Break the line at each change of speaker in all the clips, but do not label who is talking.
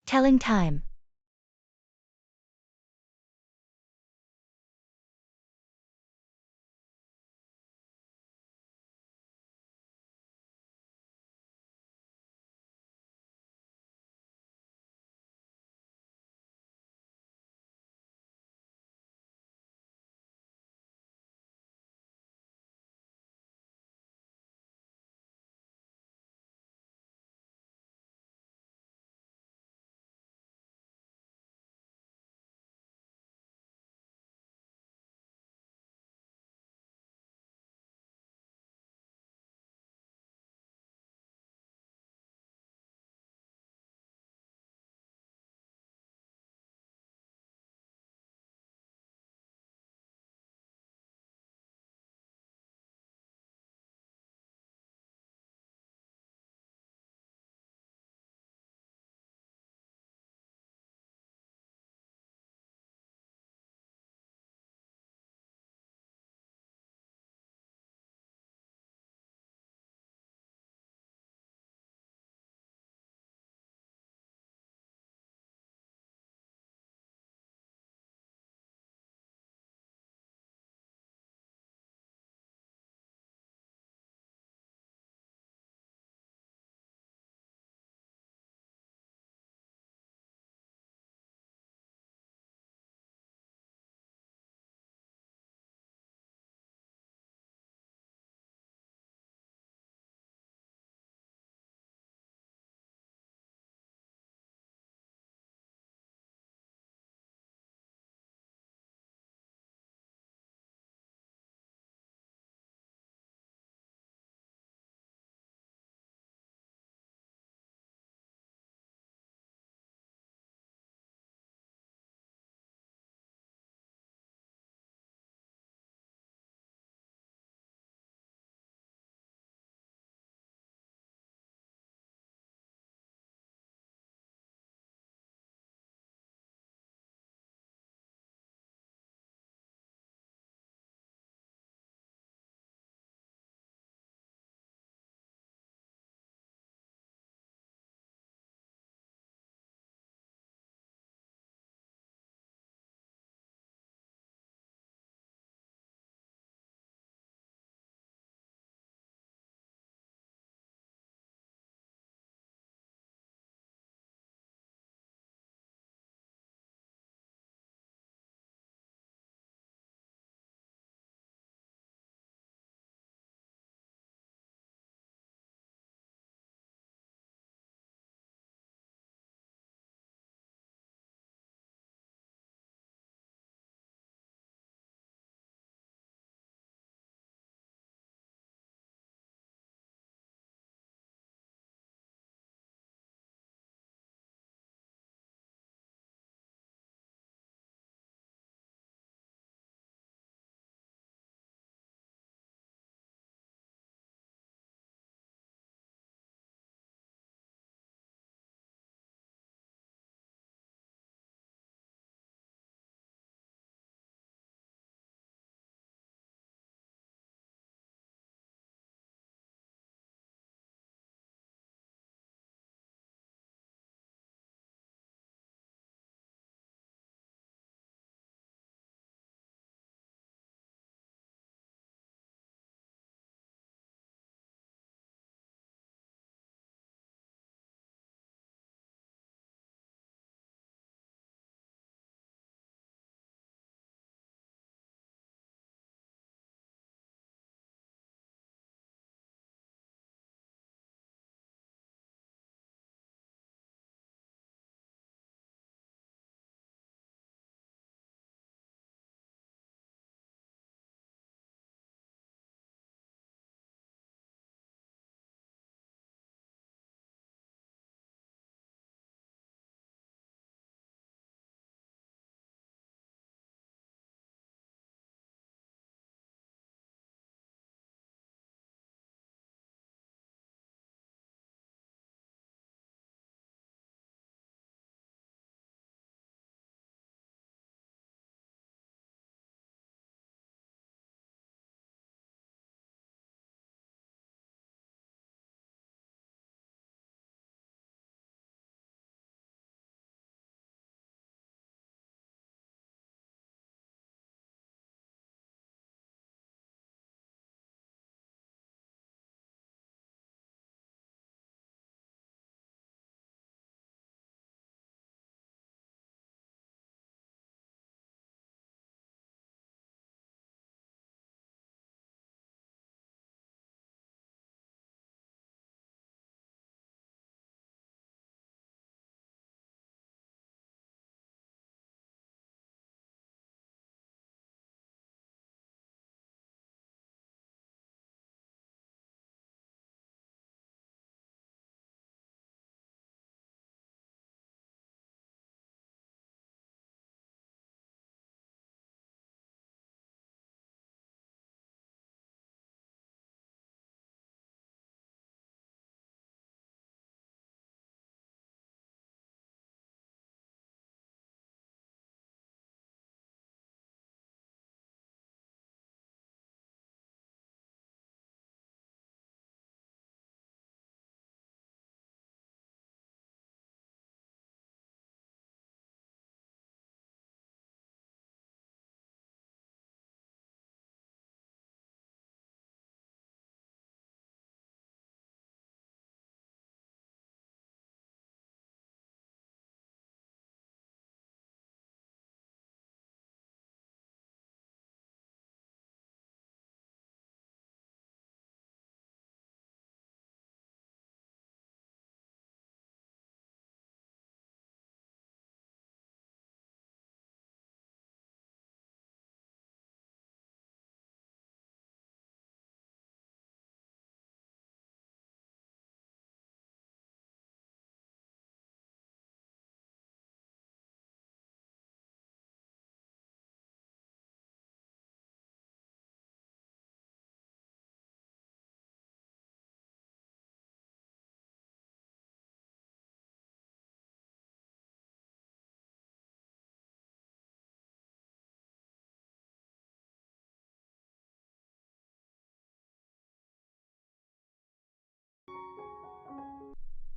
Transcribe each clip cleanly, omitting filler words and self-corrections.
Telling time.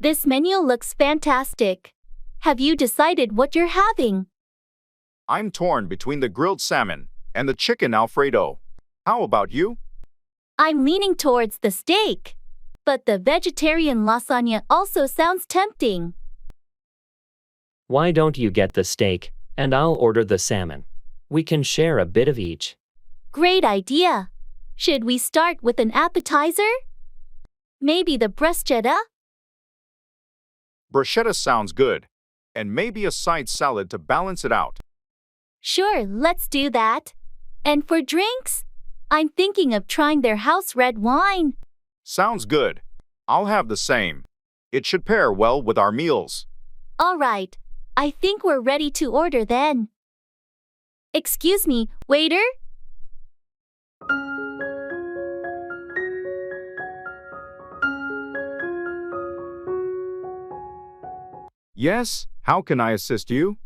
This menu looks fantastic. Have you decided what you're having?
I'm torn between the grilled salmon and the chicken Alfredo. How about you?
I'm leaning towards the steak, but the vegetarian lasagna also sounds tempting.
Why don't you get the steak, and I'll order the salmon? We can share a bit of each.
Great idea. Should we start with an appetizer? Maybe the bruschetta?
Bruschetta sounds good, and maybe a side salad to balance it out.
Sure, let's do that. And for drinks? I'm thinking of trying their house red wine.
Sounds good. I'll have the same. It should pair well with our meals.
All right, I think we're ready to order then. Excuse me, waiter?
Yes, how can I assist you?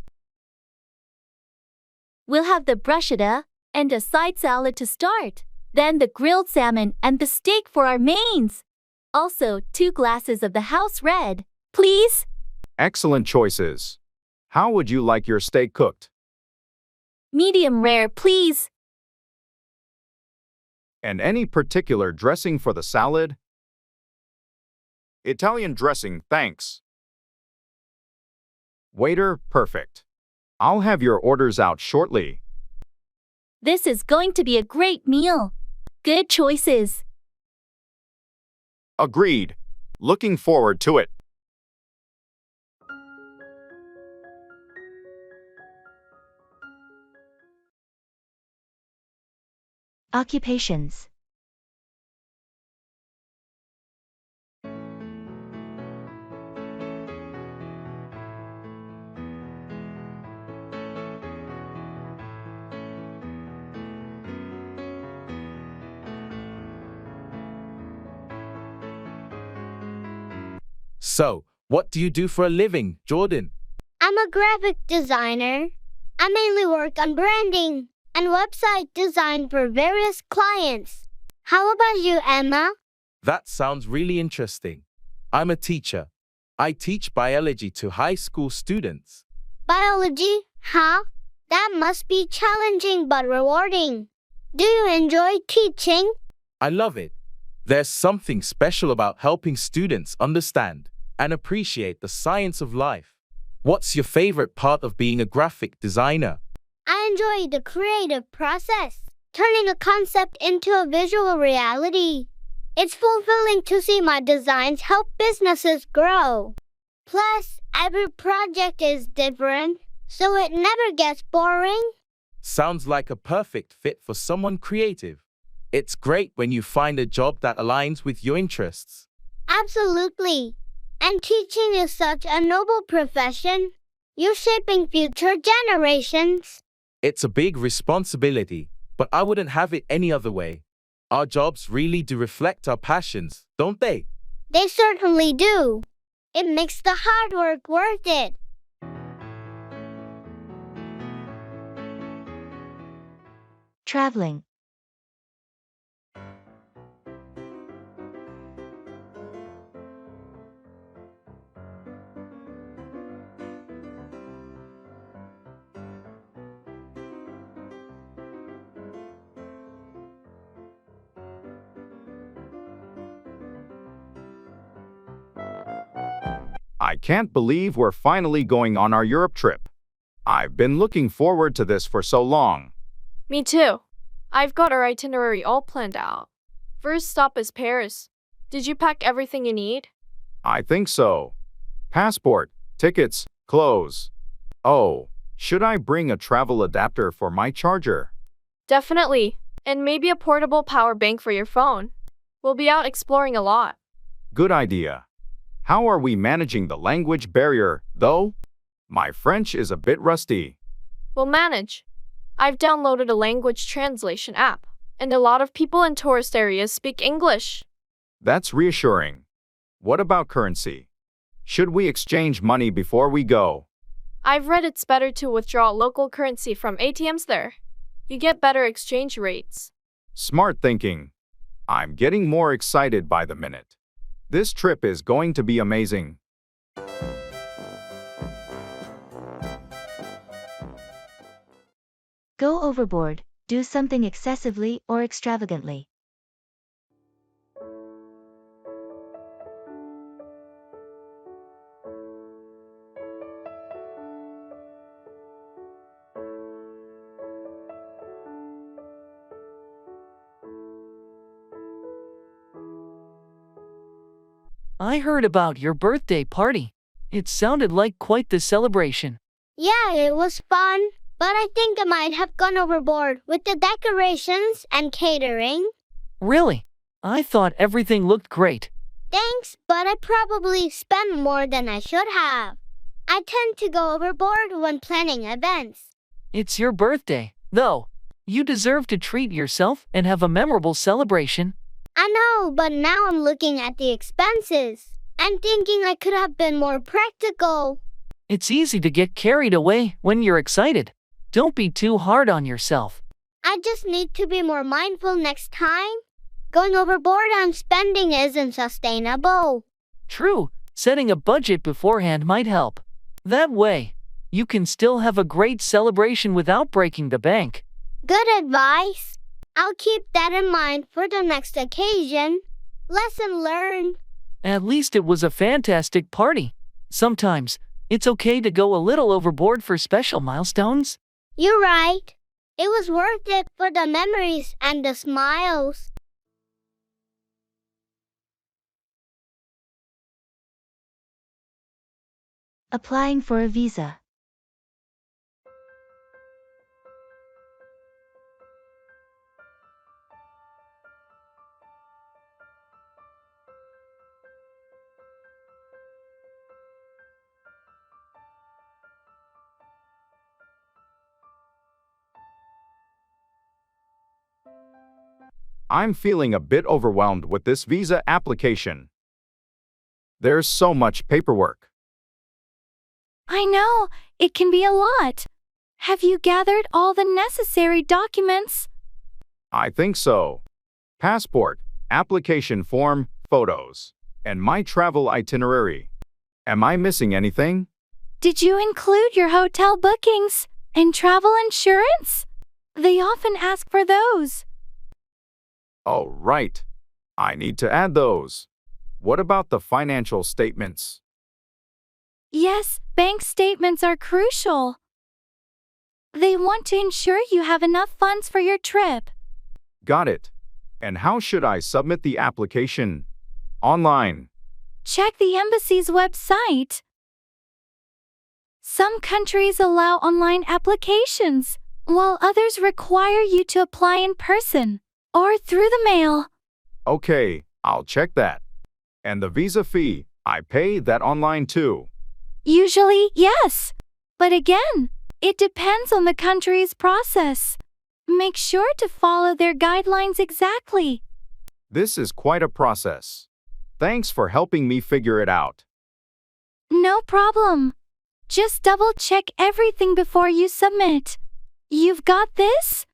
We'll have the bruschetta and a side salad to start, then the grilled salmon and the steak for our mains. Also, 2 glasses of the house red, please.
Excellent choices. How would you like your steak cooked?
Medium rare, please.
And any particular dressing for the salad? Italian dressing, thanks. Waiter, perfect. I'll have your orders out shortly.
This is going to be a great meal. Good choices.
Agreed. Looking forward to it.
Occupations.
So, what do you do for a living, Jordan?
I'm a graphic designer. I mainly work on branding and website design for various clients. How about you, Emma?
That sounds really interesting. I'm a teacher. I teach biology to high school students.
Biology, huh? That must be challenging but rewarding. Do you enjoy teaching?
I love it. There's something special about helping students understand and appreciate the science of life. What's your favorite part of being a graphic designer?
I enjoy the creative process, turning a concept into a visual reality. It's fulfilling to see my designs help businesses grow. Plus, every project is different, so it never gets boring.
Sounds like a perfect fit for someone creative. It's great when you find a job that aligns with your interests.
Absolutely. And teaching is such a noble profession. You're shaping future generations.
It's a big responsibility, but I wouldn't have it any other way. Our jobs really do reflect our passions, don't they?
They certainly do. It makes the hard work worth it.
Traveling.
I can't believe we're finally going on our Europe trip. I've been looking forward to this for so long.
Me too. I've got our itinerary all planned out. First stop is Paris. Did you pack everything you need?
I think so. Passport, tickets, clothes. Oh, should I bring a travel adapter for my charger?
Definitely. And maybe a portable power bank for your phone. We'll be out exploring a lot.
Good idea. How are we managing the language barrier, though? My French is a bit rusty.
We'll manage. I've downloaded a language translation app, and a lot of people in tourist areas speak English.
That's reassuring. What about currency? Should we exchange money before we go?
I've read it's better to withdraw local currency from ATMs there. You get better exchange rates.
Smart thinking. I'm getting more excited by the minute. This trip is going to be amazing.
Go overboard, do something excessively or extravagantly.
I heard about your birthday party. It sounded like quite the celebration.
Yeah, it was fun, but I think I might have gone overboard with the decorations and catering.
Really? I thought everything looked great.
Thanks, but I probably spent more than I should have. I tend to go overboard when planning events.
It's your birthday, though. You deserve to treat yourself and have a memorable celebration.
I know, but now I'm looking at the expenses and thinking I could have been more practical.
It's easy to get carried away when you're excited. Don't be too hard on yourself.
I just need to be more mindful next time. Going overboard on spending isn't sustainable.
True, setting a budget beforehand might help. That way, you can still have a great celebration without breaking the bank.
Good advice. I'll keep that in mind for the next occasion. Lesson learned.
At least it was a fantastic party. Sometimes, it's okay to go a little overboard for special milestones.
You're right. It was worth it for the memories and the smiles.
Applying for a visa.
I'm feeling a bit overwhelmed with this visa application. There's so much paperwork.
I know, it can be a lot. Have you gathered all the necessary documents?
I think so. Passport, application form, photos, and my travel itinerary. Am I missing anything?
Did you include your hotel bookings and travel insurance? They often ask for those.
Oh, right. I need to add those. What about the financial statements?
Yes, bank statements are crucial. They want to ensure you have enough funds for your trip.
Got it. And how should I submit the application? Online.
Check the embassy's website. Some countries allow online applications, while others require you to apply in person or through the mail.
Okay, I'll check that. And the visa fee, I pay that online too.
Usually, yes. But again, it depends on the country's process. Make sure to follow their guidelines exactly.
This is quite a process. Thanks for helping me figure it out.
No problem. Just double-check everything before you submit. You've got this?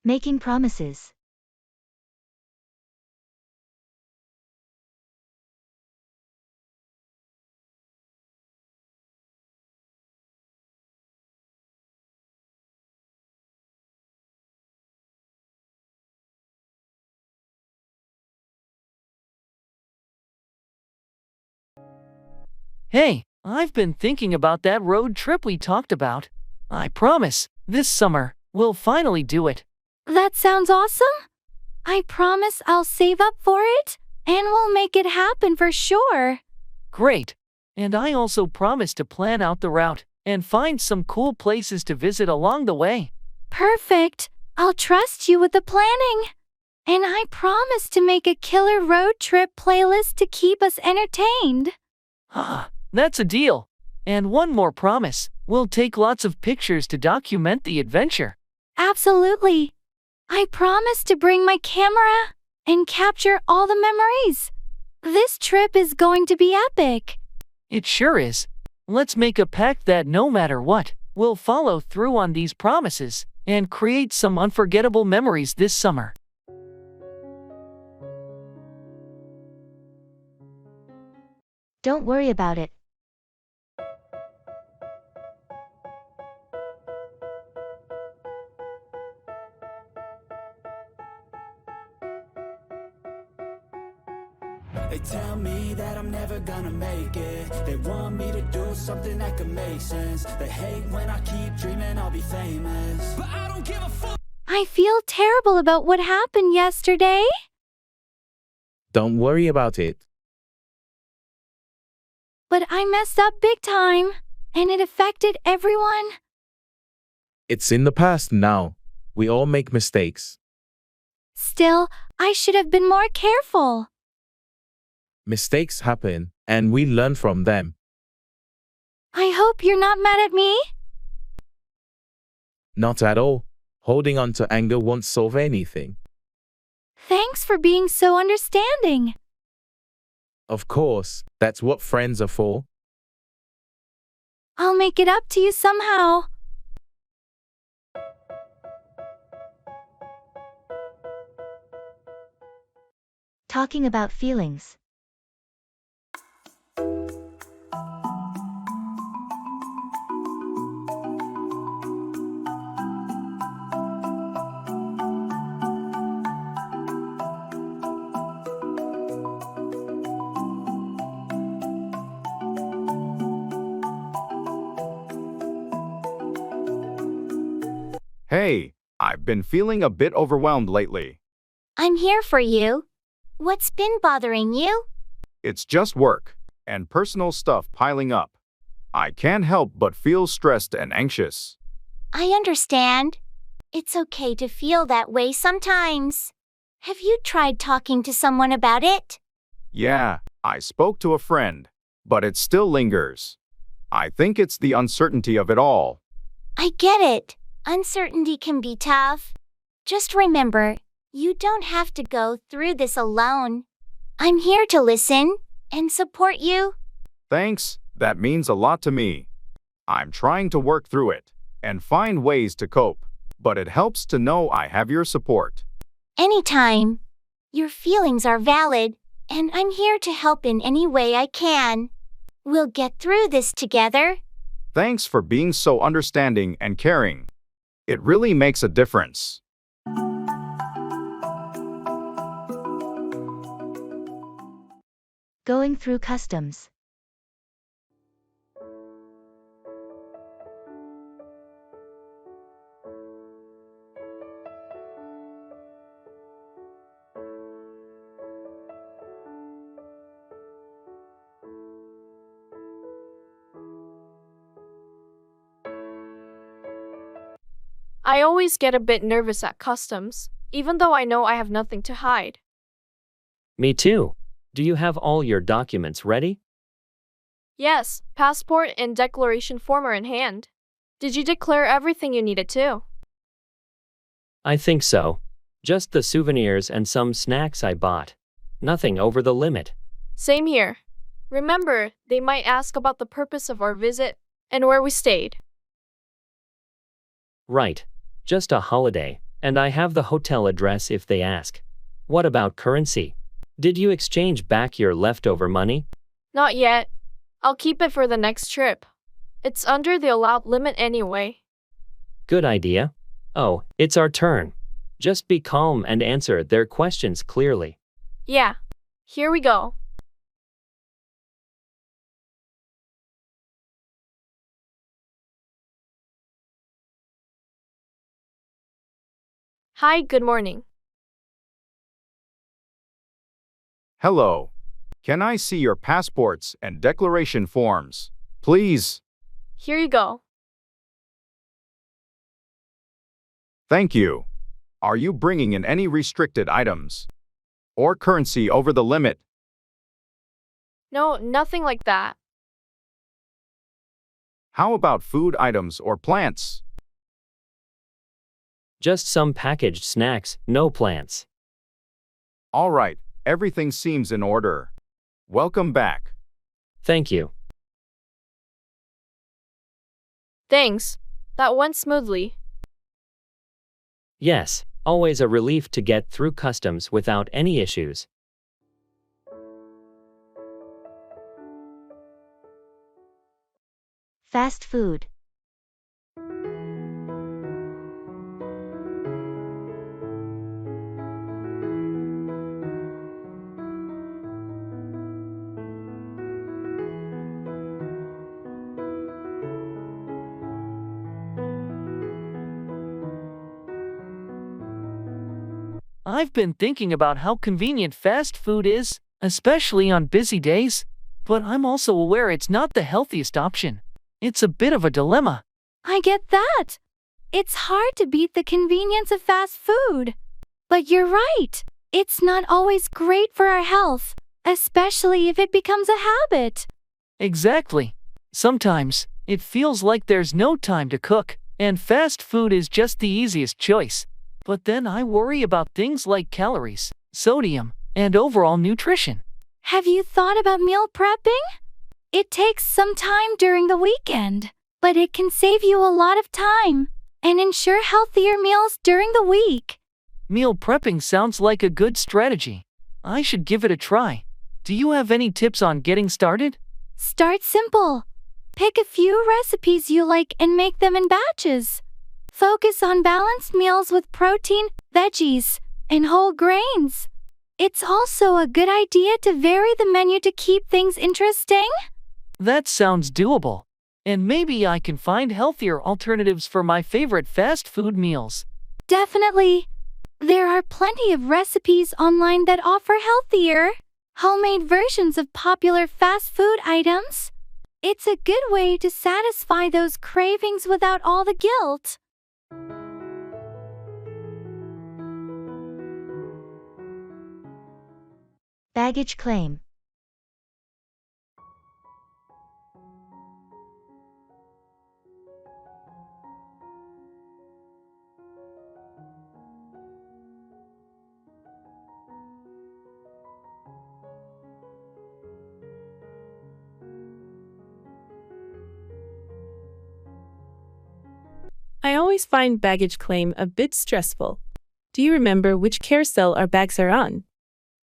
Making promises.
Hey, I've been thinking about that road trip we talked about. I promise, this summer, we'll finally do it.
That sounds awesome. I promise I'll save up for it, and we'll make it happen for sure.
Great. And I also promise to plan out the route and find some cool places to visit along the way.
Perfect. I'll trust you with the planning. And I promise to make a killer road trip playlist to keep us entertained.
Ah, that's a deal. And one more promise. We'll take lots of pictures to document the adventure.
Absolutely. I promise to bring my camera and capture all the memories. This trip is going to be epic.
It sure is. Let's make a pact that no matter what, we'll follow through on these promises and create some unforgettable memories this summer.
Don't worry about it.
They tell me that I'm never gonna make it. They want me to do something that could make sense. They hate when I keep dreaming I'll be famous, but I don't give a fuck.
I feel terrible about what happened yesterday.
Don't worry about it.
But I messed up big time, and it affected everyone.
It's in the past now. We all make mistakes.
Still, I should have been more careful.
Mistakes happen, and we learn from them.
I hope you're not mad at me.
Not at all. Holding on to anger won't solve anything.
Thanks for being so understanding.
Of course, that's what friends are for.
I'll make it up to you somehow.
Talking about feelings.
Hey, I've been feeling a bit overwhelmed lately.
I'm here for you. What's been bothering you?
It's just work and personal stuff piling up. I can't help but feel stressed and anxious.
I understand. It's okay to feel that way sometimes. Have you tried talking to someone about it?
Yeah, I spoke to a friend, but it still lingers. I think it's the uncertainty of it all.
I get it. Uncertainty can be tough. Just remember, you don't have to go through this alone. I'm here to listen and support you.
Thanks, that means a lot to me. I'm trying to work through it and find ways to cope, but it helps to know I have your support.
Anytime. Your feelings are valid, and I'm here to help in any way I can. We'll get through this together.
Thanks for being so understanding and caring. It really makes a difference.
Going through customs.
I always get a bit nervous at customs, even though I know I have nothing to hide.
Me too. Do you have all your documents ready?
Yes, passport and declaration form are in hand. Did you declare everything you needed to?
I think so. Just the souvenirs and some snacks I bought. Nothing over the limit.
Same here. Remember, they might ask about the purpose of our visit and where we stayed.
Right. Just a holiday, and I have the hotel address if they ask. What about currency? Did you exchange back your leftover money?
Not yet. I'll keep it for the next trip. It's under the allowed limit anyway.
Good idea. Oh, it's our turn. Just be calm and answer their questions clearly.
Yeah. Here we go. Hi, good morning.
Hello. Can I see your passports and declaration forms, please?
Here you go.
Thank you. Are you bringing in any restricted items or currency over the limit?
No, nothing like that.
How about food items or plants?
Just some packaged snacks, no plants.
All right, everything seems in order. Welcome back.
Thank you.
Thanks. That went smoothly.
Yes, always a relief to get through customs without any issues.
Fast food.
I've been thinking about how convenient fast food is, especially on busy days, but I'm also aware it's not the healthiest option. It's a bit of a dilemma.
I get that. It's hard to beat the convenience of fast food. But you're right. It's not always great for our health, especially if it becomes a habit.
Exactly. Sometimes, it feels like there's no time to cook, and fast food is just the easiest choice. But then I worry about things like calories, sodium, and overall nutrition.
Have you thought about meal prepping? It takes some time during the weekend, but it can save you a lot of time and ensure healthier meals during the week.
Meal prepping sounds like a good strategy. I should give it a try. Do you have any tips on getting started?
Start simple. Pick a few recipes you like and make them in batches. Focus on balanced meals with protein, veggies, and whole grains. It's also a good idea to vary the menu to keep things interesting.
That sounds doable. And maybe I can find healthier alternatives for my favorite fast food meals.
Definitely. There are plenty of recipes online that offer healthier, homemade versions of popular fast food items. It's a good way to satisfy those cravings without all the guilt.
Baggage claim.
I always find baggage claim a bit stressful. Do you remember which carousel our bags are on?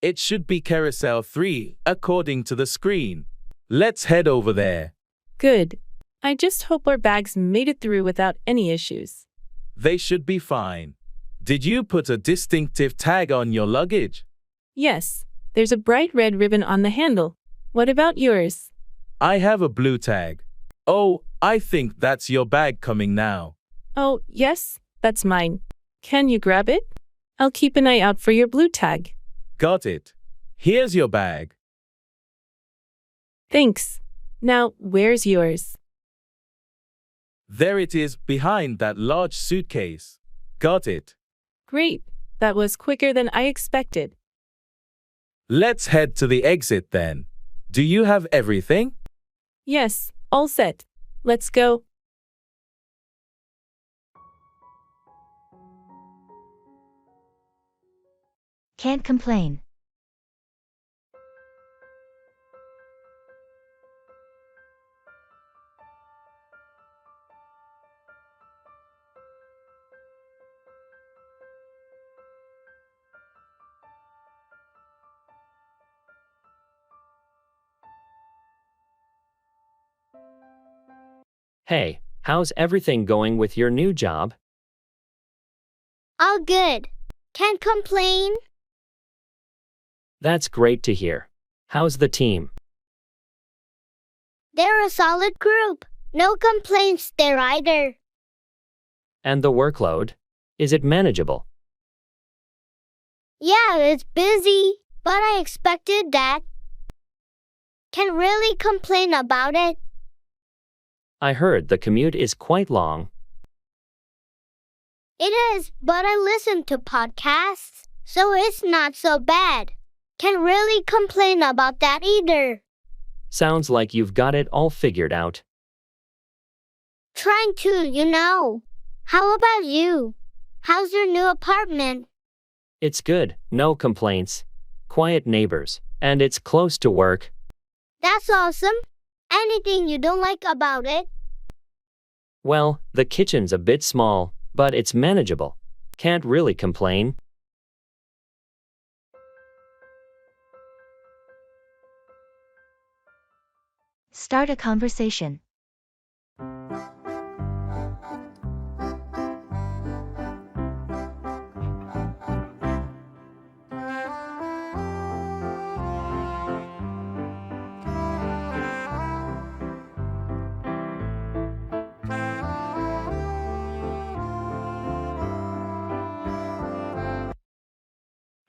It should be Carousel 3, according to the screen. Let's head over there.
Good. I just hope our bags made it through without any issues.
They should be fine. Did you put a distinctive tag on your luggage?
Yes, there's a bright red ribbon on the handle. What about yours?
I have a blue tag. Oh, I think that's your bag coming now.
Oh, yes, that's mine. Can you grab it? I'll keep an eye out for your blue tag.
Got it. Here's your bag.
Thanks. Now, where's yours?
There it is, behind that large suitcase. Got it.
Great. That was quicker than I expected.
Let's head to the exit then. Do you have everything?
Yes, all set. Let's go.
Can't complain.
Hey, how's everything going with your new job?
All good. Can't complain.
That's great to hear. How's the team?
They're a solid group. No complaints there either.
And the workload? Is it manageable?
Yeah, it's busy, but I expected that. Can't really complain about it.
I heard the commute is quite long.
It is, but I listen to podcasts, so it's not so bad. Can't really complain about that either.
Sounds like you've got it all figured out.
Trying to. How about you? How's your new apartment?
It's good, no complaints. Quiet neighbors, and it's close to work.
That's awesome. Anything you don't like about it?
Well, the kitchen's a bit small, but it's manageable. Can't really complain.
Start a conversation.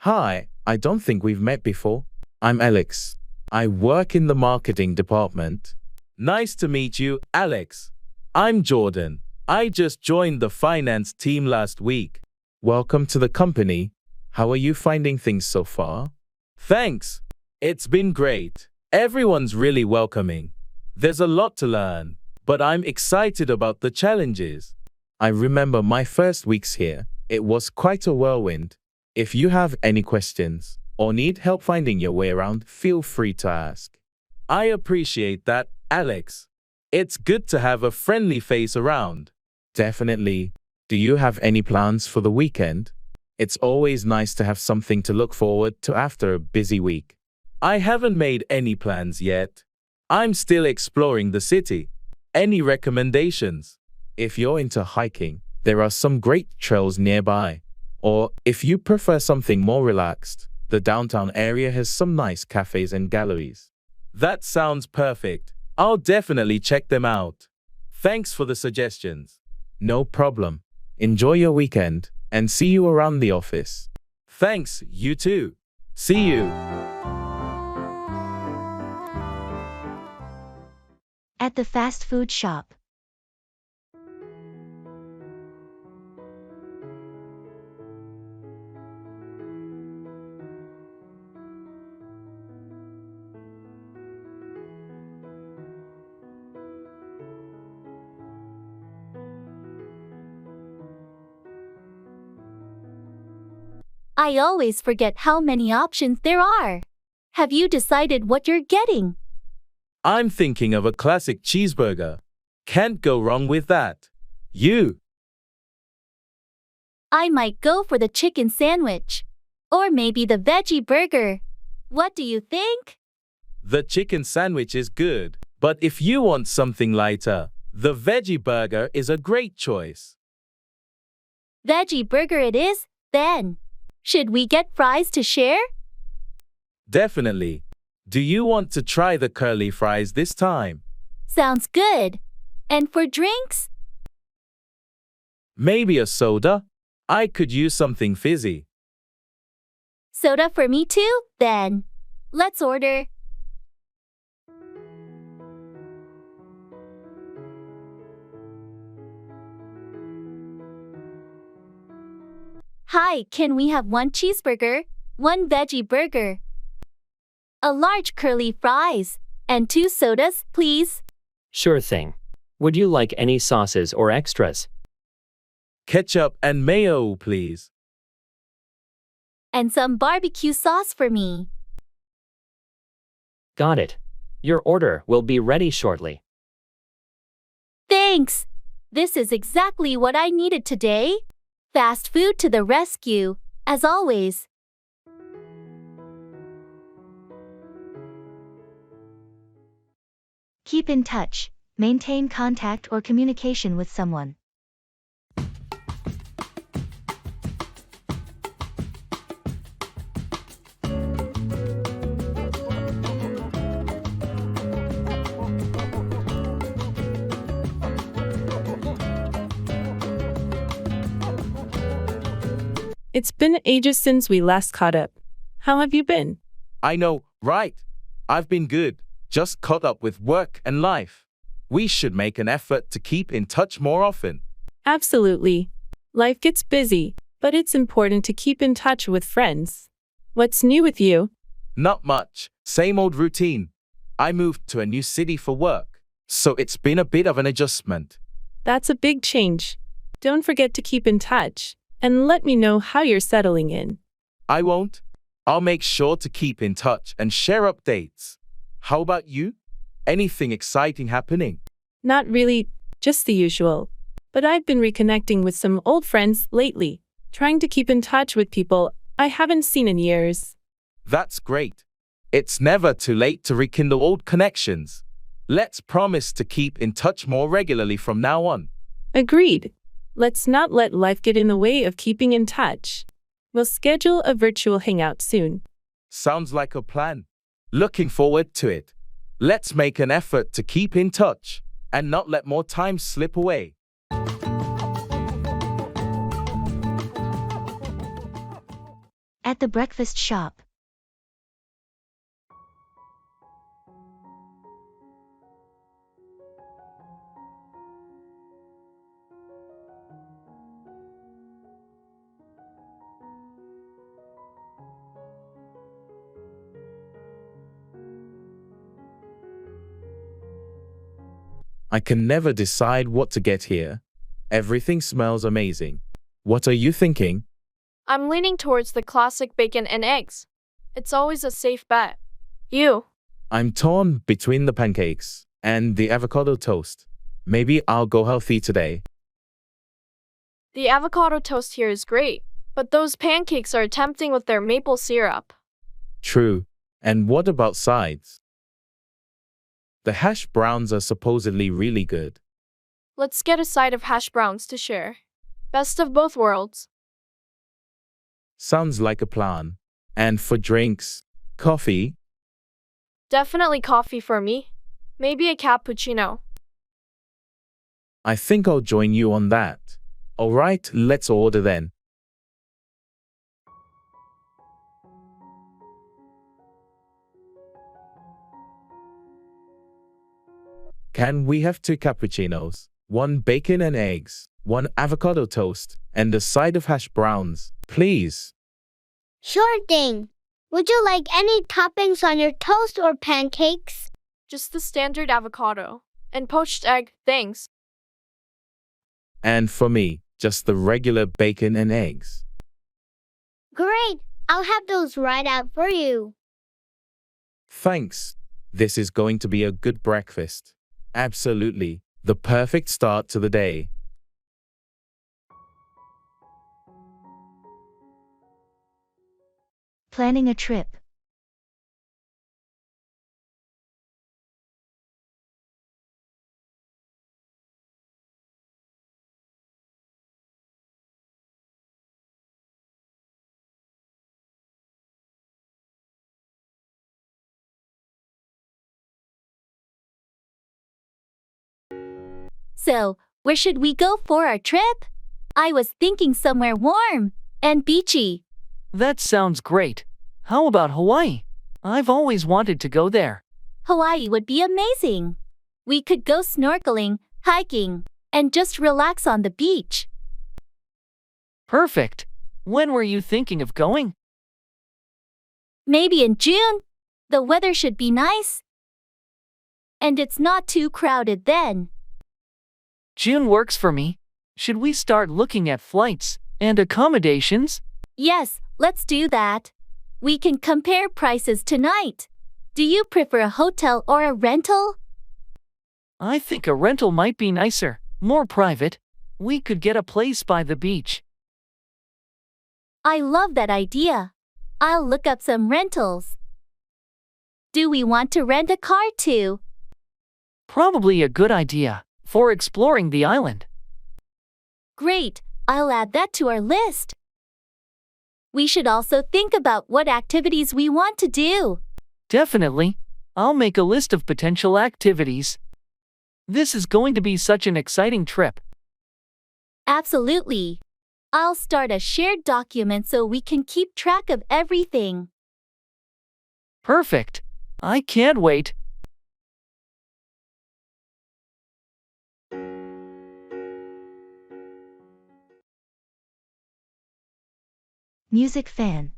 Hi, I don't think we've met before. I'm Alex. I work in the marketing department. Nice to meet you, Alex. I'm Jordan. I just joined the finance team last week. Welcome to the company. How are you finding things so far? Thanks. It's been great. Everyone's really welcoming. There's a lot to learn, but I'm excited about the challenges. I remember my first weeks here. It was quite a whirlwind. If you have any questions or need help finding your way around, feel free to ask. I appreciate that, Alex. It's good to have a friendly face around. Definitely. Do you have any plans for the weekend? It's always nice to have something to look forward to after a busy week. I haven't made any plans yet. I'm still exploring the city. Any recommendations? If you're into hiking, there are some great trails nearby. Or if you prefer something more relaxed, the downtown area has some nice cafes and galleries. That sounds perfect. I'll definitely check them out. Thanks for the suggestions. No problem. Enjoy your weekend and see you around the office. Thanks, you too. See you.
At the fast food shop.
I always forget how many options there are. Have you decided what you're getting?
I'm thinking of a classic cheeseburger. Can't go wrong with that. You?
I might go for the chicken sandwich. Or maybe the veggie burger. What do you think?
The chicken sandwich is good, but if you want something lighter, the veggie burger is a great choice.
Veggie burger it is, then. Should we get fries to share?
Definitely. Do you want to try the curly fries this time?
Sounds good. And for drinks?
Maybe a soda? I could use something fizzy.
Soda for me too, then. Let's order. Hi, can we have one cheeseburger, one veggie burger, a large curly fries, and 2 sodas, please?
Sure thing. Would you like any sauces or extras?
Ketchup and mayo, please.
And some barbecue sauce for me.
Got it. Your order will be ready shortly.
Thanks. This is exactly what I needed today. Fast food to the rescue, as always.
Keep in touch. Maintain contact or communication with someone.
It's been ages since we last caught up. How have you been?
I know, right? I've been good. Just caught up with work and life. We should make an effort to keep in touch more often.
Absolutely. Life gets busy, but it's important to keep in touch with friends. What's new with you?
Not much. Same old routine. I moved to a new city for work, so it's been a bit of an adjustment.
That's a big change. Don't forget to keep in touch, and let me know how you're settling in.
I won't. I'll make sure to keep in touch and share updates. How about you? Anything exciting happening?
Not really, just the usual. But I've been reconnecting with some old friends lately, trying to keep in touch with people I haven't seen in years.
That's great. It's never too late to rekindle old connections. Let's promise to keep in touch more regularly from now on.
Agreed. Let's not let life get in the way of keeping in touch. We'll schedule a virtual hangout soon.
Sounds like a plan. Looking forward to it. Let's make an effort to keep in touch and not let more time slip away.
At the breakfast shop.
I can never decide what to get here. Everything smells amazing. What are you thinking?
I'm leaning towards the classic bacon and eggs. It's always a safe bet. You?
I'm torn between the pancakes and the avocado toast. Maybe I'll go healthy today.
The avocado toast here is great, but those pancakes are tempting with their maple syrup.
True. And what about sides? The hash browns are supposedly really good.
Let's get a side of hash browns to share. Best of both worlds.
Sounds like a plan. And for drinks, coffee?
Definitely coffee for me. Maybe a cappuccino.
I think I'll join you on that. Alright, let's order then. Can we have 2 cappuccinos, 1 bacon and eggs, 1 avocado toast, and a side of hash browns, please?
Sure thing. Would you like any toppings on your toast or pancakes?
Just the standard avocado. And poached egg, thanks.
And for me, just the regular bacon and eggs.
Great. I'll have those right out for you.
Thanks. This is going to be a good breakfast. Absolutely. The perfect start to the day.
Planning a trip.
So, where should we go for our trip? I was thinking somewhere warm and beachy.
That sounds great. How about Hawaii? I've always wanted to go there.
Hawaii would be amazing. We could go snorkeling, hiking, and just relax on the beach.
Perfect. When were you thinking of going?
Maybe in June. The weather should be nice. And it's not too crowded then.
June works for me. Should we start looking at flights and accommodations?
Yes, let's do that. We can compare prices tonight. Do you prefer a hotel or a rental?
I think a rental might be nicer, more private. We could get a place by the beach.
I love that idea. I'll look up some rentals. Do we want to rent a car too?
Probably a good idea for exploring the island.
Great, I'll add that to our list. We should also think about what activities we want to do.
Definitely. I'll make a list of potential activities. This is going to be such an exciting trip.
Absolutely. I'll start a shared document so we can keep track of everything.
Perfect. I can't wait.
Music fan.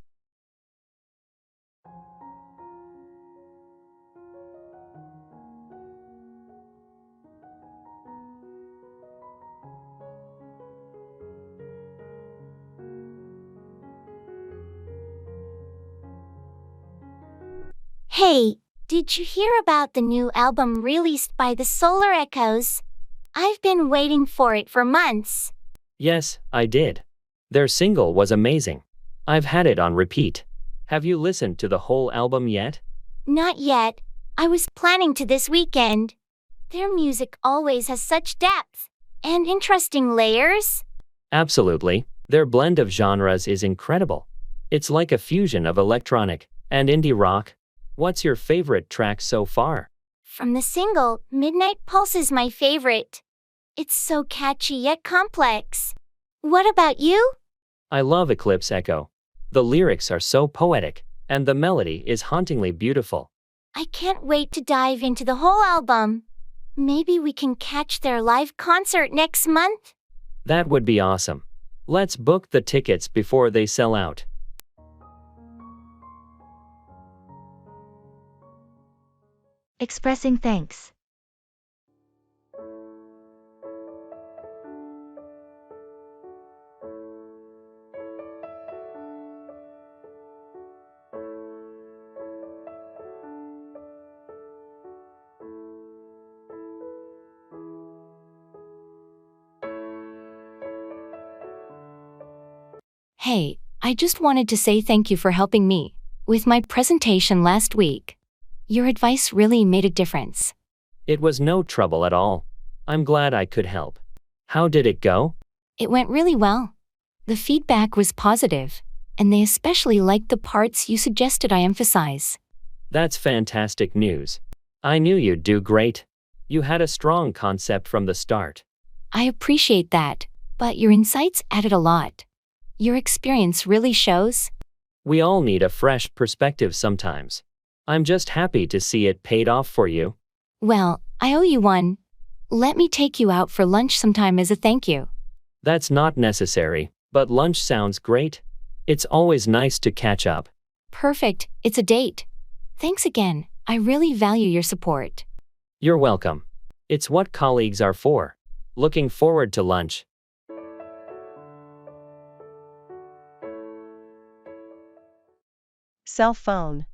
Hey, did you hear about the new album released by the Solar Echoes? I've been waiting for it for months.
Yes, I did. Their single was amazing. I've had it on repeat. Have you listened to the whole album yet?
Not yet. I was planning to this weekend. Their music always has such depth and interesting layers.
Absolutely. Their blend of genres is incredible. It's like a fusion of electronic and indie rock. What's your favorite track so far?
From the single, Midnight Pulse is my favorite. It's so catchy yet complex. What about you?
I love Eclipse Echo. The lyrics are so poetic, and the melody is hauntingly beautiful.
I can't wait to dive into the whole album. Maybe we can catch their live concert next month?
That would be awesome. Let's book the tickets before they sell out.
Expressing thanks.
Hey, I just wanted to say thank you for helping me with my presentation last week. Your advice really made a difference.
It was no trouble at all. I'm glad I could help. How did it go?
It went really well. The feedback was positive, and they especially liked the parts you suggested I emphasize.
That's fantastic news. I knew you'd do great. You had a strong concept from the start.
I appreciate that, but your insights added a lot. Your experience really shows.
We all need a fresh perspective sometimes. I'm just happy to see it paid off for you.
Well, I owe you one. Let me take you out for lunch sometime as a thank you.
That's not necessary, but lunch sounds great. It's always nice to catch up.
Perfect, it's a date. Thanks again, I really value your support.
You're welcome. It's what colleagues are for. Looking forward to lunch.
Cell phone.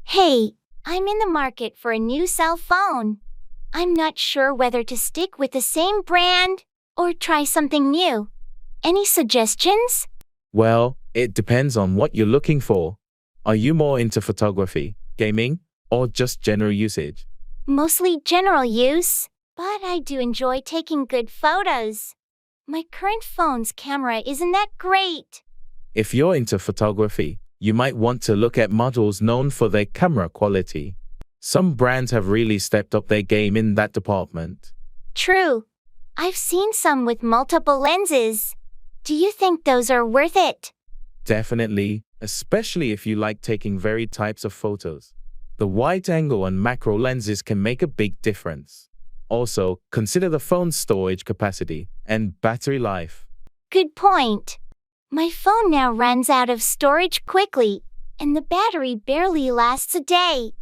Hey, I'm in the market for a new cell phone. I'm not sure whether to stick with the same brand or try something new. Any suggestions?
Well, it depends on what you're looking for. Are you more into photography, gaming, or just general usage?
Mostly general use, but I do enjoy taking good photos. My current phone's camera isn't that great.
If you're into photography, you might want to look at models known for their camera quality. Some brands have really stepped up their game in that department.
True. I've seen some with multiple lenses. Do you think those are worth it?
Definitely, especially if you like taking varied types of photos. The wide angle and macro lenses can make a big difference. Also, consider the phone's storage capacity and battery life.
Good point. My phone now runs out of storage quickly, and the battery barely lasts a day.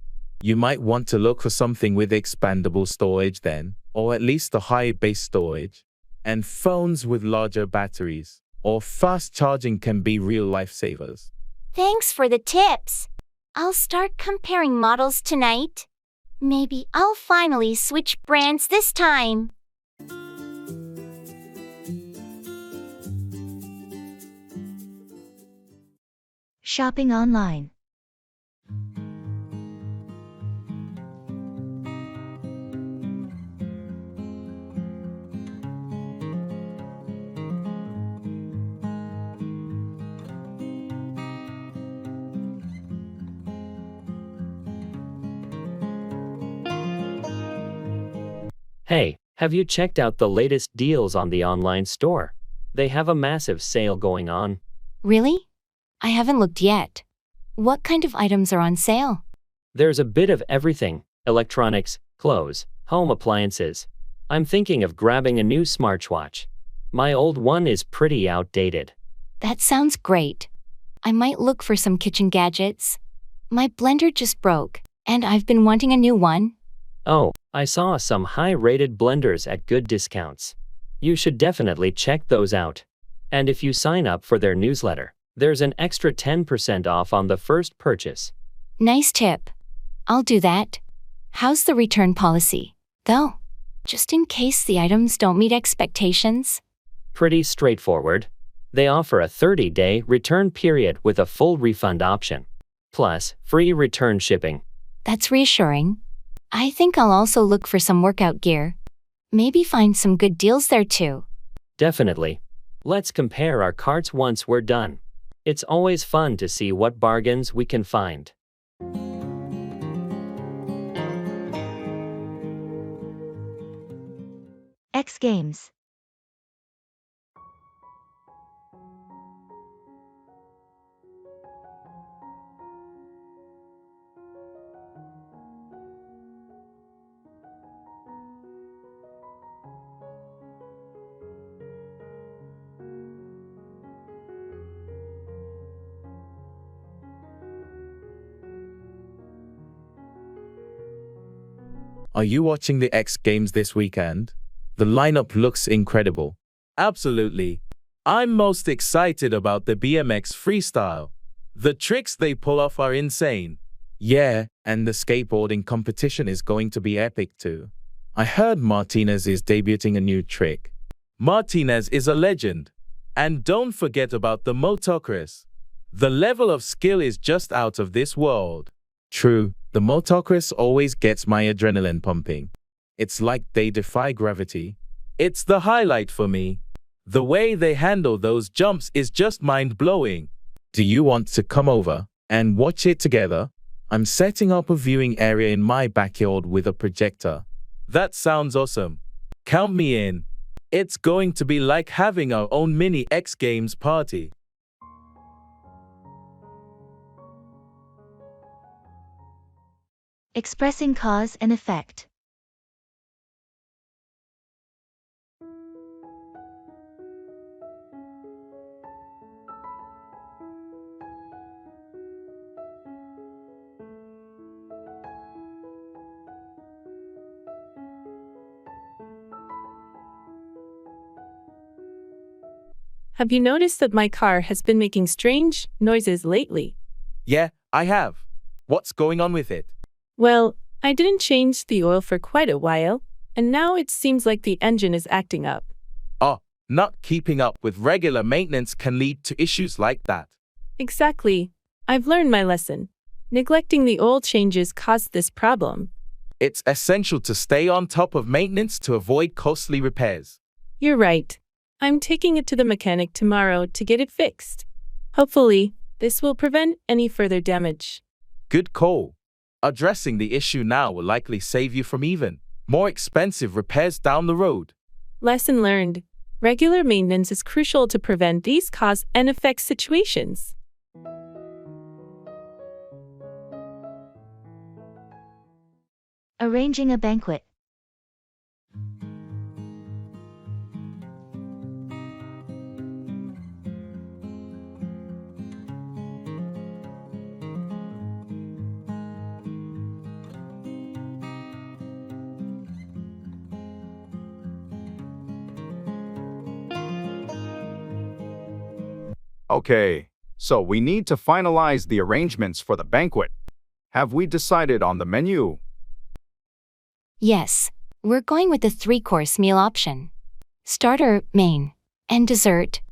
You might want to look for something with expandable storage then, or at least a high base storage. And phones with larger batteries or fast charging can be real lifesavers.
Thanks for the tips. I'll start comparing models tonight. Maybe I'll finally switch brands this time.
Shopping online.
Hey, have you checked out the latest deals on the online store? They have a massive sale going on.
Really? I haven't looked yet. What kind of items are on sale?
There's a bit of everything: electronics, clothes, home appliances. I'm thinking of grabbing a new smartwatch. My old one is pretty outdated.
That sounds great. I might look for some kitchen gadgets. My blender just broke, and I've been wanting a new one.
Oh, I saw some high-rated blenders at good discounts. You should definitely check those out. And if you sign up for their newsletter, there's an extra 10% off on the first purchase.
Nice tip. I'll do that. How's the return policy, though? Just in case the items don't meet expectations?
Pretty straightforward. They offer a 30-day return period with a full refund option. Plus, free return shipping.
That's reassuring. I think I'll also look for some workout gear. Maybe find some good deals there too.
Definitely. Let's compare our carts once we're done. It's always fun to see what bargains we can find.
X Games.
Are you watching the X Games this weekend? The lineup looks incredible. Absolutely. I'm most excited about the BMX freestyle. The tricks they pull off are insane. Yeah, and the skateboarding competition is going to be epic too. I heard Martinez is debuting a new trick. Martinez is a legend. And don't forget about the motocross. The level of skill is just out of this world. True, the motocross always gets my adrenaline pumping. It's like they defy gravity. It's the highlight for me. The way they handle those jumps is just mind-blowing. Do you want to come over and watch it together? I'm setting up a viewing area in my backyard with a projector. That sounds awesome. Count me in. It's going to be like having our own mini X Games party.
Expressing cause and effect.
Have you noticed that my car has been making strange noises lately?
Yeah, I have. What's going on with it?
Well, I didn't change the oil for quite a while, and now it seems like the engine is acting up.
Oh, not keeping up with regular maintenance can lead to issues like that.
Exactly. I've learned my lesson. Neglecting the oil changes caused this problem.
It's essential to stay on top of maintenance to avoid costly repairs.
You're right. I'm taking it to the mechanic tomorrow to get it fixed. Hopefully, this will prevent any further damage.
Good call. Addressing the issue now will likely save you from even more expensive repairs down the road.
Lesson learned. Regular maintenance is crucial to prevent these cause and effect situations.
Arranging a banquet.
Okay, so we need to finalize the arrangements for the banquet. Have we decided on the menu?
Yes, we're going with the 3-course meal option. Starter, main, and dessert.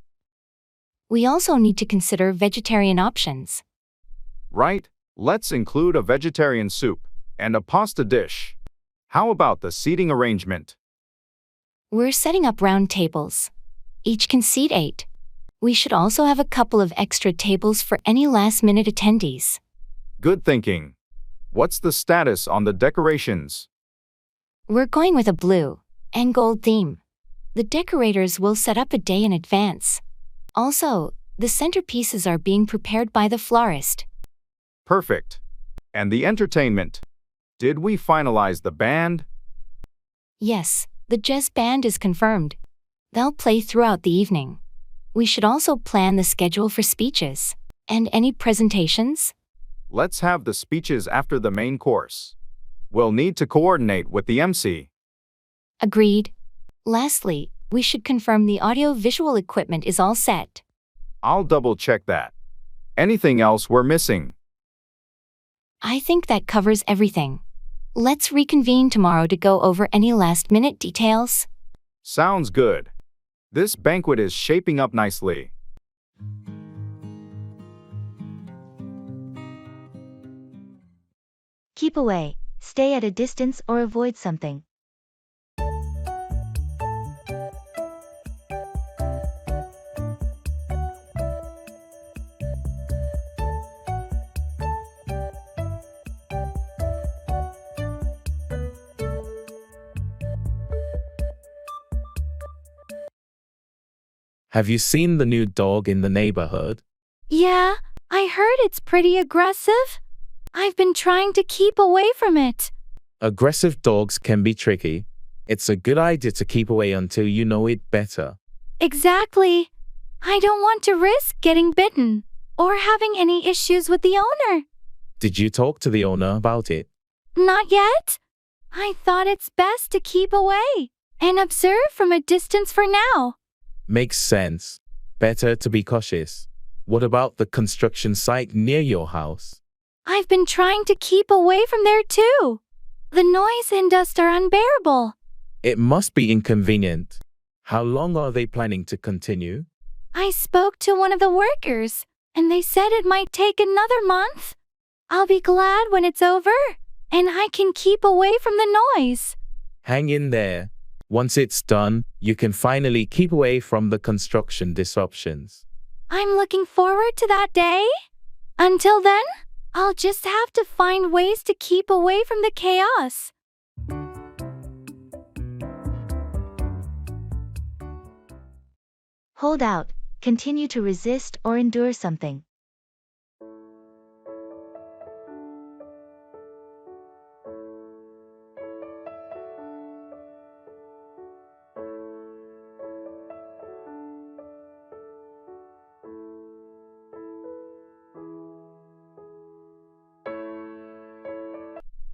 We also need to consider vegetarian options.
Right, let's include a vegetarian soup and a pasta dish. How about the seating arrangement?
We're setting up round tables. Each can seat 8. We should also have a couple of extra tables for any last-minute attendees.
Good thinking. What's the status on the decorations?
We're going with a blue and gold theme. The decorators will set up a day in advance. Also, the centerpieces are being prepared by the florist.
Perfect. And the entertainment? Did we finalize the band?
Yes, the jazz band is confirmed. They'll play throughout the evening. We should also plan the schedule for speeches. And any presentations?
Let's have the speeches after the main course. We'll need to coordinate with the MC.
Agreed. Lastly, we should confirm the audio-visual equipment is all set.
I'll double-check that. Anything else we're missing?
I think that covers everything. Let's reconvene tomorrow to go over any last-minute details.
Sounds good. This banquet is shaping up nicely.
Keep away, stay at a distance or avoid something.
Have you seen the new dog in the neighborhood?
Yeah, I heard it's pretty aggressive. I've been trying to keep away from it.
Aggressive dogs can be tricky. It's a good idea to keep away until you know it better.
Exactly. I don't want to risk getting bitten or having any issues with the owner.
Did you talk to the owner about it?
Not yet. I thought it's best to keep away and observe from a distance for now.
Makes sense. Better to be cautious. What about the construction site near your house?
I've been trying to keep away from there too. The noise and dust are unbearable.
It must be inconvenient. How long are they planning to continue?
I spoke to one of the workers, and they said it might take another month. I'll be glad when it's over, and I can keep away from the noise.
Hang in there. Once it's done, you can finally keep away from the construction disruptions.
I'm looking forward to that day. Until then, I'll just have to find ways to keep away from the chaos.
Hold out, continue to resist or endure something.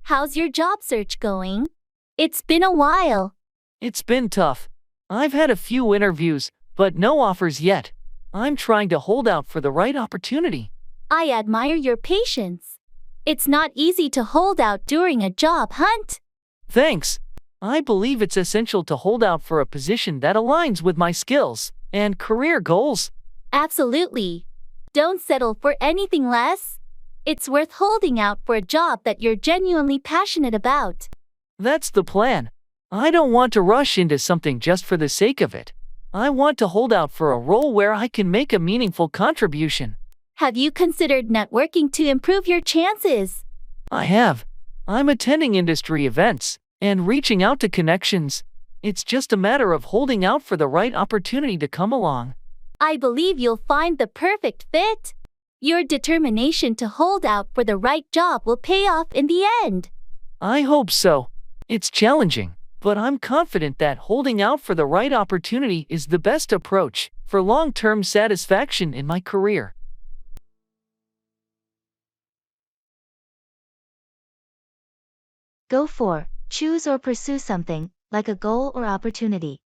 How's your job search going? It's been a while.
It's been tough. I've had a few interviews, but no offers yet. I'm trying to hold out for the right opportunity.
I admire your patience. It's not easy to hold out during a job hunt.
Thanks. I believe it's essential to hold out for a position that aligns with my skills and career goals.
Absolutely. Don't settle for anything less. It's worth holding out for a job that you're genuinely passionate about.
That's the plan. I don't want to rush into something just for the sake of it. I want to hold out for a role where I can make a meaningful contribution.
Have you considered networking to improve your chances?
I have. I'm attending industry events and reaching out to connections. It's just a matter of holding out for the right opportunity to come along.
I believe you'll find the perfect fit. Your determination to hold out for the right job will pay off in the end.
I hope so. It's challenging, but I'm confident that holding out for the right opportunity is the best approach for long-term satisfaction in my career.
Go for, choose or pursue something, like a goal or opportunity.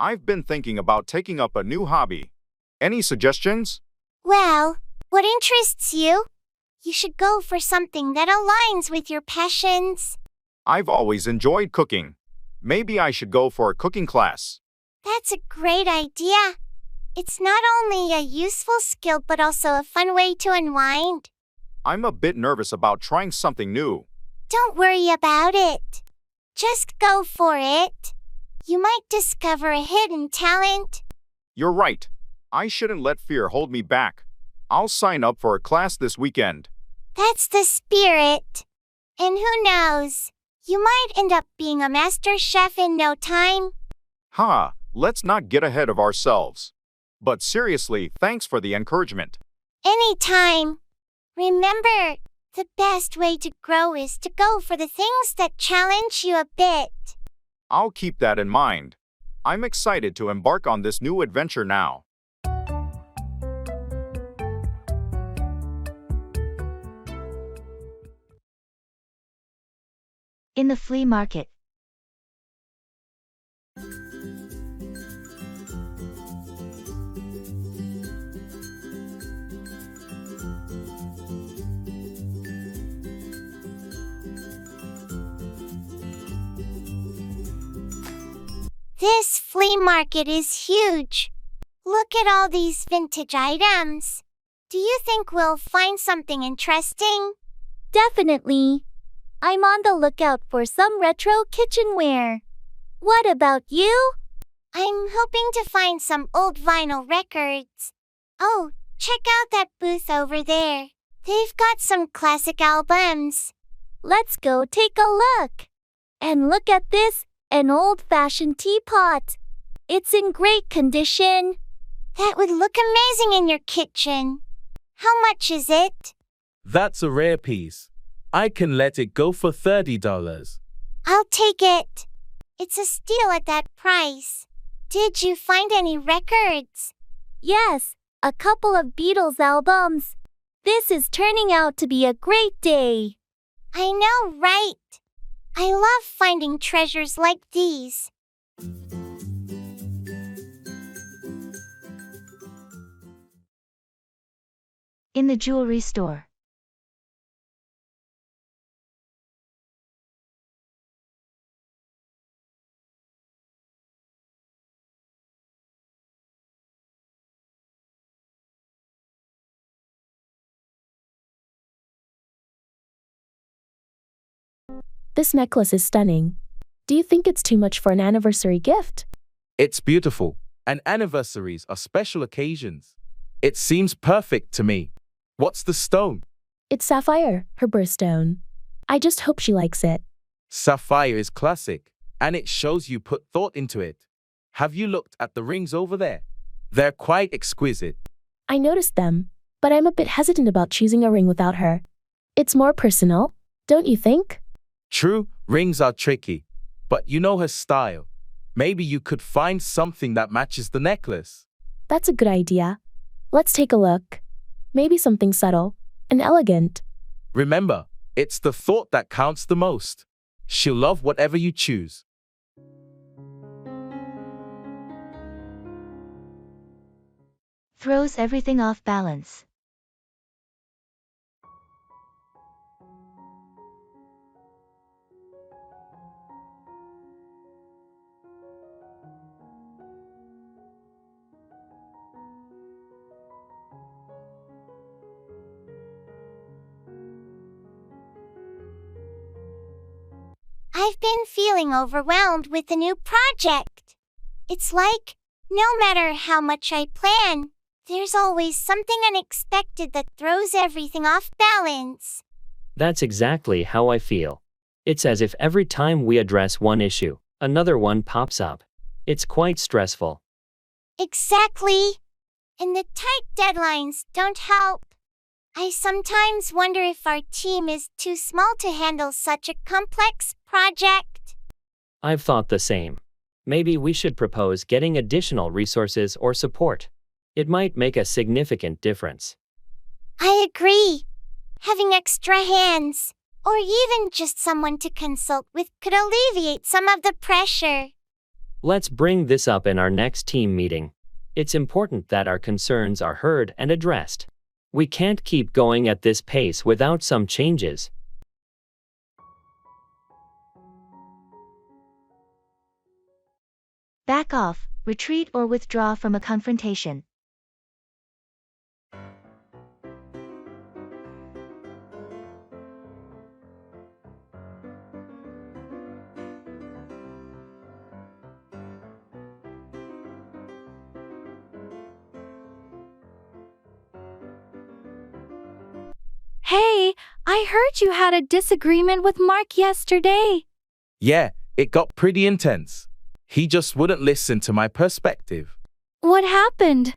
I've been thinking about taking up a new hobby. Any suggestions?
Well, what interests you? You should go for something that aligns with your passions.
I've always enjoyed cooking. Maybe I should go for a cooking class.
That's a great idea. It's not only a useful skill but also a fun way to unwind.
I'm a bit nervous about trying something new.
Don't worry about it. Just go for it. You might discover a hidden talent.
You're right. I shouldn't let fear hold me back. I'll sign up for a class this weekend.
That's the spirit. And who knows? You might end up being a master chef in no time.
Ha, let's not get ahead of ourselves. But seriously, thanks for the encouragement.
Anytime. Remember, the best way to grow is to go for the things that challenge you a bit.
I'll keep that in mind. I'm excited to embark on this new adventure now.
In the flea market.
This flea market is huge. Look at all these vintage items. Do you think we'll find something interesting?
Definitely. I'm on the lookout for some retro kitchenware.
What about you? I'm hoping to find some old vinyl records. Oh, check out that booth over there. They've got some classic albums.
Let's go take a look. And look at this, an old-fashioned teapot. It's in great condition.
That would look amazing in your kitchen. How much is it?
That's a rare piece. I can let it go for $30.
I'll take it. It's a steal at that price. Did you find any records?
Yes, a couple of Beatles albums. This is turning out to be a great day.
I know, right? I love finding treasures like these.
In the jewelry store.
This necklace is stunning. Do you think it's too much for an anniversary gift?
It's beautiful, and anniversaries are special occasions. It seems perfect to me. What's the stone?
It's sapphire, her birthstone. I just hope she likes it.
Sapphire is classic, and it shows you put thought into it. Have you looked at the rings over there? They're quite exquisite.
I noticed them, but I'm a bit hesitant about choosing a ring without her. It's more personal, don't you think?
True, rings are tricky, but you know her style. Maybe you could find something that matches the necklace.
That's a good idea. Let's take a look. Maybe something subtle and elegant.
Remember, it's the thought that counts the most. She'll love whatever you choose.
Throws everything off balance.
I've been feeling overwhelmed with the new project. It's like, no matter how much I plan, there's always something unexpected that throws everything off balance.
That's exactly how I feel. It's as if every time we address one issue, another one pops up. It's quite stressful.
Exactly. And the tight deadlines don't help. I sometimes wonder if our team is too small to handle such a complex project.
I've thought the same. Maybe we should propose getting additional resources or support. It might make a significant difference.
I agree. Having extra hands, or even just someone to consult with, could alleviate some of the pressure.
Let's bring this up in our next team meeting. It's important that our concerns are heard and addressed. We can't keep going at this pace without some changes.
Back off, retreat or withdraw from a confrontation.
Hey, I heard you had a disagreement with Mark yesterday.
Yeah, it got pretty intense. He just wouldn't listen to my perspective.
What happened?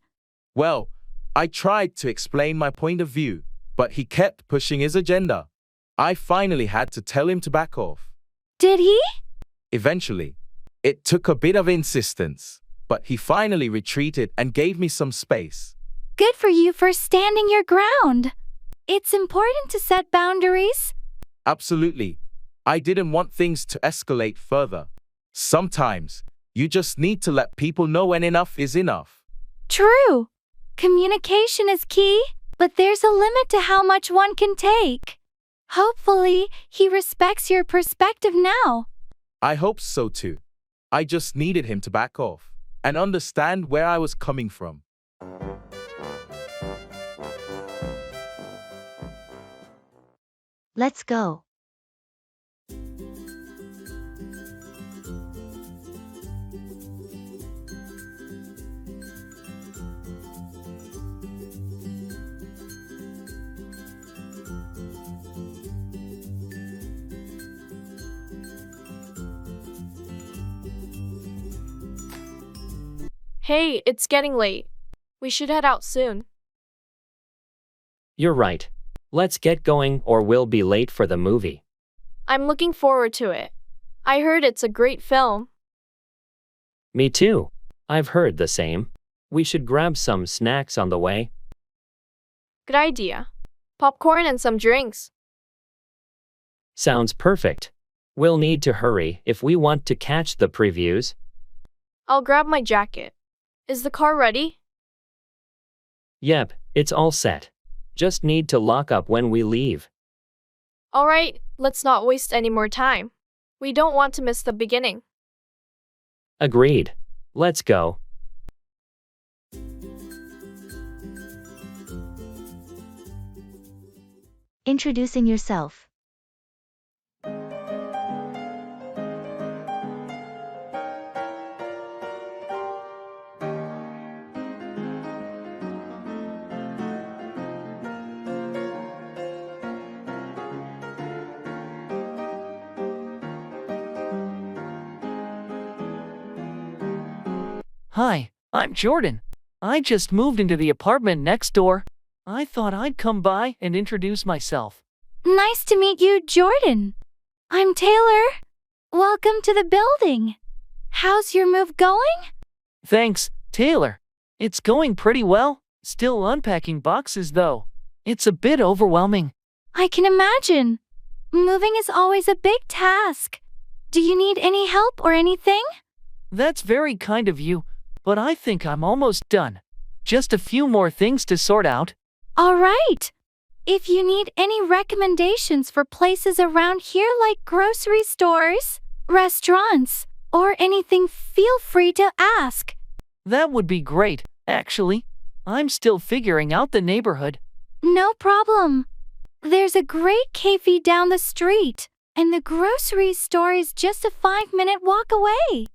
Well, I tried to explain my point of view, but he kept pushing his agenda. I finally had to tell him to back off.
Did he?
Eventually, it took a bit of insistence, but he finally retreated and gave me some space.
Good for you for standing your ground. It's important to set boundaries.
Absolutely. I didn't want things to escalate further. Sometimes, you just need to let people know when enough is enough.
True. Communication is key, but there's a limit to how much one can take. Hopefully, he respects your perspective now.
I hope so too. I just needed him to back off and understand where I was coming from.
Let's go.
Hey, it's getting late. We should head out soon.
You're right. Let's get going or we'll be late for the movie.
I'm looking forward to it. I heard it's a great film.
Me too. I've heard the same. We should grab some snacks on the way.
Good idea. Popcorn and some drinks.
Sounds perfect. We'll need to hurry if we want to catch the previews.
I'll grab my jacket. Is the car ready?
Yep, it's all set. Just need to lock up when we leave.
Alright, let's not waste any more time. We don't want to miss the beginning.
Agreed. Let's go.
Introducing yourself.
Hi, I'm Jordan. I just moved into the apartment next door. I thought I'd come by and introduce myself.
Nice to meet you, Jordan. I'm Taylor. Welcome to the building. How's your move going?
Thanks, Taylor. It's going pretty well. Still unpacking boxes though. It's a bit overwhelming.
I can imagine. Moving is always a big task. Do you need any help or anything?
That's very kind of you, but I think I'm almost done. Just a few more things to sort out.
All right. If you need any recommendations for places around here like grocery stores, restaurants, or anything, feel free to ask.
That would be great, actually. I'm still figuring out the neighborhood.
No problem. There's a great cafe down the street, and the grocery store is just a 5-minute walk away.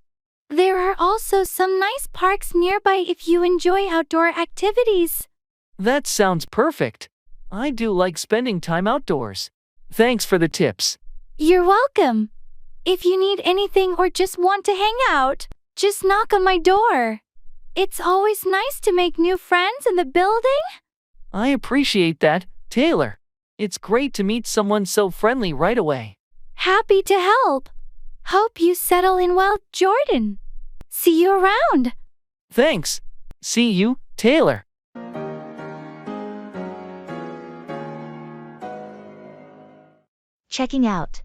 There are also some nice parks nearby if you enjoy outdoor activities.
That sounds perfect. I do like spending time outdoors. Thanks for the tips.
You're welcome. If you need anything or just want to hang out, just knock on my door. It's always nice to make new friends in the building.
I appreciate that, Taylor. It's great to meet someone so friendly right away.
Happy to help. Hope you settle in well, Jordan. See you around.
Thanks. See you, Taylor.
Checking out.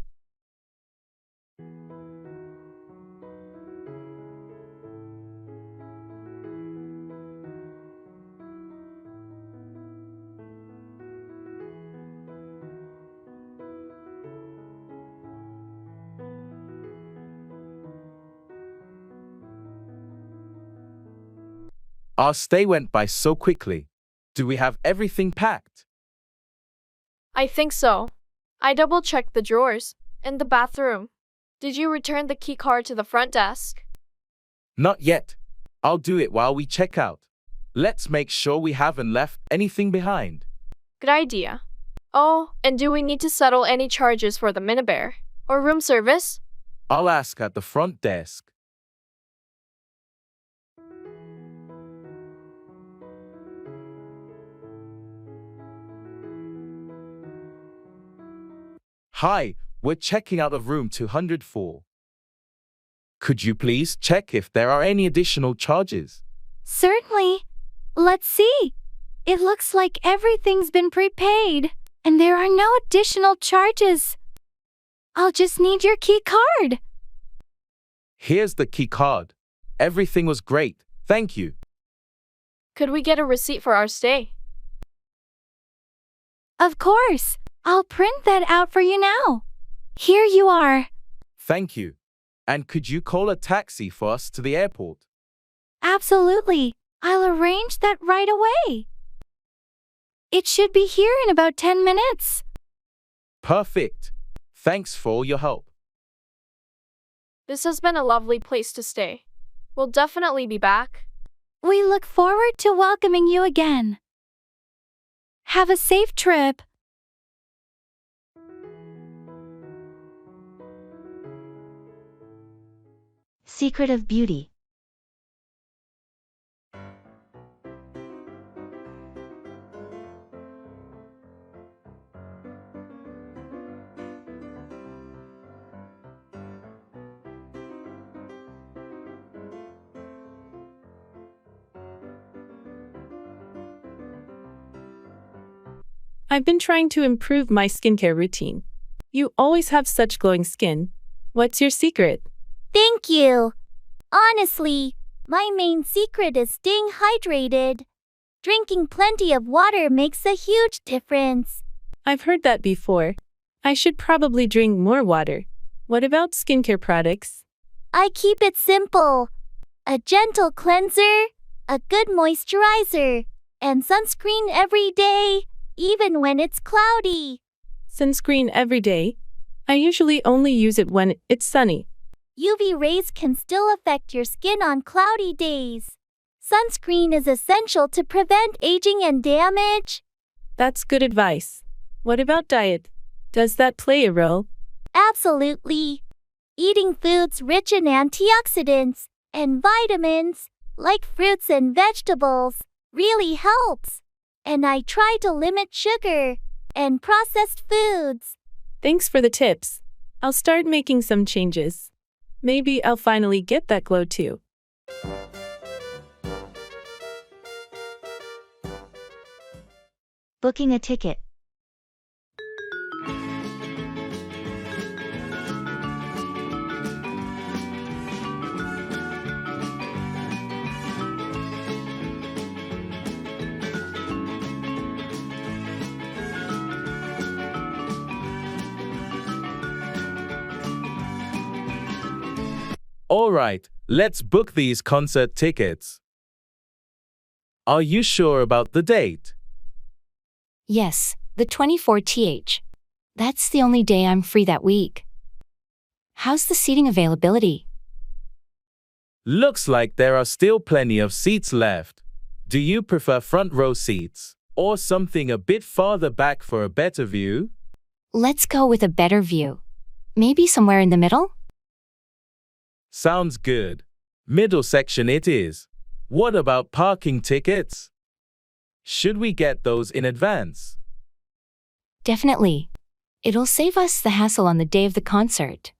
Our stay went by so quickly. Do we have everything packed?
I think so. I double-checked the drawers and the bathroom. Did you return the key card to the front desk?
Not yet. I'll do it while we check out. Let's make sure we haven't left anything behind.
Good idea. Oh, and do we need to settle any charges for the minibar or room service?
I'll ask at the front desk. Hi, we're checking out of room 204. Could you please check if there are any additional charges?
Certainly. Let's see. It looks like everything's been prepaid, and there are no additional charges. I'll just need your key card.
Here's the key card. Everything was great. Thank you.
Could we get a receipt for our stay?
Of course. I'll print that out for you now. Here you are.
Thank you. And could you call a taxi for us to the airport?
Absolutely. I'll arrange that right away. It should be here in about 10 minutes.
Perfect. Thanks for all your help.
This has been a lovely place to stay. We'll definitely be back.
We look forward to welcoming you again. Have a safe trip.
Secret of beauty.
I've been trying to improve my skincare routine. You always have such glowing skin. What's your secret?
Thank you. Honestly, my main secret is staying hydrated. Drinking plenty of water makes a huge difference.
I've heard that before. I should probably drink more water. What about skincare products?
I keep it simple. A gentle cleanser, a good moisturizer, and sunscreen every day, even when it's cloudy.
Sunscreen every day? I usually only use it when it's sunny.
UV rays can still affect your skin on cloudy days. Sunscreen is essential to prevent aging and damage.
That's good advice. What about diet? Does that play a role?
Absolutely. Eating foods rich in antioxidants and vitamins, like fruits and vegetables, really helps. And I try to limit sugar and processed foods.
Thanks for the tips. I'll start making some changes. Maybe I'll finally get that glow too.
Booking a ticket.
All right, let's book these concert tickets. Are you sure about the date?
Yes, the 24th. That's the only day I'm free that week. How's the seating availability?
Looks like there are still plenty of seats left. Do you prefer front row seats or something a bit farther back for a better view?
Let's go with a better view. Maybe somewhere in the middle?
Sounds good. Middle section it is. What about parking tickets? Should we get those in advance?
Definitely. It'll save us the hassle on the day of the concert.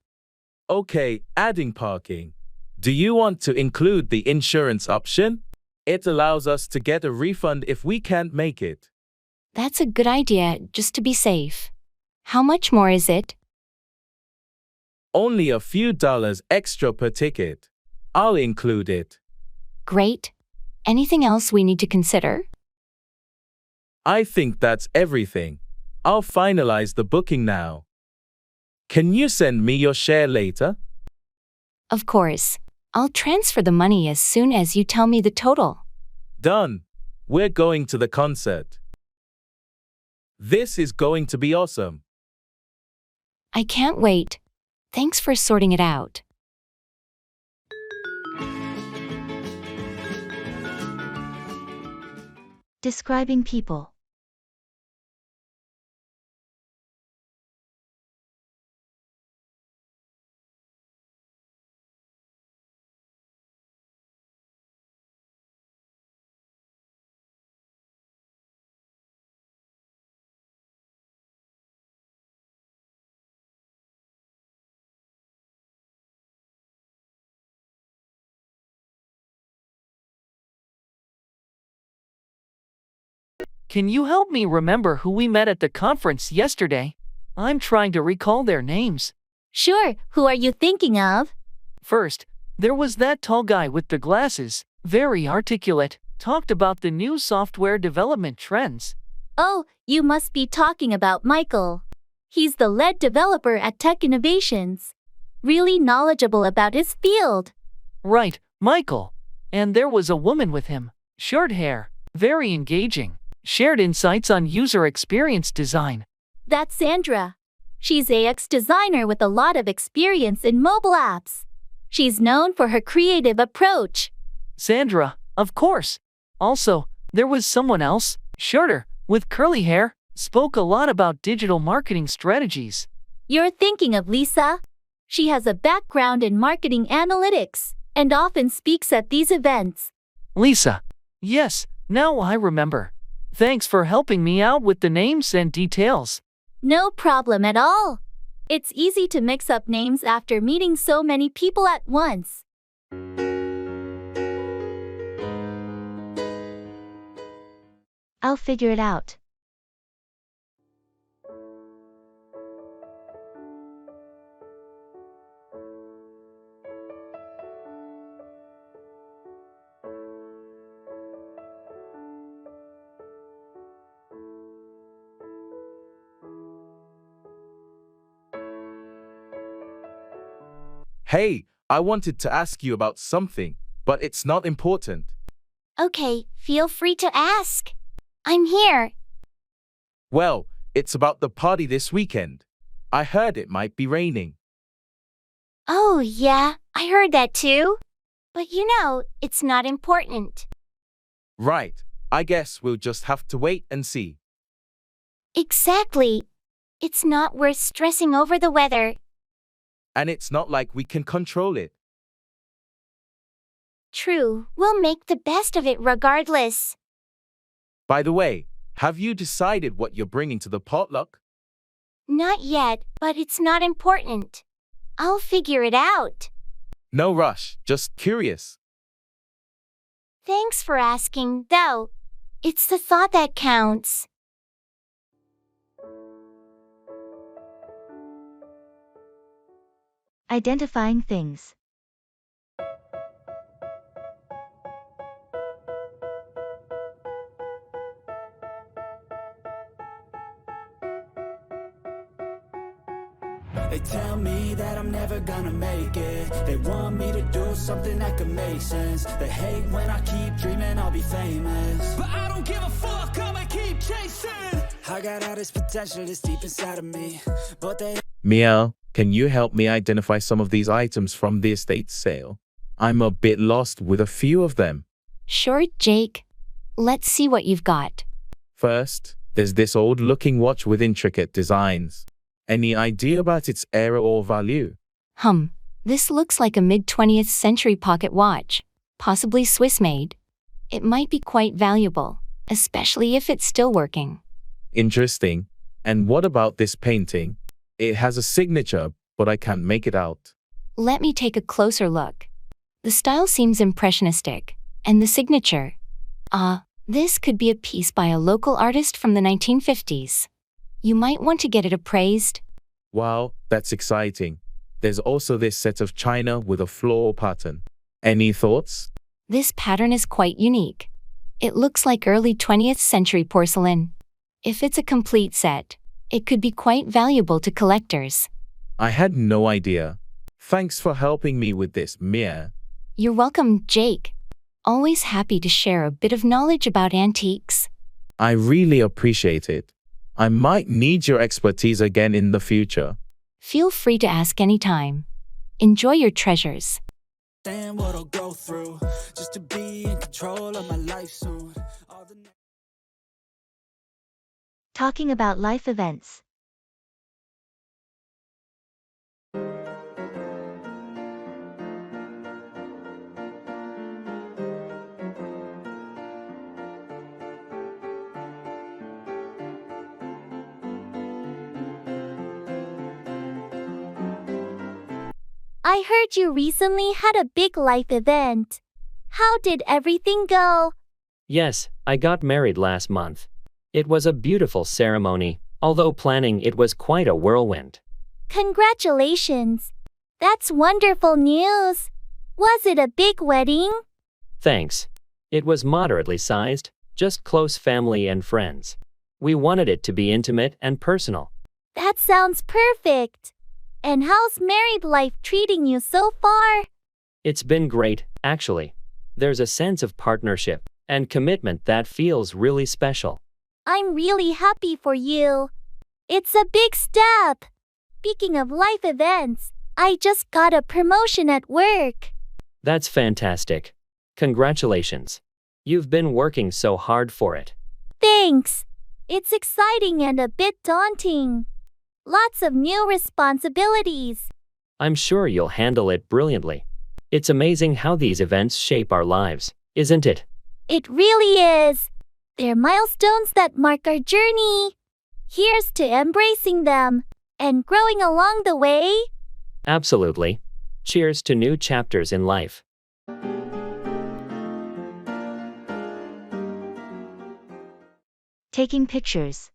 Okay, adding parking. Do you want to include the insurance option? It allows us to get a refund if we can't make it.
That's a good idea, just to be safe. How much more is it?
Only a few dollars extra per ticket. I'll include it.
Great. Anything else we need to consider?
I think that's everything. I'll finalize the booking now. Can you send me your share later?
Of course. I'll transfer the money as soon as you tell me the total.
Done. We're going to the concert. This is going to be awesome.
I can't wait. Thanks for sorting it out.
Describing people.
Can you help me remember who we met at the conference yesterday? I'm trying to recall their names.
Sure, who are you thinking of?
First, there was that tall guy with the glasses, very articulate, talked about the new software development trends.
Oh, you must be talking about Michael. He's the lead developer at Tech Innovations. Really knowledgeable about his field.
Right, Michael. And there was a woman with him, short hair, very engaging, shared insights on user experience design.
That's Sandra. She's AX designer with a lot of experience in mobile apps. She's known for her creative approach.
Sandra, of course. Also, there was someone else, shorter, with curly hair, spoke a lot about digital marketing strategies.
You're thinking of Lisa. She has a background in marketing analytics and often speaks at these events.
Lisa. Yes, now I remember. Thanks for helping me out with the names and details.
No problem at all. It's easy to mix up names after meeting so many people at once.
I'll figure it out.
Hey, I wanted to ask you about something, but it's not important.
Okay, feel free to ask. I'm here.
Well, it's about the party this weekend. I heard it might be raining.
Oh, yeah, I heard that too. But it's not important.
Right, I guess we'll just have to wait and see.
Exactly. It's not worth stressing over the weather.
And it's not like we can control it.
True, we'll make the best of it regardless.
By the way, have you decided what you're bringing to the potluck?
Not yet, but it's not important. I'll figure it out.
No rush, just curious.
Thanks for asking, though. It's the thought that counts.
Identifying things.
They tell me that I'm never gonna make it. They want me to do something that could make sense. They hate when I keep dreaming I'll be famous, but I don't give a fuck, I'ma keep chasing. I got all this potential that's deep inside of me, but they...
Meow, can you help me identify some of these items from the estate sale? I'm a bit lost with a few of them.
Sure, Jake. Let's see what you've got.
First, there's this old-looking watch with intricate designs. Any idea about its era or value?
This looks like a mid-20th century pocket watch, possibly Swiss-made. It might be quite valuable, especially if it's still working.
Interesting. And what about this painting? It has a signature, but I can't make it out.
Let me take a closer look. The style seems impressionistic, and the signature. This could be a piece by a local artist from the 1950s. You might want to get it appraised.
Wow, that's exciting. There's also this set of china with a floral pattern. Any thoughts?
This pattern is quite unique. It looks like early 20th century porcelain. If it's a complete set, it could be quite valuable to collectors.
I had no idea. Thanks for helping me with this, Mia.
You're welcome, Jake. Always happy to share a bit of knowledge about antiques.
I really appreciate it. I might need your expertise again in the future.
Feel free to ask anytime. Enjoy your treasures.
Understand what I'll go through just to be in control of my life soon.
Talking about life events.
I heard you recently had a big life event. How did everything go?
Yes, I got married last month. It was a beautiful ceremony, although planning it was quite a whirlwind.
Congratulations. That's wonderful news. Was it a big wedding?
Thanks. It was moderately sized, just close family and friends. We wanted it to be intimate and personal.
That sounds perfect. And how's married life treating you so far?
It's been great, actually. There's a sense of partnership and commitment that feels really special.
I'm really happy for you. It's a big step. Speaking of life events, I just got a promotion at work.
That's fantastic. Congratulations. You've been working so hard for it.
Thanks. It's exciting and a bit daunting. Lots of new responsibilities.
I'm sure you'll handle it brilliantly. It's amazing how these events shape our lives, isn't it?
It really is. They're milestones that mark our journey. Here's to embracing them and growing along the way.
Absolutely. Cheers to new chapters in life.
Taking pictures.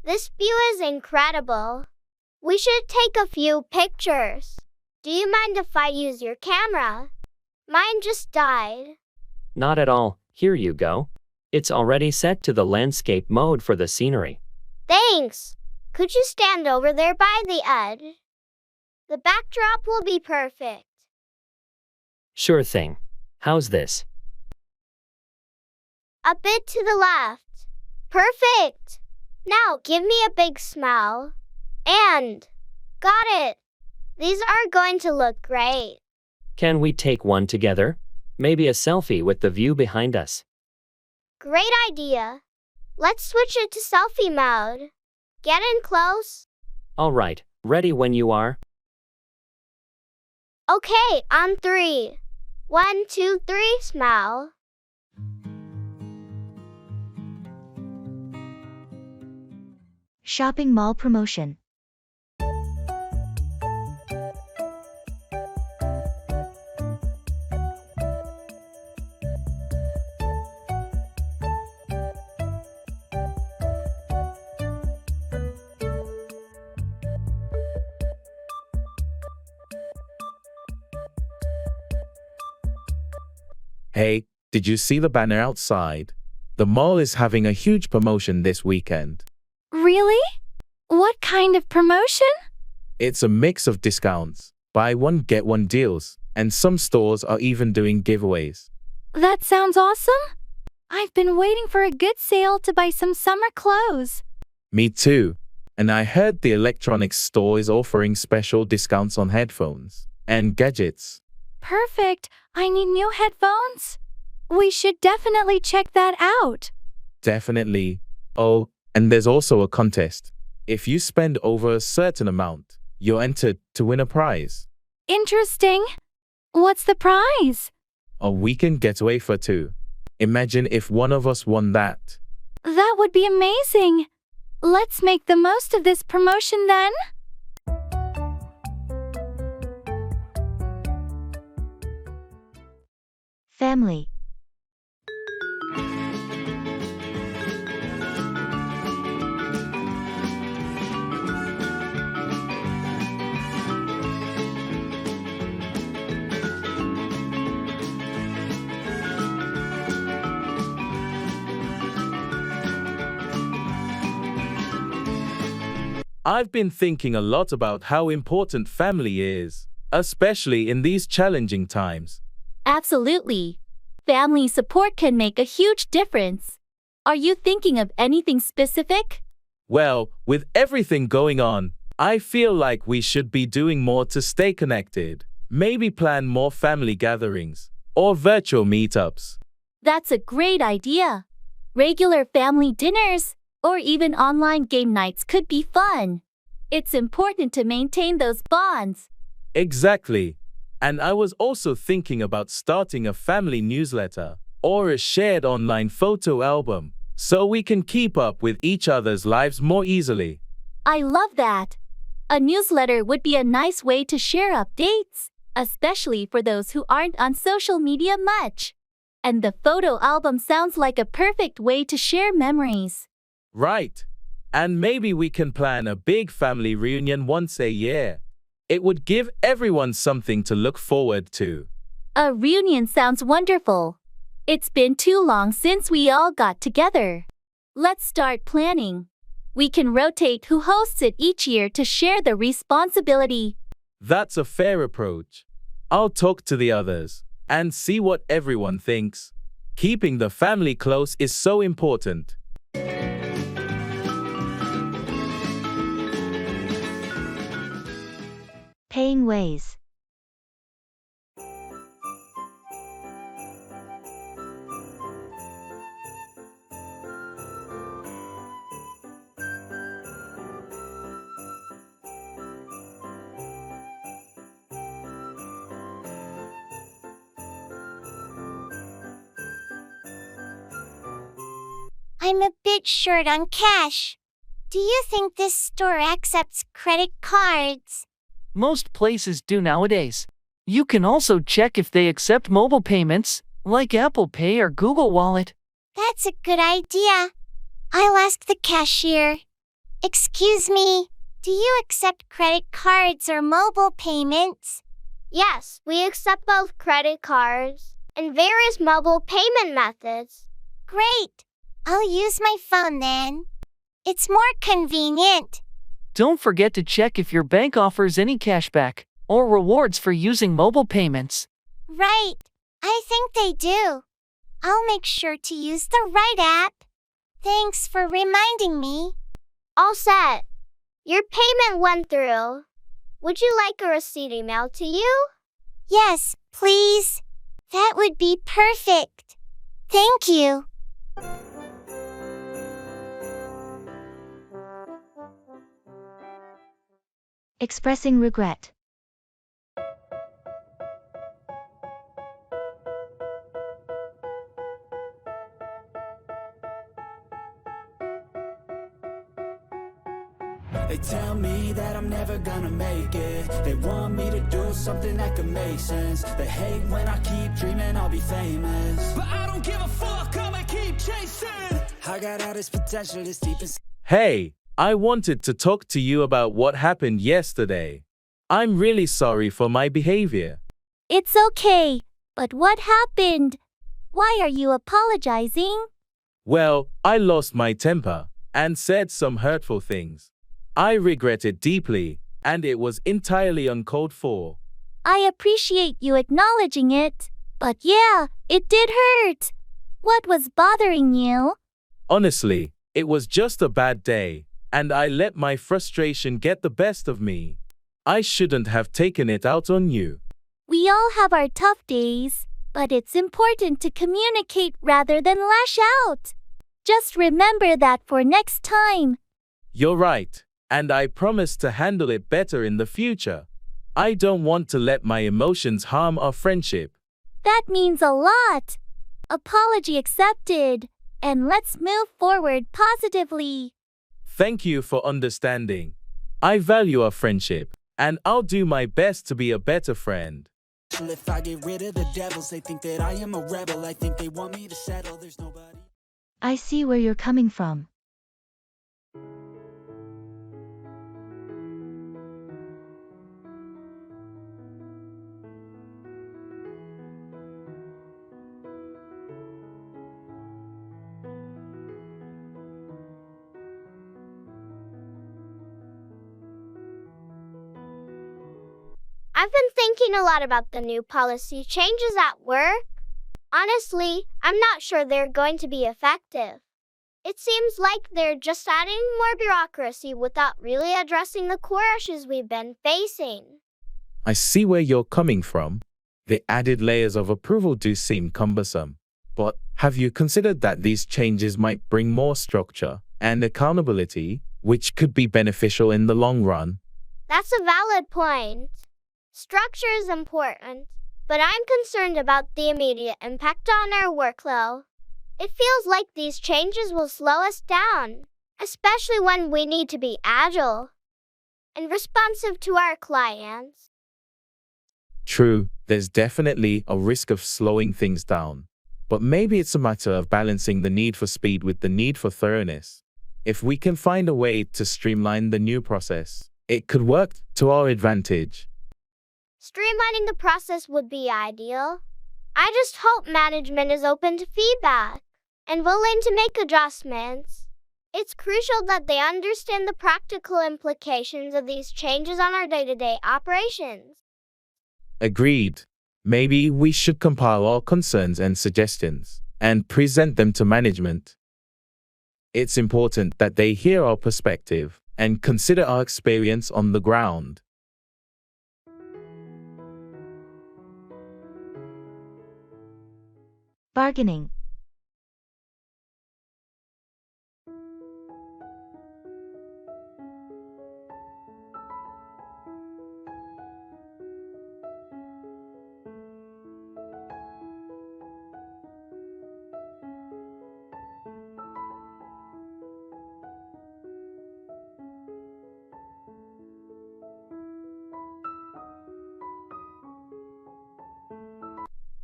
This view is incredible. We should take a few pictures. Do you mind if I use your camera? Mine just died.
Not at all, here you go. It's already set to the landscape mode for the scenery.
Thanks. Could you stand over there by the edge? The backdrop will be perfect.
Sure thing. How's this?
A bit to the left. Perfect. Now give me a big smile. And got it. These are going to look great.
Can we take one together? Maybe a selfie with the view behind us.
Great idea. Let's switch it to selfie mode. Get in close.
All right, ready when you are.
Okay, on 3. 1, 2, 3, smile.
Shopping mall promotion.
Hey, did you see the banner outside? The mall is having a huge promotion this weekend.
Really? What kind of promotion?
It's a mix of discounts, buy one get one deals, and some stores are even doing giveaways.
That sounds awesome. I've been waiting for a good sale to buy some summer clothes.
Me too. And I heard the electronics store is offering special discounts on headphones and gadgets.
Perfect. I need new headphones. We should definitely check that out.
Definitely. Oh, and there's also a contest. If you spend over a certain amount, you're entered to win a prize.
Interesting. What's the prize?
A weekend getaway for 2. Imagine if one of us won that.
That would be amazing. Let's make the most of this promotion then.
Family.
I've been thinking a lot about how important family is, especially in these challenging times.
Absolutely. Family support can make a huge difference. Are you thinking of anything specific?
Well, with everything going on, I feel like we should be doing more to stay connected. Maybe plan more family gatherings or virtual meetups.
That's a great idea. Regular family dinners or even online game nights could be fun. It's important to maintain those bonds.
Exactly. And I was also thinking about starting a family newsletter or a shared online photo album so we can keep up with each other's lives more easily.
I love that. A newsletter would be a nice way to share updates, especially for those who aren't on social media much. And the photo album sounds like a perfect way to share memories.
Right. And maybe we can plan a big family reunion once a year. It would give everyone something to look forward to.
A reunion sounds wonderful. It's been too long since we all got together. Let's start planning. We can rotate who hosts it each year to share the responsibility.
That's a fair approach. I'll talk to the others and see what everyone thinks. Keeping the family close is so important.
Paying ways.
I'm a bit short on cash. Do you think this store accepts credit cards?
Most places do nowadays. You can also check if they accept mobile payments, like Apple Pay or Google Wallet.
That's a good idea. I'll ask the cashier.
Excuse me, do you accept credit cards or mobile payments?
Yes, we accept both credit cards and various mobile payment methods.
Great. I'll use my phone then. It's more convenient.
Don't forget to check if your bank offers any cashback or rewards for using mobile payments.
Right. I think they do. I'll make sure to use the right app. Thanks for reminding me.
All set. Your payment went through. Would you like a receipt emailed to you?
Yes, please. That would be perfect. Thank you.
Expressing regret.
They tell me that I'm never gonna make it. They want me to do something that could make sense. They hate when I keep dreaming I'll be famous, but I don't give a fuck, I'ma keep chasing. I got all this potential that's deep inside.
Hey, I wanted to talk to you about what happened yesterday. I'm really sorry for my behavior.
It's okay. But what happened? Why are you apologizing?
Well, I lost my temper and said some hurtful things. I regret it deeply, and it was entirely uncalled for.
I appreciate you acknowledging it. But yeah, it did hurt. What was bothering you?
Honestly, it was just a bad day, and I let my frustration get the best of me. I shouldn't have taken it out on you.
We all have our tough days, but it's important to communicate rather than lash out. Just remember that for next time.
You're right, and I promise to handle it better in the future. I don't want to let my emotions harm our friendship.
That means a lot. Apology accepted, and let's move forward positively.
Thank you for understanding. I value our friendship, and I'll do my best to be a better friend.
If I get rid of the devils, they think that I am a rebel. I think they want me to settle, there's nobody.
I see where you're coming from.
I've been thinking a lot about the new policy changes at work. Honestly, I'm not sure they're going to be effective. It seems like they're just adding more bureaucracy without really addressing the core issues we've been facing.
I see where you're coming from. The added layers of approval do seem cumbersome. But have you considered that these changes might bring more structure and accountability, which could be beneficial in the long run?
That's a valid point. Structure is important, but I'm concerned about the immediate impact on our workflow. It feels like these changes will slow us down, especially when we need to be agile and responsive to our clients.
True, there's definitely a risk of slowing things down. But maybe it's a matter of balancing the need for speed with the need for thoroughness. If we can find a way to streamline the new process, it could work to our advantage.
Streamlining the process would be ideal. I just hope management is open to feedback and willing to make adjustments. It's crucial that they understand the practical implications of these changes on our day-to-day operations.
Agreed. Maybe we should compile our concerns and suggestions and present them to management. It's important that they hear our perspective and consider our experience on the ground.
Bargaining.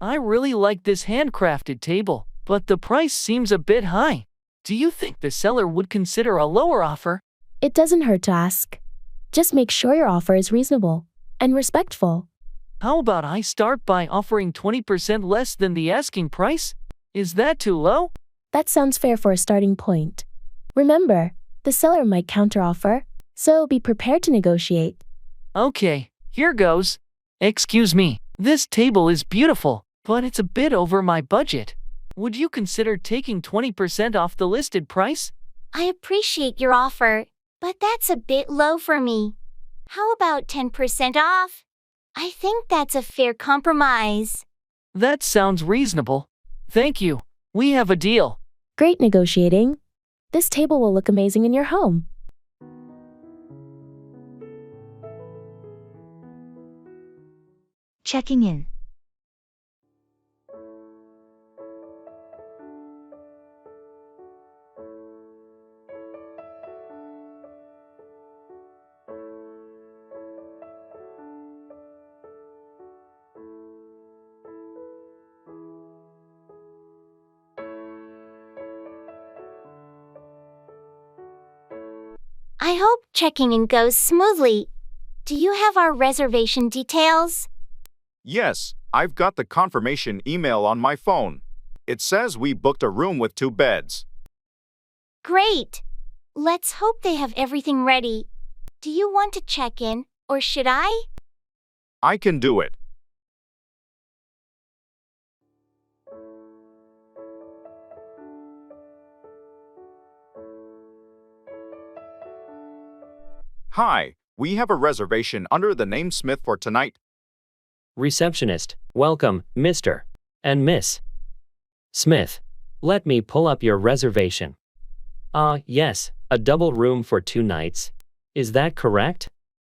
I really like this handcrafted table, but the price seems a bit high. Do you think the seller would consider a lower offer?
It doesn't hurt to ask. Just make sure your offer is reasonable and respectful.
How about I start by offering 20% less than the asking price? Is that too low?
That sounds fair for a starting point. Remember, the seller might counteroffer, so be prepared to negotiate.
Okay, here goes. Excuse me, this table is beautiful, but it's a bit over my budget. Would you consider taking 20% off the listed price?
I appreciate your offer, but that's a bit low for me. How about 10% off? I think that's a fair compromise.
That sounds reasonable. Thank you. We have a deal.
Great negotiating. This table will look amazing in your home.
Checking in.
I hope checking in goes smoothly. Do you have our reservation details?
Yes, I've got the confirmation email on my phone. It says we booked a room with 2 beds.
Great. Let's hope they have everything ready. Do you want to check in, or should I?
I can do it. Hi, we have a reservation under the name Smith for tonight.
Receptionist, welcome, Mr. and Miss Smith. Let me pull up your reservation. Yes, a double room for 2 nights. Is that correct?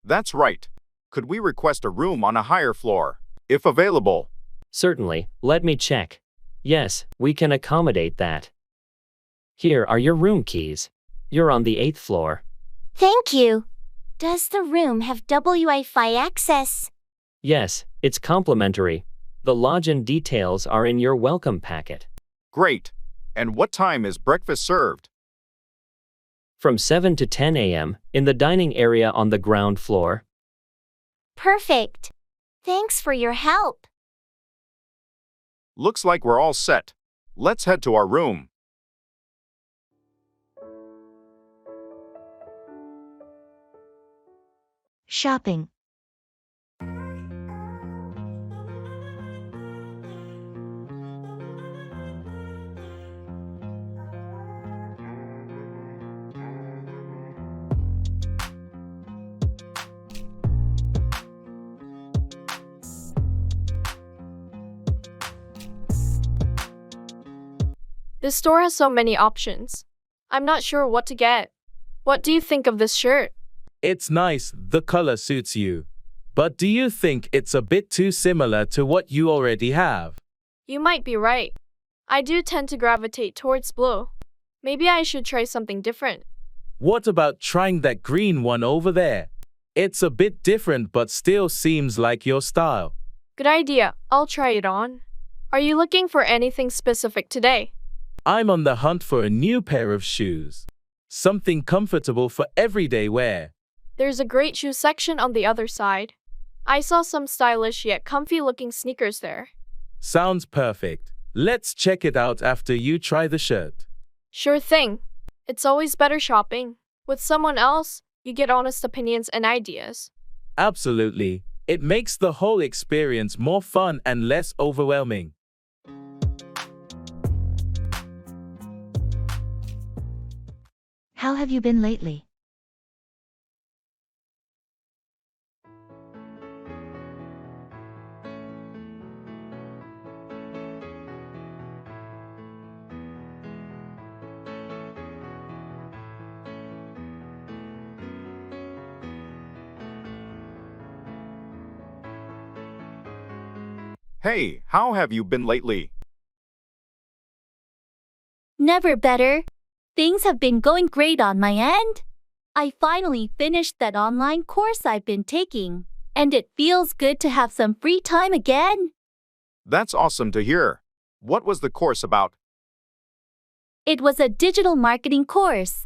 That's right. Could we request a room on a higher floor, if available?
Certainly, let me check. Yes, we can accommodate that. Here are your room keys. You're on the 8th floor.
Thank you. Does the room have Wi-Fi access?
Yes, it's complimentary. The lodge-in details are in your welcome packet.
Great. And what time is breakfast served?
From 7 to 10 a.m. in the dining area on the ground floor.
Perfect. Thanks for your help.
Looks like we're all set. Let's head to our room.
Shopping.
This store has so many options. I'm not sure what to get. What do you think of this shirt?
It's nice, the color suits you. But do you think it's a bit too similar to what you already have?
You might be right. I do tend to gravitate towards blue. Maybe I should try something different.
What about trying that green one over there? It's a bit different but still seems like your style.
Good idea. I'll try it on. Are you looking for anything specific today?
I'm on the hunt for a new pair of shoes. Something comfortable for everyday wear.
There's a great shoe section on the other side. I saw some stylish yet comfy looking sneakers there.
Sounds perfect. Let's check it out after you try the shirt.
Sure thing. It's always better shopping with someone else. You get honest opinions and ideas.
Absolutely. It makes the whole experience more fun and less overwhelming.
How have you been lately?
Hey, how have you been lately?
Never better. Things have been going great on my end. I finally finished that online course I've been taking, and it feels good to have some free time again.
That's awesome to hear. What was the course about?
It was a digital marketing course.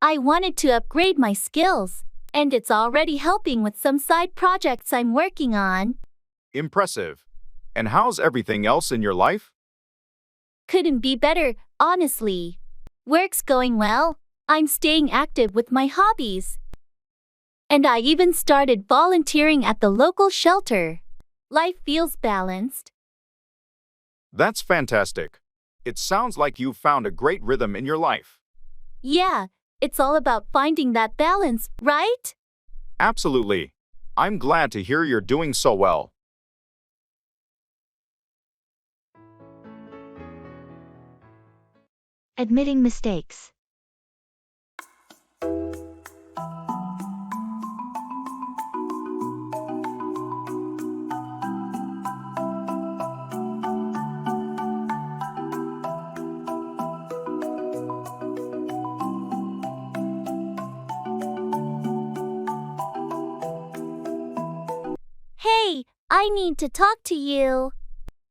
I wanted to upgrade my skills, and it's already helping with some side projects I'm working on.
Impressive. And how's everything else in your life?
Couldn't be better, honestly. Work's going well. I'm staying active with my hobbies. And I even started volunteering at the local shelter. Life feels balanced.
That's fantastic. It sounds like you've found a great rhythm in your life.
Yeah, it's all about finding that balance, right?
Absolutely. I'm glad to hear you're doing so well.
Admitting mistakes.
Hey, I need to talk to you.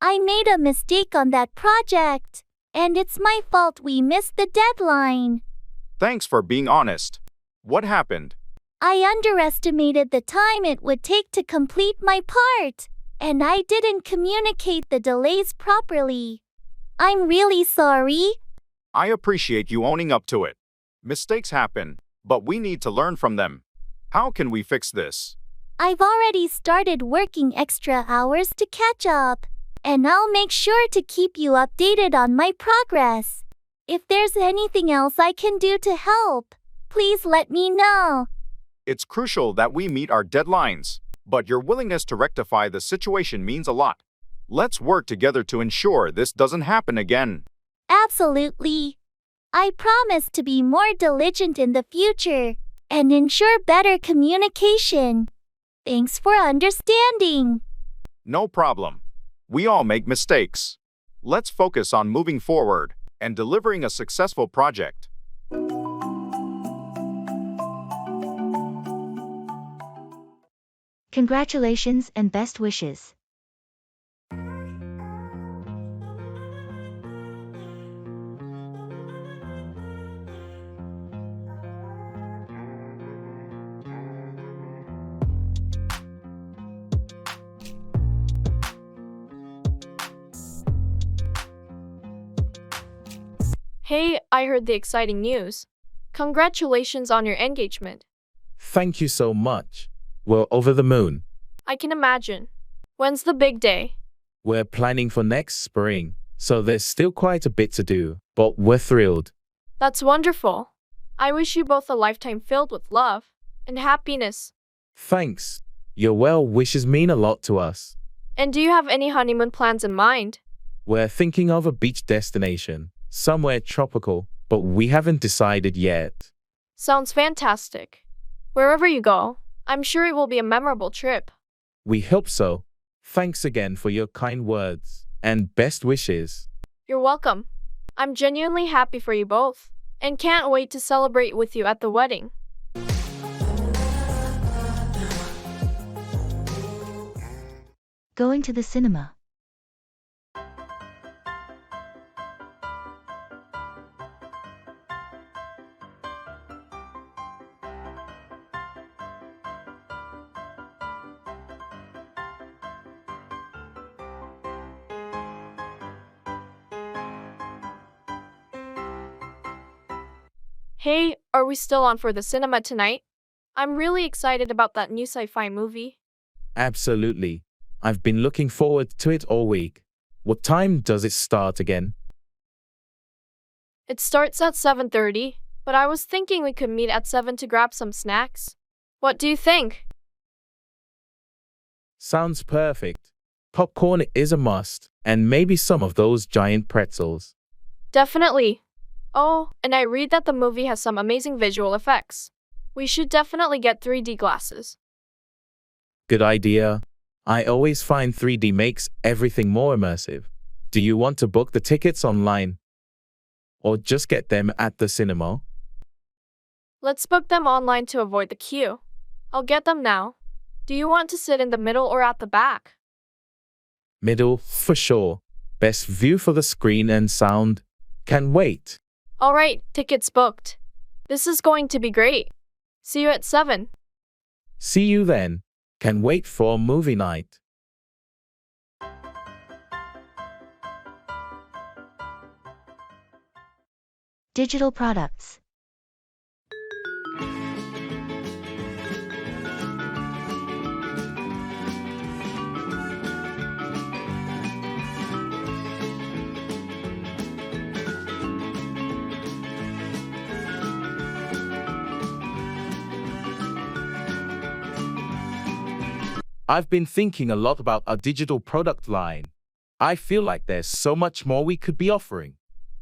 I made a mistake on that project, and it's my fault we missed the deadline.
Thanks for being honest. What happened?
I underestimated the time it would take to complete my part, and I didn't communicate the delays properly. I'm really sorry.
I appreciate you owning up to it. Mistakes happen, but we need to learn from them. How can we fix this?
I've already started working extra hours to catch up, and I'll make sure to keep you updated on my progress. If there's anything else I can do to help, please let me know.
It's crucial that we meet our deadlines, but your willingness to rectify the situation means a lot. Let's work together to ensure this doesn't happen again.
Absolutely. I promise to be more diligent in the future and ensure better communication. Thanks for understanding.
No problem. We all make mistakes. Let's focus on moving forward and delivering a successful project.
Congratulations and best wishes.
Hey, I heard the exciting news. Congratulations on your engagement.
Thank you so much. We're over the moon.
I can imagine. When's the big day?
We're planning for next spring, so there's still quite a bit to do, but we're thrilled.
That's wonderful. I wish you both a lifetime filled with love and happiness.
Thanks. Your well wishes mean a lot to us.
And do you have any honeymoon plans in mind?
We're thinking of a beach destination, somewhere tropical, but we haven't decided yet.
Sounds fantastic. Wherever you go, I'm sure it will be a memorable trip.
We hope so. Thanks again for your kind words and best wishes.
You're welcome. I'm genuinely happy for you both and can't wait to celebrate with you at the wedding.
Going to the cinema.
Hey, are we still on for the cinema tonight? I'm really excited about that new sci-fi movie.
Absolutely. I've been looking forward to it all week. What time does it start again?
It starts at 7:30, but I was thinking we could meet at 7 to grab some snacks. What do you think?
Sounds perfect. Popcorn is a must, and maybe some of those giant pretzels.
Definitely. Oh, and I read that the movie has some amazing visual effects. We should definitely get 3D glasses.
Good idea. I always find 3D makes everything more immersive. Do you want to book the tickets online? Or just get them at the cinema?
Let's book them online to avoid the queue. I'll get them now. Do you want to sit in the middle or at the back?
Middle, for sure. Best view for the screen and sound. Can wait.
Alright, tickets booked. This is going to be great. See you at 7.
See you then. Can wait for movie night.
Digital products.
I've been thinking a lot about our digital product line. I feel like there's so much more we could be offering.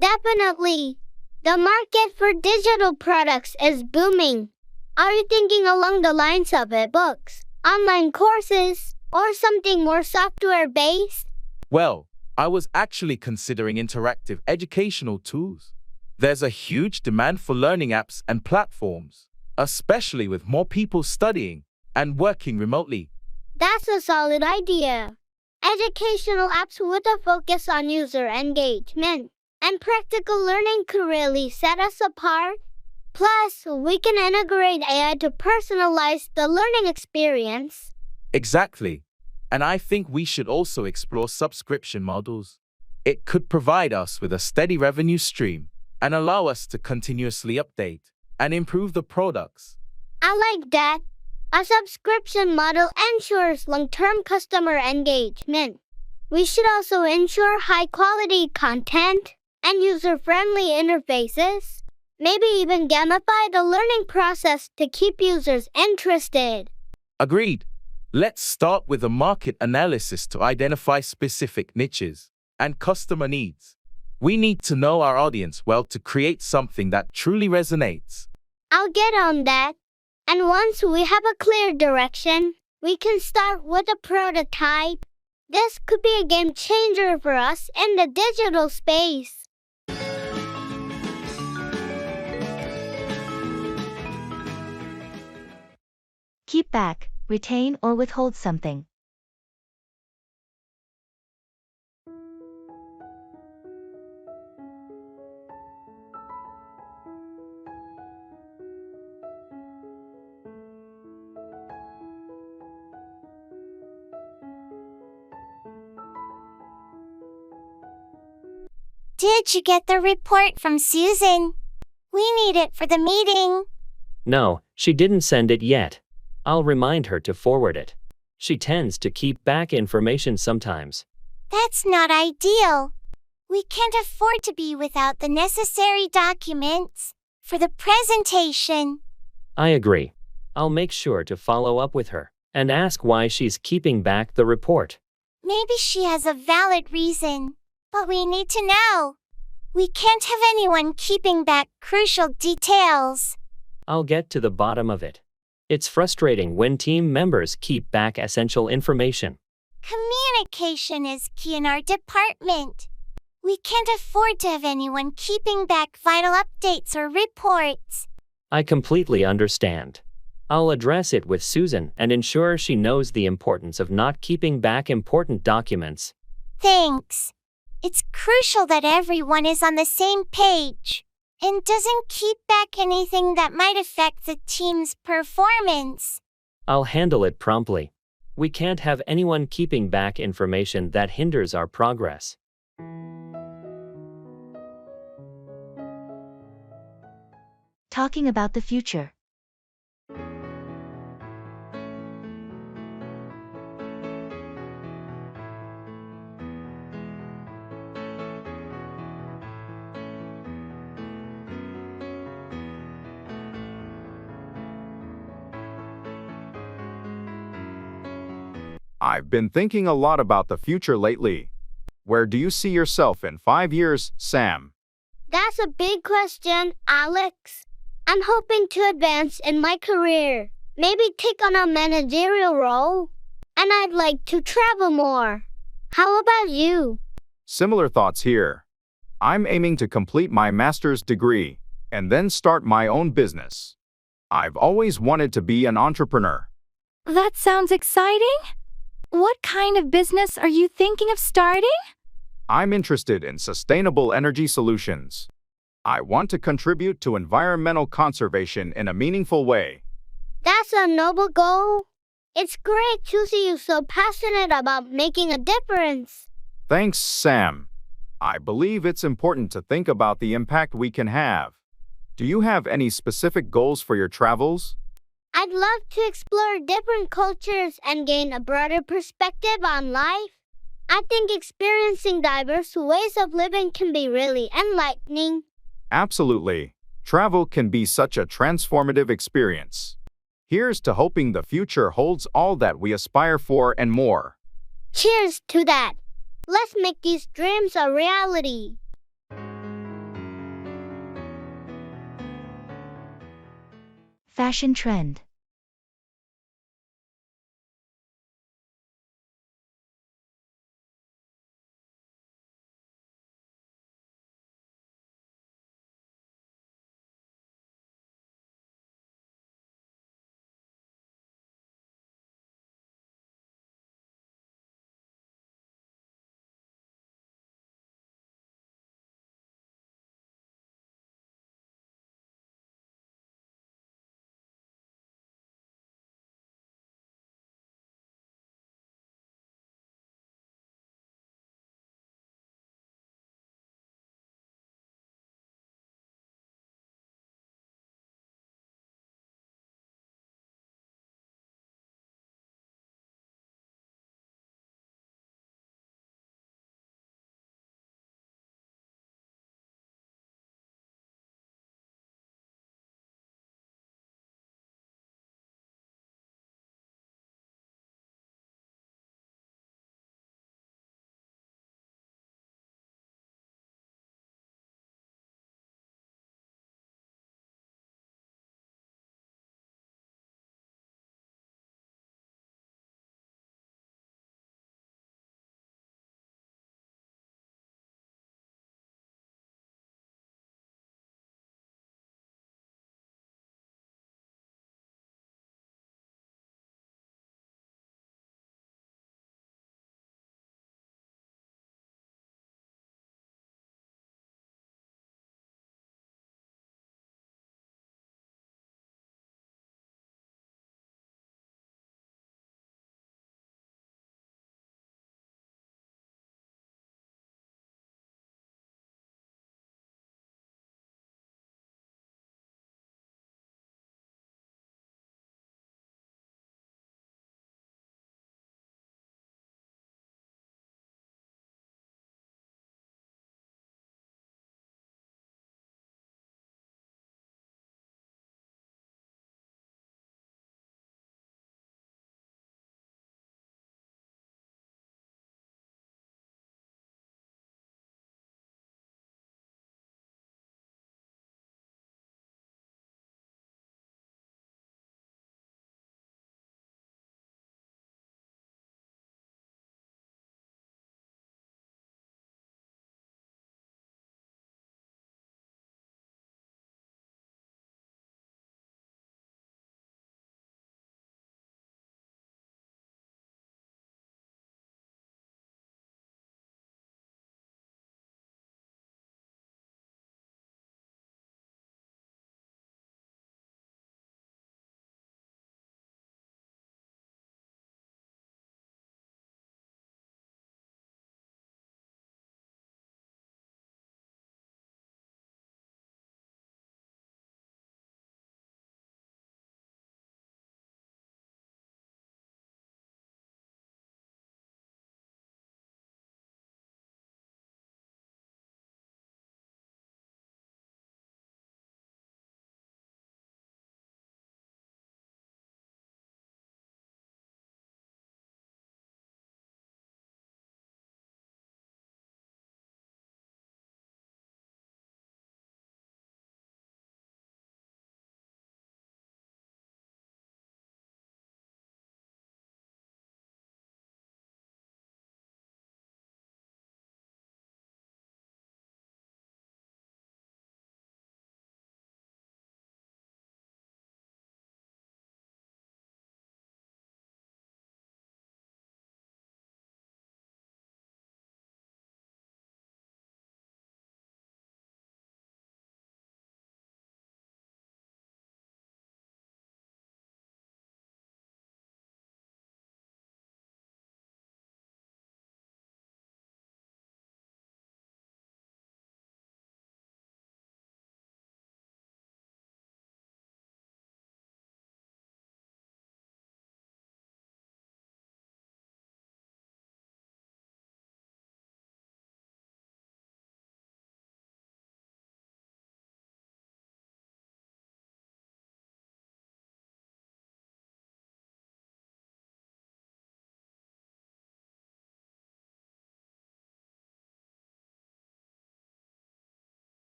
Definitely. The market for digital products is booming. Are you thinking along the lines of e-books, online courses, or something more software-based?
Well, I was actually considering interactive educational tools. There's a huge demand for learning apps and platforms, especially with more people studying and working remotely.
That's a solid idea. Educational apps with a focus on user engagement and practical learning could really set us apart. Plus, we can integrate AI to personalize the learning experience.
Exactly. And I think we should also explore subscription models. It could provide us with a steady revenue stream and allow us to continuously update and improve the products.
I like that. A subscription model ensures long-term customer engagement. We should also ensure high-quality content and user-friendly interfaces. Maybe even gamify the learning process to keep users interested.
Agreed. Let's start with a market analysis to identify specific niches and customer needs. We need to know our audience well to create something that truly resonates.
I'll get on that. And once we have a clear direction, we can start with a prototype. This could be a game changer for us in the digital space.
Keep back, retain or withhold something.
Did you get the report from Susan? We need it for the meeting.
No, she didn't send it yet. I'll remind her to forward it. She tends to keep back information sometimes.
That's not ideal. We can't afford to be without the necessary documents for the presentation.
I agree. I'll make sure to follow up with her and ask why she's keeping back the report.
Maybe she has a valid reason, but we need to know. We can't have anyone keeping back crucial details.
I'll get to the bottom of it. It's frustrating when team members keep back essential information.
Communication is key in our department. We can't afford to have anyone keeping back vital updates or reports.
I completely understand. I'll address it with Susan and ensure she knows the importance of not keeping back important documents.
Thanks. It's crucial that everyone is on the same page and doesn't keep back anything that might affect the team's performance.
I'll handle it promptly. We can't have anyone keeping back information that hinders our progress.
Talking about the future.
I've been thinking a lot about the future lately. Where do you see yourself in 5 years, Sam?
That's a big question, Alex. I'm hoping to advance in my career, maybe take on a managerial role, and I'd like to travel more. How about you?
Similar thoughts here. I'm aiming to complete my master's degree and then start my own business. I've always wanted to be an entrepreneur.
That sounds exciting. What kind of business are you thinking of starting?
I'm interested in sustainable energy solutions. I want to contribute to environmental conservation in a meaningful way.
That's a noble goal. It's great to see you so passionate about making a difference.
Thanks, Sam. I believe it's important to think about the impact we can have. Do you have any specific goals for your travels?
I'd love to explore different cultures and gain a broader perspective on life. I think experiencing diverse ways of living can be really enlightening.
Absolutely. Travel can be such a transformative experience. Here's to hoping the future holds all that we aspire for and more.
Cheers to that. Let's make these dreams a reality.
Fashion trend.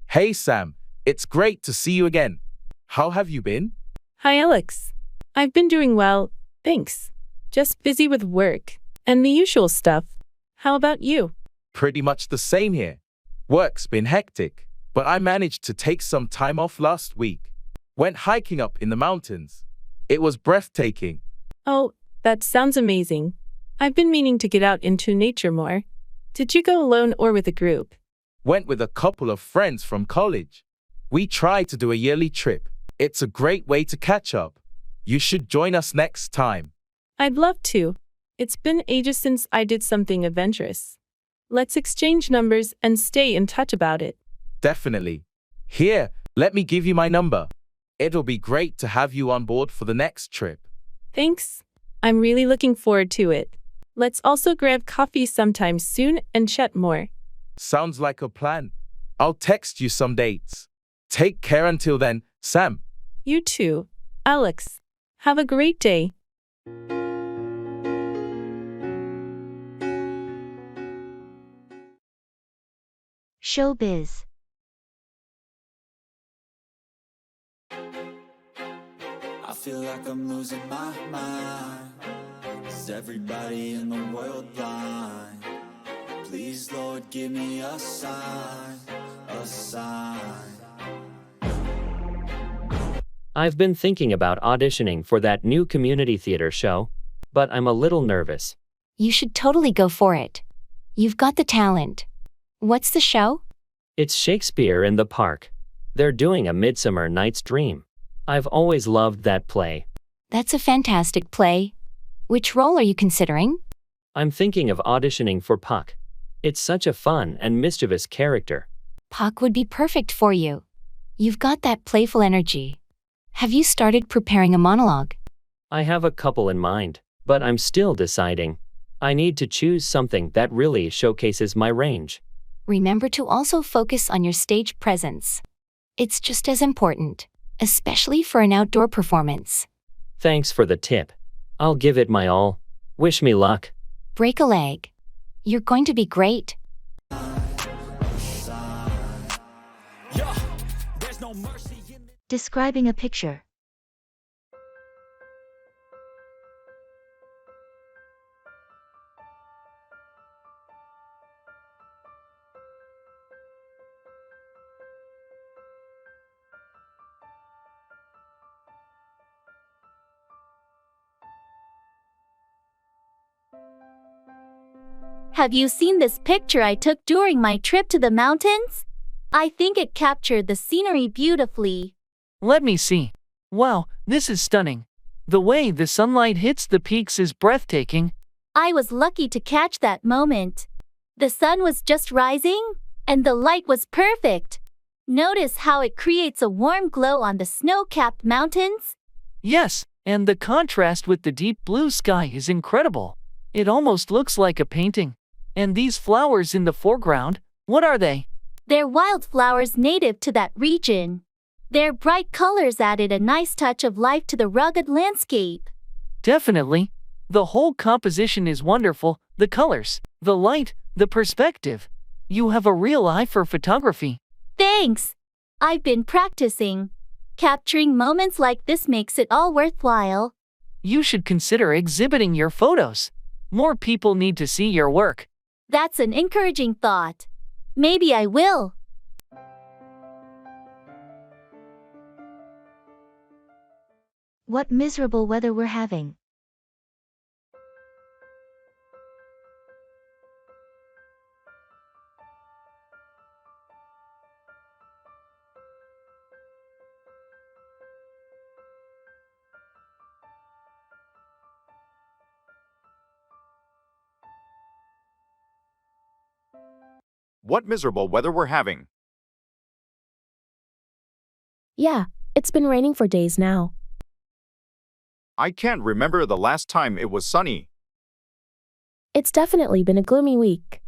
Hey Sam, it's great to see you again. How have you been?
Hi, Alex. I've been doing well, thanks. Just busy with work and the usual stuff. How about you?
Pretty much the same here. Work's been hectic, but I managed to take some time off last week. Went hiking up in the mountains. It was breathtaking.
Oh, that sounds amazing. I've been meaning to get out into nature more. Did you go alone or with a group?
Went with a couple of friends from college. We try to do a yearly trip. It's a great way to catch up. You should join us next time.
I'd love to. It's been ages since I did something adventurous. Let's exchange numbers and stay in touch about it.
Definitely. Here, let me give you my number. It'll be great to have you on board for the next trip.
Thanks. I'm really looking forward to it. Let's also grab coffee sometime soon and chat more.
Sounds like a plan. I'll text you some dates. Take care until then, Sam.
You too, Alex. Have a great day.
Showbiz.
I feel like I'm losing my mind. Is everybody in the world blind? Please, Lord, give me a sign, a sign.
I've been thinking about auditioning for that new community theater show, but I'm a little nervous.
You should totally go for it. You've got the talent. What's the show?
It's Shakespeare in the Park. They're doing A Midsummer Night's Dream. I've always loved that play.
That's a fantastic play. Which role are you considering?
I'm thinking of auditioning for Puck. It's such a fun and mischievous character.
Puck would be perfect for you. You've got that playful energy. Have you started preparing a monologue?
I have a couple in mind, but I'm still deciding. I need to choose something that really showcases my range.
Remember to also focus on your stage presence. It's just as important, especially for an outdoor performance.
Thanks for the tip. I'll give it my all. Wish me luck.
Break a leg. You're going to be great.
Describing a picture.
Have you seen this picture I took during my trip to the mountains? I think it captured the scenery beautifully.
Let me see. Wow, this is stunning. The way the sunlight hits the peaks is breathtaking.
I was lucky to catch that moment. The sun was just rising, and the light was perfect. Notice how it creates a warm glow on the snow-capped mountains?
Yes, and the contrast with the deep blue sky is incredible. It almost looks like a painting. And these flowers in the foreground, what are they?
They're wildflowers native to that region. Their bright colors added a nice touch of life to the rugged landscape.
Definitely. The whole composition is wonderful. The colors, the light, the perspective. You have a real eye for photography.
Thanks. I've been practicing. Capturing moments like this makes it all worthwhile.
You should consider exhibiting your photos. More people need to see your work.
That's an encouraging thought. Maybe I will.
What miserable weather we're having.
What miserable weather we're having.
Yeah, it's been raining for days now.
I can't remember the last time it was sunny.
It's definitely been a gloomy week.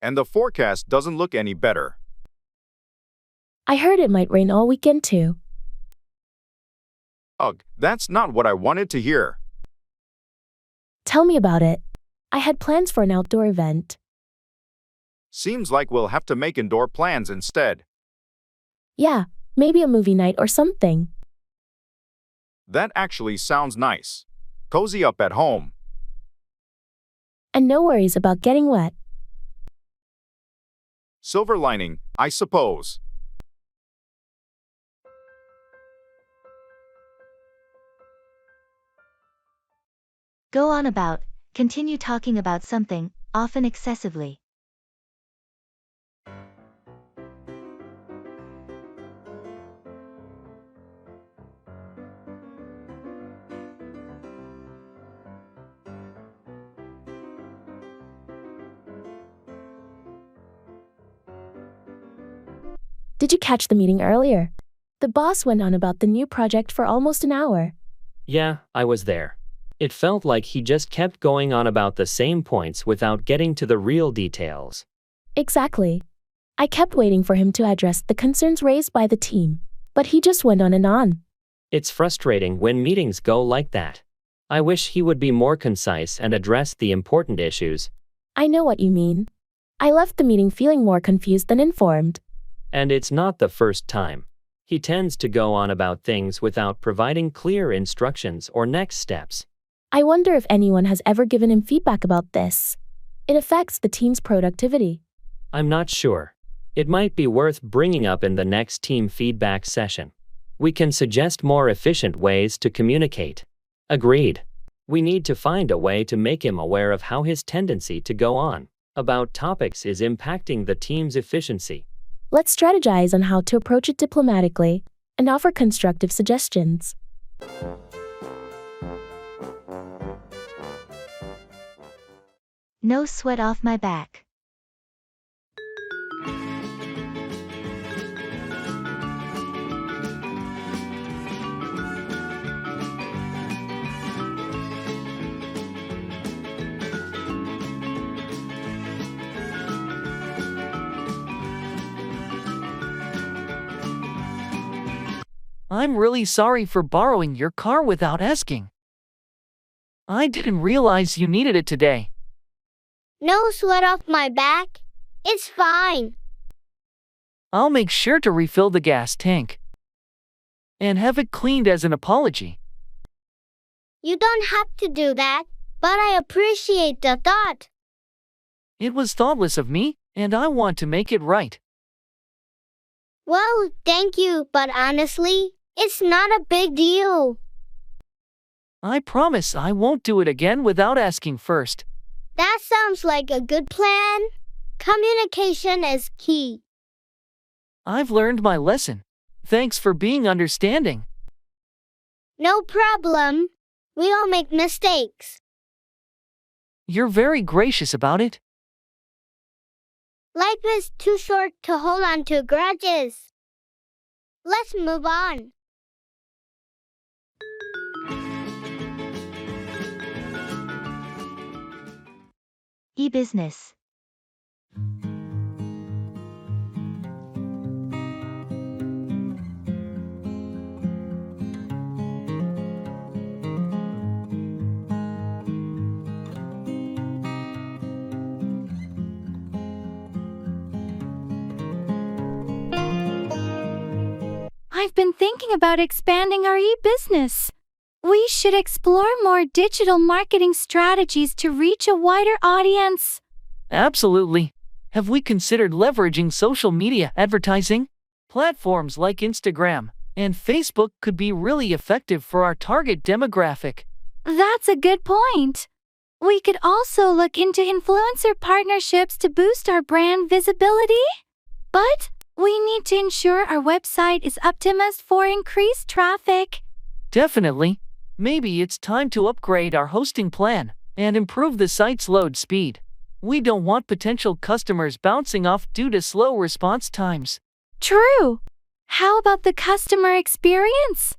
And the forecast doesn't look any better.
I heard it might rain all weekend too.
Ugh, that's not what I wanted to hear.
Tell me about it. I had plans for an outdoor event.
Seems like we'll have to make indoor plans instead.
Yeah, maybe a movie night or something.
That actually sounds nice. Cozy up at home.
And no worries about getting wet.
Silver lining, I suppose.
Go on about, continue talking about something, often excessively.
Did you catch the meeting earlier? The boss went on about the new project for almost an hour.
Yeah, I was there. It felt like he just kept going on about the same points without getting to the real details.
Exactly. I kept waiting for him to address the concerns raised by the team, but he just went on and on.
It's frustrating when meetings go like that. I wish he would be more concise and address the important issues.
I know what you mean. I left the meeting feeling more confused than informed.
And it's not the first time. He tends to go on about things without providing clear instructions or next steps.
I wonder if anyone has ever given him feedback about this. It affects the team's productivity.
I'm not sure. It might be worth bringing up in the next team feedback session. We can suggest more efficient ways to communicate. Agreed. We need to find a way to make him aware of how his tendency to go on about topics is impacting the team's efficiency.
Let's strategize on how to approach it diplomatically and offer constructive suggestions.
No sweat off my back.
I'm really sorry for borrowing your car without asking. I didn't realize you needed it today.
No sweat off my back. It's fine.
I'll make sure to refill the gas tank and have it cleaned as an apology.
You don't have to do that, but I appreciate the thought.
It was thoughtless of me, and I want to make it right.
Well, thank you, but honestly, it's not a big deal.
I promise I won't do it again without asking first.
That sounds like a good plan. Communication is key.
I've learned my lesson. Thanks for being understanding.
No problem. We all make mistakes.
You're very gracious about it.
Life is too short to hold on to grudges. Let's move on.
E-business.
I've been thinking about expanding our e-business. We should explore more digital marketing strategies to reach a wider audience.
Absolutely. Have we considered leveraging social media advertising? Platforms like Instagram and Facebook could be really effective for our target demographic.
That's a good point. We could also look into influencer partnerships to boost our brand visibility. But we need to ensure our website is optimized for increased traffic.
Definitely. Maybe it's time to upgrade our hosting plan and improve the site's load speed. We don't want potential customers bouncing off due to slow response times.
True. How about the customer experience?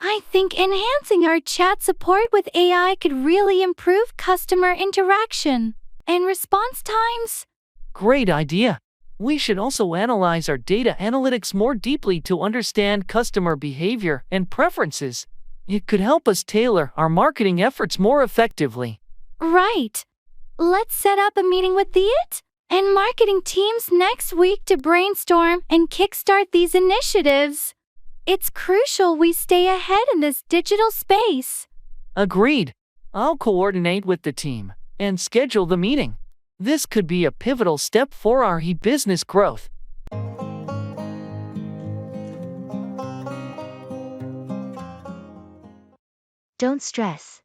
I think enhancing our chat support with AI could really improve customer interaction and response times.
Great idea. We should also analyze our data analytics more deeply to understand customer behavior and preferences. It could help us tailor our marketing efforts more effectively.
Right. Let's set up a meeting with it and marketing teams next week to brainstorm and kickstart these initiatives. It's crucial we stay ahead in this digital space.
Agreed. I'll coordinate with the team and schedule the meeting. This could be a pivotal step for our e-business growth.
Don't stress.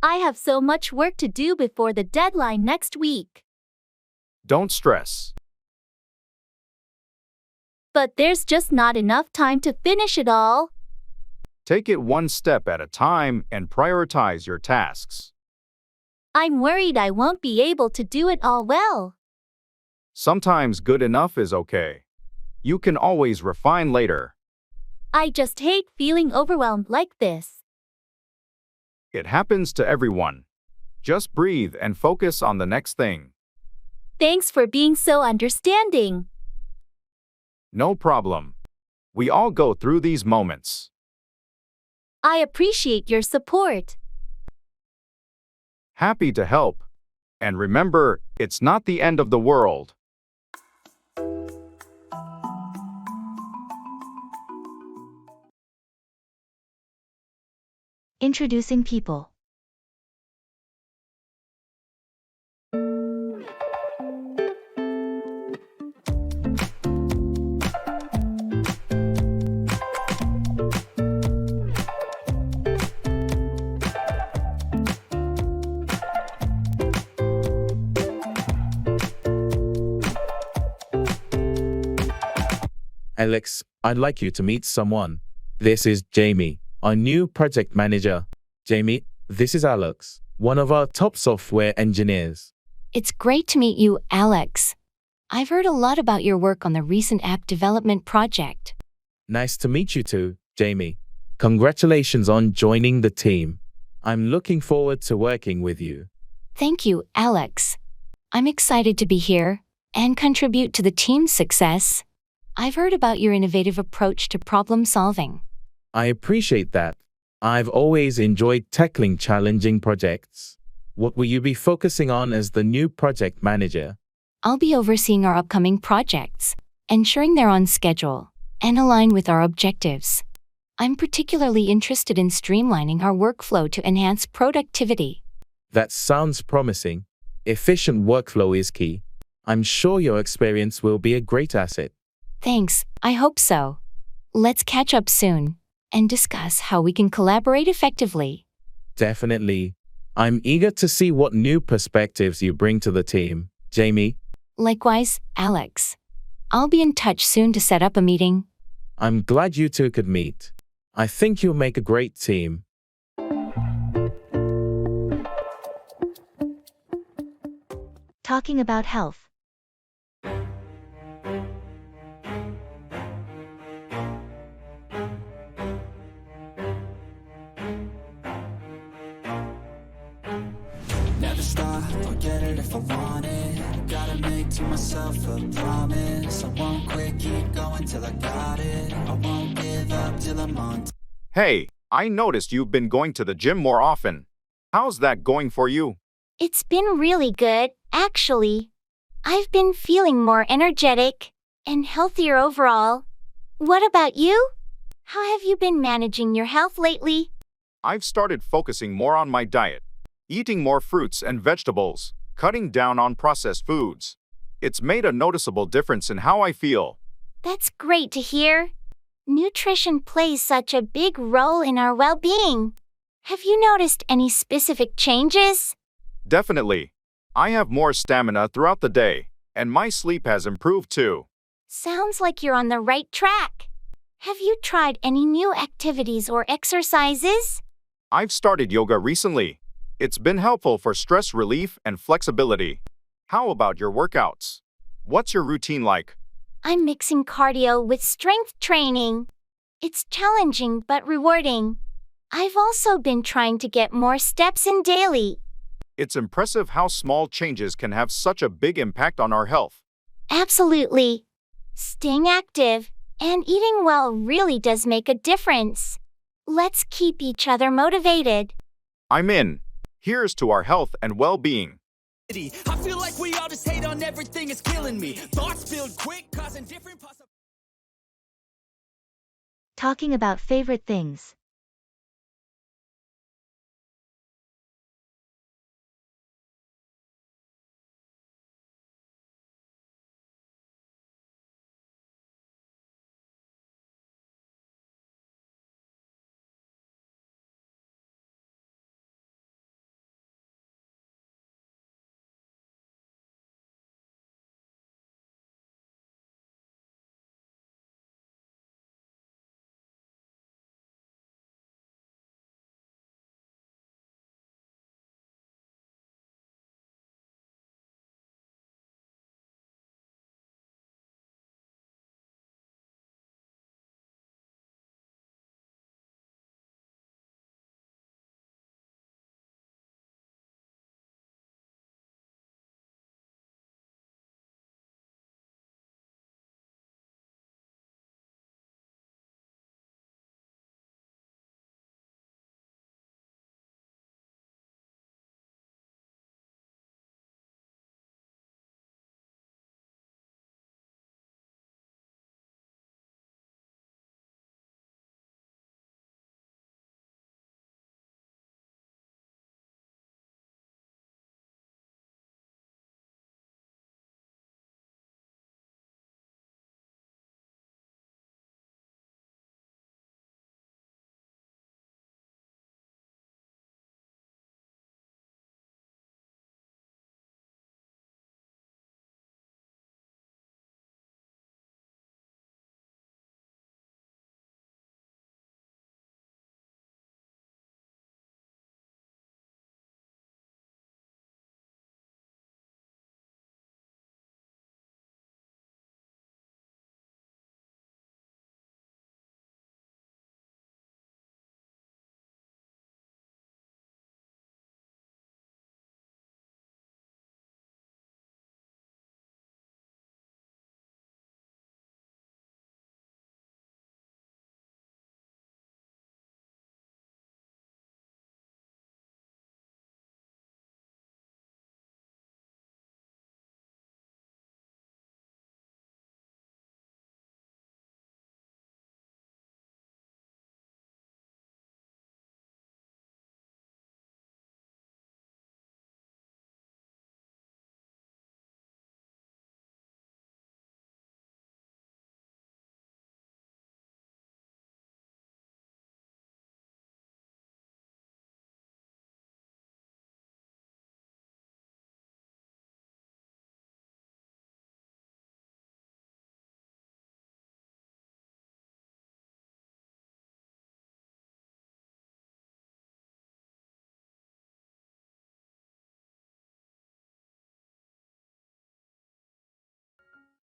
I have so much work to do before the deadline next week.
Don't stress.
But there's just not enough time to finish it all.
Take it one step at a time and prioritize your tasks.
I'm worried I won't be able to do it all well.
Sometimes good enough is okay. You can always refine later.
I just hate feeling overwhelmed like this.
It happens to everyone. Just breathe and focus on the next thing.
Thanks for being so understanding.
No problem. We all go through these moments.
I appreciate your support.
Happy to help. And remember, it's not the end of the world.
Introducing people.
Alex, I'd like you to meet someone. This is Jamie, our new project manager. Jamie, this is Alex, one of our top software engineers.
It's great to meet you, Alex. I've heard a lot about your work on the recent app development project.
Nice to meet you too, Jamie. Congratulations on joining the team. I'm looking forward to working with you.
Thank you, Alex. I'm excited to be here and contribute to the team's success. I've heard about your innovative approach to problem solving.
I appreciate that. I've always enjoyed tackling challenging projects. What will you be focusing on as the new project manager?
I'll be overseeing our upcoming projects, ensuring they're on schedule and align with our objectives. I'm particularly interested in streamlining our workflow to enhance productivity.
That sounds promising. Efficient workflow is key. I'm sure your experience will be a great asset.
Thanks, I hope so. Let's catch up soon and discuss how we can collaborate effectively.
Definitely. I'm eager to see what new perspectives you bring to the team, Jamie.
Likewise, Alex. I'll be in touch soon to set up a meeting.
I'm glad you two could meet. I think you'll make a great team.
Talking about health.
Never stop, I'll get it if I want it. Gotta make to myself a promise. I won't quit, keep going till I got it. I won't give up till I'm on.
Hey, I noticed you've been going to the gym more often. How's that going for you?
It's been really good, actually. I've been feeling more energetic and healthier overall. What about you? How have you been managing your health lately?
I've started focusing more on my diet, eating more fruits and vegetables, cutting down on processed foods. It's made a noticeable difference in how I feel.
That's great to hear. Nutrition plays such a big role in our well-being. Have you noticed any specific changes?
Definitely. I have more stamina throughout the day, and my sleep has improved too.
Sounds like you're on the right track. Have you tried any new activities or exercises?
I've started yoga recently. It's been helpful for stress relief and flexibility. How about your workouts? What's your routine like?
I'm mixing cardio with strength training. It's challenging but rewarding. I've also been trying to get more steps in daily.
It's impressive how small changes can have such a big impact on our health.
Absolutely. Staying active and eating well really does make a difference. Let's keep each other motivated.
I'm in. Here's to our health and well-being.
I feel like we all just hate on everything, it's killing me. Thoughts build quick, causing different
Talking about favorite things.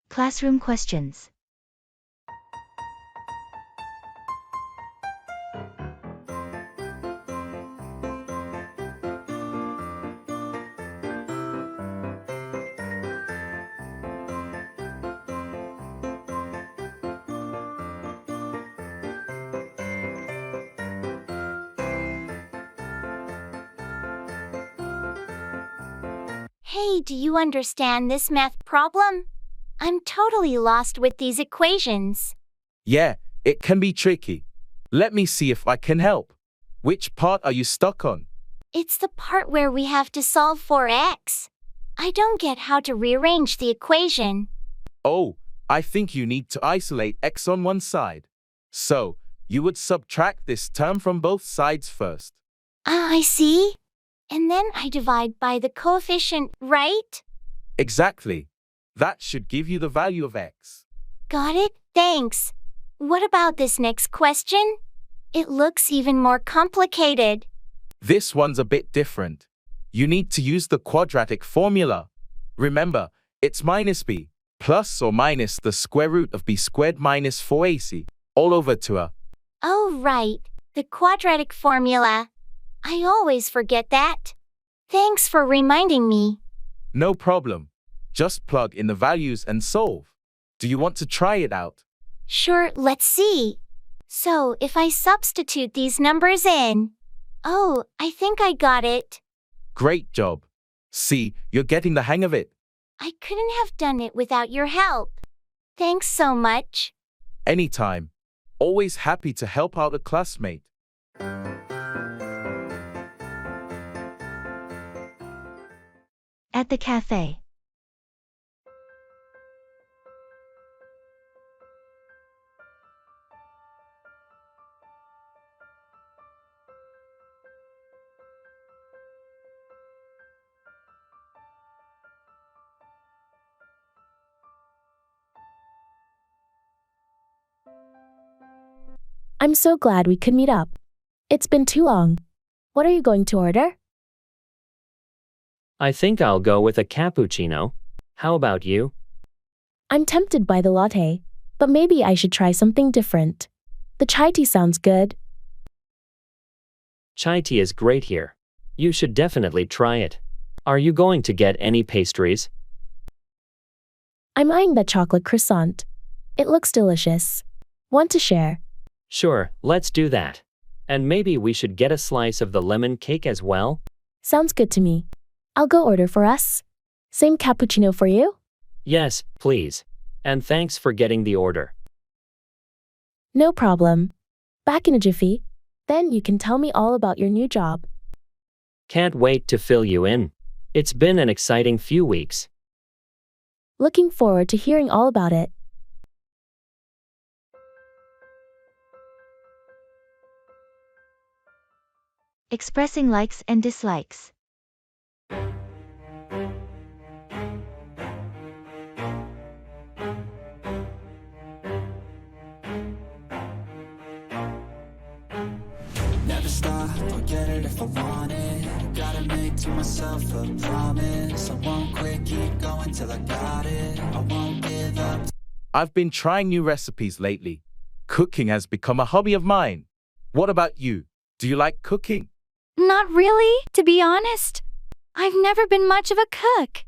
Classroom questions.
Hey, do you understand this math problem? I'm totally lost with these equations.
Yeah, it can be tricky. Let me see if I can help. Which part are you stuck on?
It's the part where we have to solve for x. I don't get how to rearrange the equation.
Oh, I think you need to isolate x on one side. So, you would subtract this term from both sides first.
I see. And then I divide by the coefficient, right?
Exactly. That should give you the value of x.
Got it, thanks. What about this next question? It looks even more complicated.
This one's a bit different. You need to use the quadratic formula. Remember, it's minus b, plus or minus the square root of b squared minus 4ac, all over to a.
Oh, right. The quadratic formula. I always forget that. Thanks for reminding me.
No problem. Just plug in the values and solve. Do you want to try it out?
Sure, let's see. So, if I substitute these numbers in. Oh, I think I got it.
Great job. See, you're getting the hang of it.
I couldn't have done it without your help. Thanks so much.
Anytime. Always happy to help out a classmate.
At the cafe.
I'm so glad we could meet up. It's been too long. What are you going to order?
I think I'll go with a cappuccino. How about you?
I'm tempted by the latte, but maybe I should try something different. The chai tea sounds good.
Chai tea is great here. You should definitely try it. Are you going to get any pastries?
I'm eyeing that chocolate croissant. It looks delicious. Want to share?
Sure, let's do that. And maybe we should get a slice of the lemon cake as well?
Sounds good to me. I'll go order for us. Same cappuccino for you?
Yes, please. And thanks for getting the order.
No problem. Back in a jiffy. Then you can tell me all about your new job.
Can't wait to fill you in. It's been an exciting few weeks.
Looking forward to hearing all about it.
Expressing likes and dislikes.
Never stop, I'll get it if I want it. Gotta make to myself a promise. I won't quit, keep going till I got it. I won't give up.
I've been trying new recipes lately. Cooking has become a hobby of mine. What about you? Do you like cooking?
Not really, to be honest. I've never been much of a cook.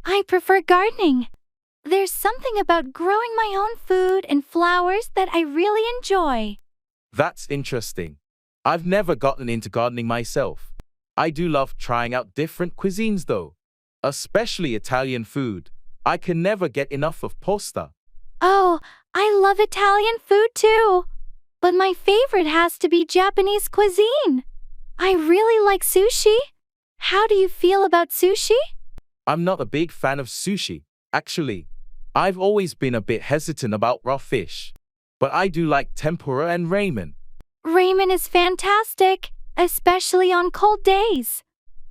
I prefer gardening. There's something about growing my own food and flowers that I really enjoy.
That's interesting. I've never gotten into gardening myself. I do love trying out different cuisines though, especially Italian food. I can never get enough of pasta.
Oh, I love Italian food too. But my favorite has to be Japanese cuisine. I really like sushi. How do you feel about sushi?
I'm not a big fan of sushi, actually. I've always been a bit hesitant about raw fish. But I do like tempura and ramen.
Ramen is fantastic, especially on cold days.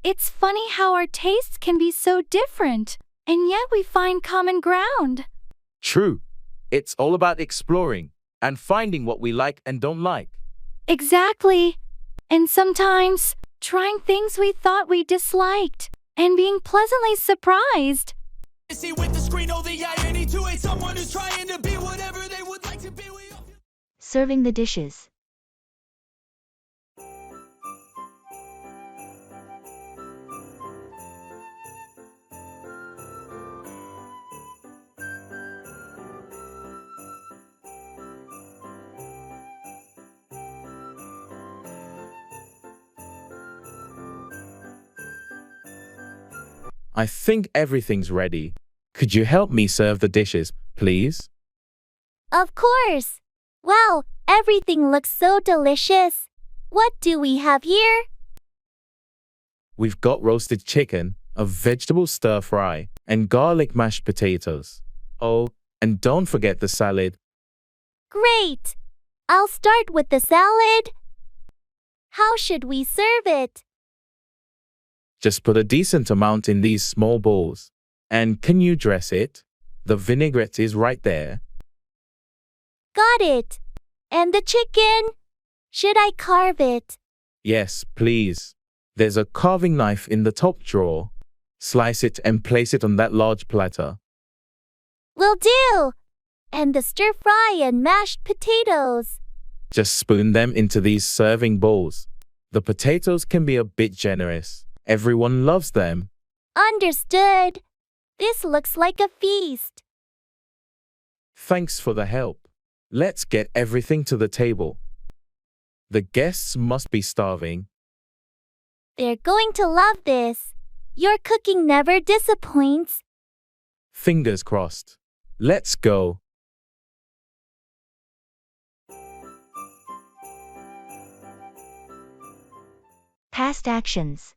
It's funny how our tastes can be so different, and yet we find common ground.
True. It's all about exploring and finding what we like and don't like.
Exactly. And sometimes, trying things we thought we disliked and being pleasantly surprised.
See with the screen, oh, the irony to hate someone who's trying to be whatever they would like to be.
Serving the dishes.
I think everything's ready. Could you help me serve the dishes, please?
Of course. Wow, everything looks so delicious. What do we have here?
We've got roasted chicken, a vegetable stir fry, and garlic mashed potatoes. Oh, and don't forget the salad.
Great. I'll start with the salad. How should we serve it?
Just put a decent amount in these small bowls. And can you dress it? The vinaigrette is right there.
Got it. And the chicken? Should I carve it?
Yes, please. There's a carving knife in the top drawer. Slice it and place it on that large platter.
Will do. And the stir fry and mashed potatoes.
Just spoon them into these serving bowls. The potatoes can be a bit generous. Everyone loves them.
Understood. This looks like a feast.
Thanks for the help. Let's get everything to the table. The guests must be starving.
They're going to love this. Your cooking never disappoints.
Fingers crossed. Let's go.
Past actions.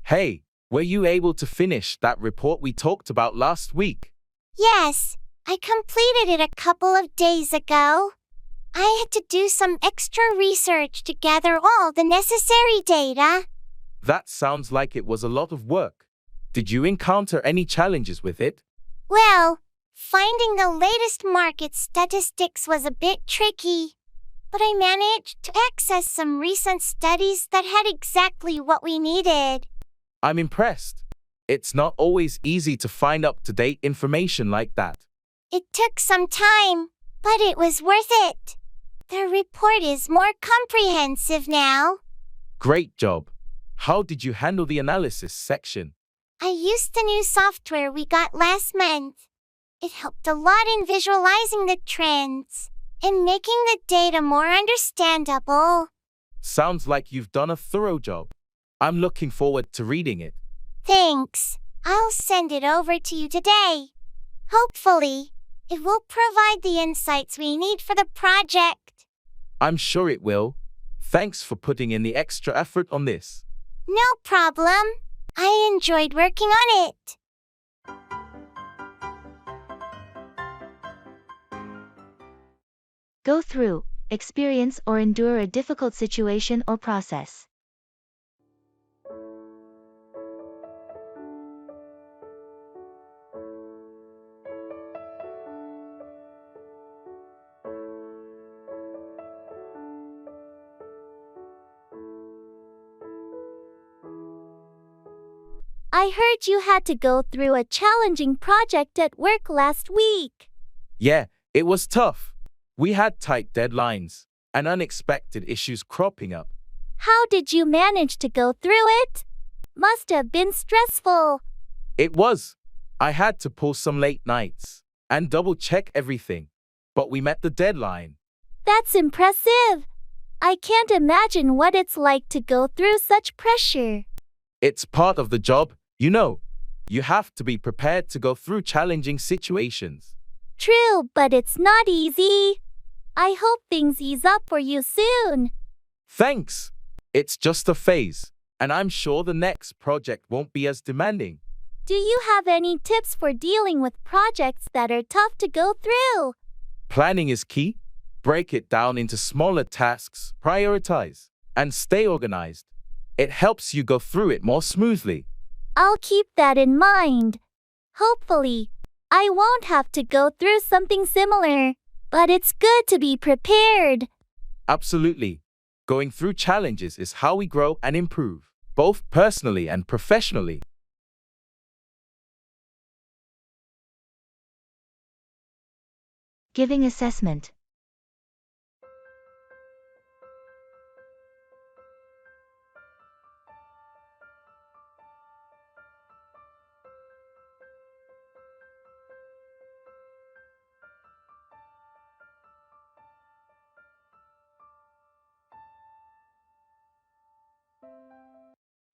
Hey, were you able to finish that report we talked about last week?
Yes, I completed it a couple of days ago. I had to do some extra research to gather all the necessary data.
That sounds like it was a lot of work. Did you encounter any challenges with it?
Well, finding the latest market statistics was a bit tricky, but I managed to access some recent studies that had exactly what we needed.
I'm impressed. It's not always easy to find up-to-date information like that.
It took some time, but it was worth it. The report is more comprehensive now.
Great job. How did you handle the analysis section?
I used the new software we got last month. It helped a lot in visualizing the trends and making the data more understandable.
Sounds like you've done a thorough job. I'm looking forward to reading it.
Thanks. I'll send it over to you today. Hopefully, it will provide the insights we need for the project.
I'm sure it will. Thanks for putting in the extra effort on this.
No problem. I enjoyed working on it.
Go through, experience or endure a difficult situation or process.
I heard you had to go through a challenging project at work last week.
Yeah, it was tough. We had tight deadlines and unexpected issues cropping up.
How did you manage to go through it? Must have been stressful.
It was. I had to pull some late nights and double-check everything, but we met the deadline.
That's impressive. I can't imagine what it's like to go through such pressure.
It's part of the job, you know. You have to be prepared to go through challenging situations.
True, but it's not easy. I hope things ease up for you soon.
Thanks. It's just a phase, and I'm sure the next project won't be as demanding.
Do you have any tips for dealing with projects that are tough to go through?
Planning is key. Break it down into smaller tasks, prioritize, and stay organized. It helps you go through it more smoothly.
I'll keep that in mind. Hopefully, I won't have to go through something similar, but it's good to be prepared.
Absolutely. Going through challenges is how we grow and improve, both personally and professionally.
Giving assessment.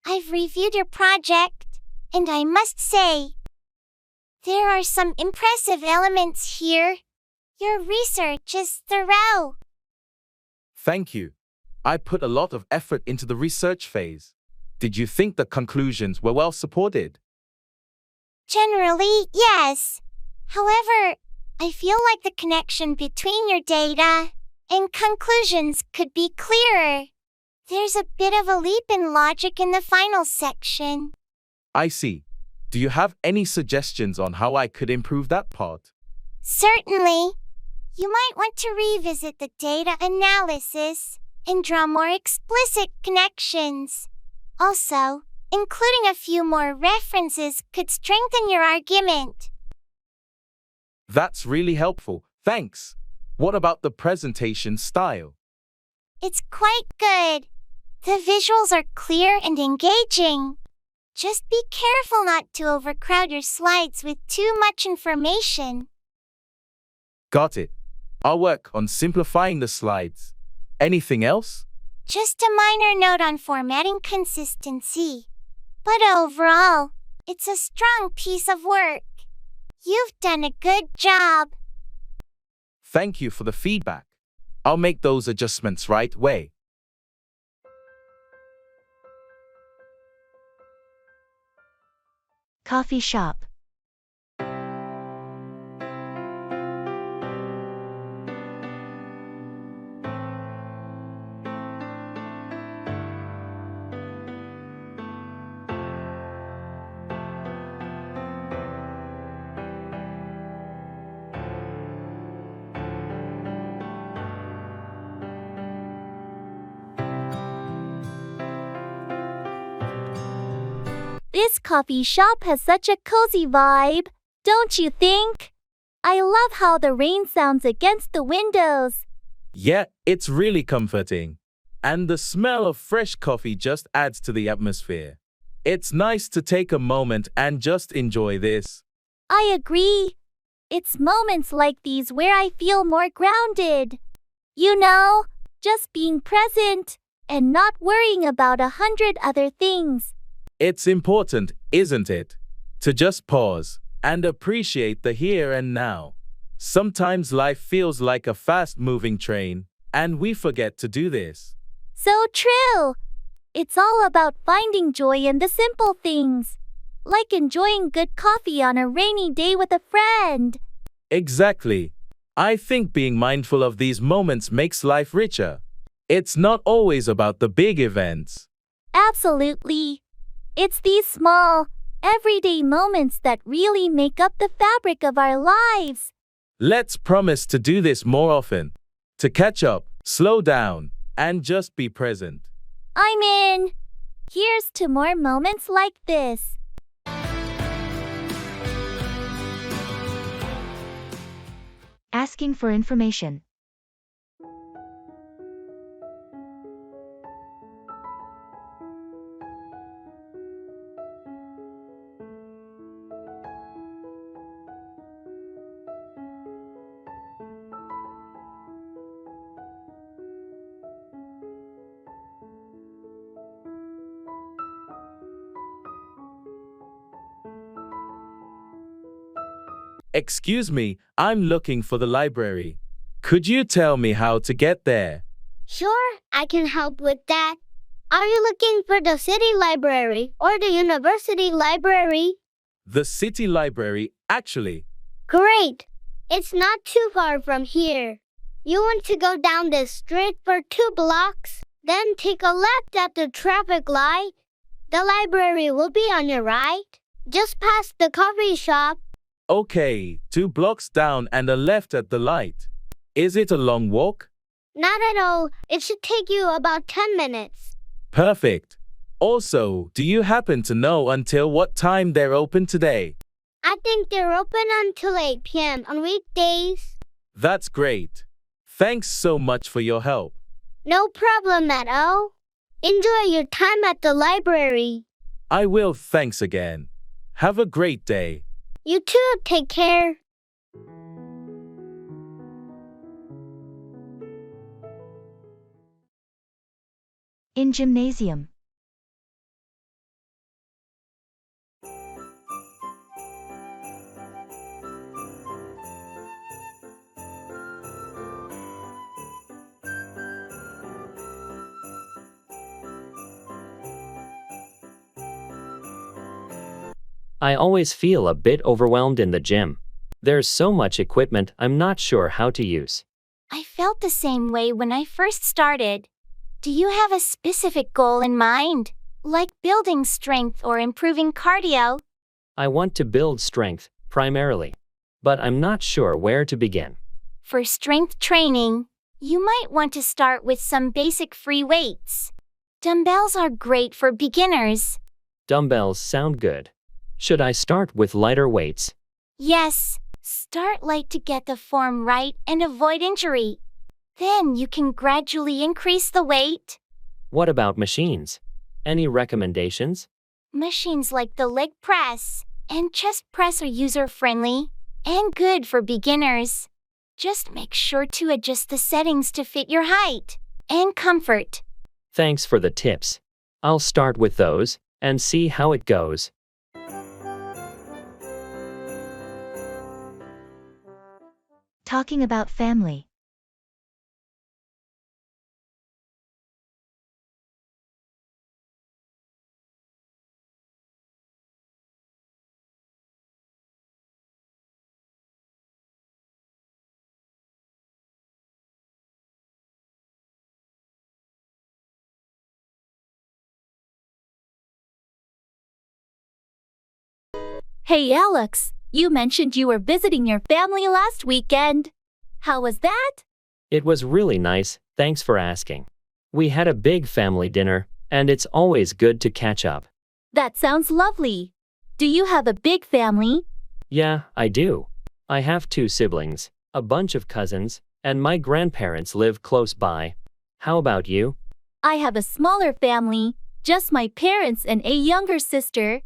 I've reviewed your project, and I must say, there are some impressive elements here. Your research is thorough.
Thank you. I put a lot of effort into the research phase. Did you think the conclusions were well supported?
Generally, yes. However, I feel like the connection between your data and conclusions could be clearer. There's a bit of a leap in logic in the final section.
I see. Do you have any suggestions on how I could improve that part?
Certainly. You might want to revisit the data analysis and draw more explicit connections. Also, including a few more references could strengthen your argument.
That's really helpful. Thanks. What about the presentation style?
It's quite good. The visuals are clear and engaging. Just be careful not to overcrowd your slides with too much information.
Got it. I'll work on simplifying the slides. Anything else?
Just a minor note on formatting consistency. But overall, it's a strong piece of work. You've done a good job.
Thank you for the feedback. I'll make those adjustments right away.
Coffee shop.
This coffee shop has such a cozy vibe, don't you think? I love how the rain sounds against the windows.
Yeah, it's really comforting. And the smell of fresh coffee just adds to the atmosphere. It's nice to take a moment and just enjoy this.
I agree. It's moments like these where I feel more grounded. You know, just being present and not worrying about 100 other things.
It's important, isn't it? To just pause and appreciate the here and now. Sometimes life feels like a fast-moving train, and we forget to do this.
So true. It's all about finding joy in the simple things, like enjoying good coffee on a rainy day with a friend.
Exactly. I think being mindful of these moments makes life richer. It's not always about the big events.
Absolutely. It's these small, everyday moments that really make up the fabric of our lives.
Let's promise to do this more often. To catch up, slow down, and just be present.
I'm in. Here's to more moments like this.
Asking for information.
Excuse me, I'm looking for the library. Could you tell me how to get there?
Sure, I can help with that. Are you looking for the city library or the university library?
The city library, actually.
Great! It's not too far from here. You want to go down this street for 2 blocks, then take a left at the traffic light. The library will be on your right, just past the coffee shop.
Okay, 2 blocks down and a left at the light. Is it a long walk?
Not at all. It should take you about 10 minutes.
Perfect. Also, do you happen to know until what time they're open today?
I think they're open until 8 p.m. on weekdays.
That's great. Thanks so much for your help.
No problem at all. Enjoy your time at the library.
I will. Thanks again. Have a great day.
You too, take care.
In gymnasium.
I always feel a bit overwhelmed in the gym. There's so much equipment I'm not sure how to use.
I felt the same way when I first started. Do you have a specific goal in mind, like building strength or improving cardio?
I want to build strength, primarily. But I'm not sure where to begin.
For strength training, you might want to start with some basic free weights. Dumbbells are great for beginners.
Dumbbells sound good. Should I start with lighter weights?
Yes, start light to get the form right and avoid injury. Then you can gradually increase the weight.
What about machines? Any recommendations?
Machines like the leg press and chest press are user-friendly and good for beginners. Just make sure to adjust the settings to fit your height and comfort.
Thanks for the tips. I'll start with those and see how it goes.
Talking about family.
Hey Alex, you mentioned you were visiting your family last weekend. How was that?
It was really nice, thanks for asking. We had a big family dinner, and it's always good to catch up.
That sounds lovely. Do you have a big family?
Yeah, I do. I have 2 siblings, a bunch of cousins, and my grandparents live close by. How about you?
I have a smaller family, just my parents and a younger sister.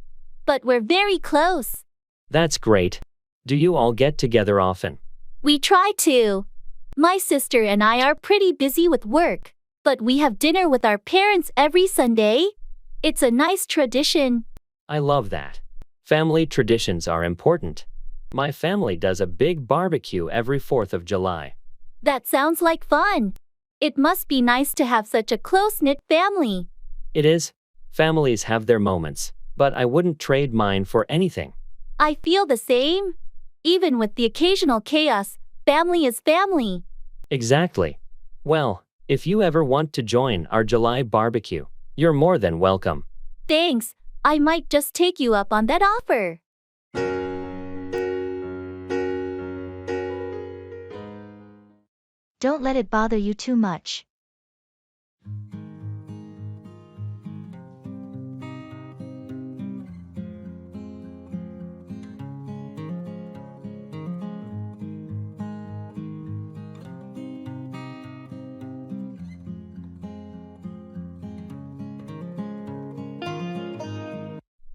But we're very close.
That's great. Do you all get together often?
We try to. My sister and I are pretty busy with work, but we have dinner with our parents every Sunday. It's a nice tradition.
I love that. Family traditions are important. My family does a big barbecue every 4th of July.
That sounds like fun. It must be nice to have such a close-knit family.
It is. Families have their moments, but I wouldn't trade mine for anything.
I feel the same. Even with the occasional chaos, family is family.
Exactly. Well, if you ever want to join our July barbecue, you're more than welcome.
Thanks. I might just take you up on that offer.
Don't let it bother you too much.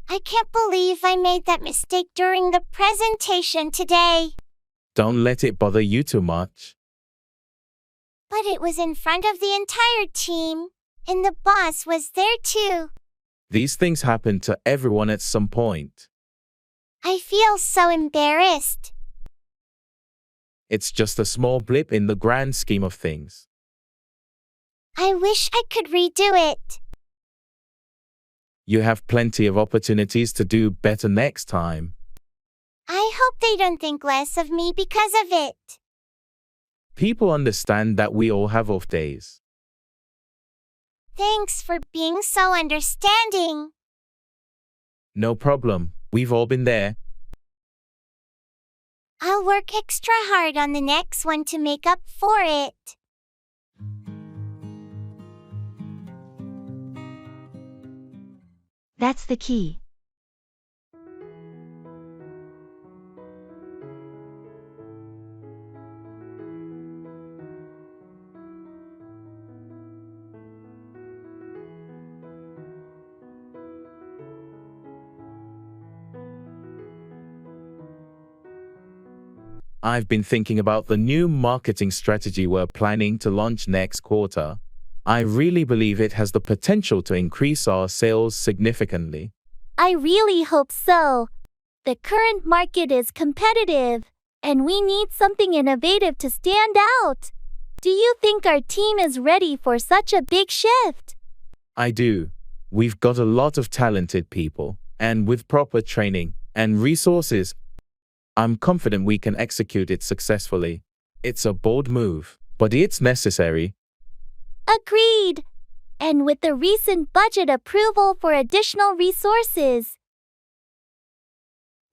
I can't believe I made that mistake during the presentation today.
Don't let it bother you too much.
But it was in front of the entire team, and the boss was there too.
These things happen to everyone at some point.
I feel so embarrassed.
It's just a small blip in the grand scheme of things.
I wish I could redo it.
You have plenty of opportunities to do better next time.
I hope they don't think less of me because of it.
People understand that we all have off days.
Thanks for being so understanding.
No problem. We've all been there.
I'll work extra hard on the next one to make up for it.
That's the key.
I've been thinking about the new marketing strategy we're planning to launch next quarter. I really believe it has the potential to increase our sales significantly.
I really hope so. The current market is competitive, and we need something innovative to stand out. Do you think our team is ready for such a big shift?
I do. We've got a lot of talented people, and with proper training and resources, I'm confident we can execute it successfully. It's a bold move, but it's necessary.
Agreed. And with the recent budget approval for additional resources,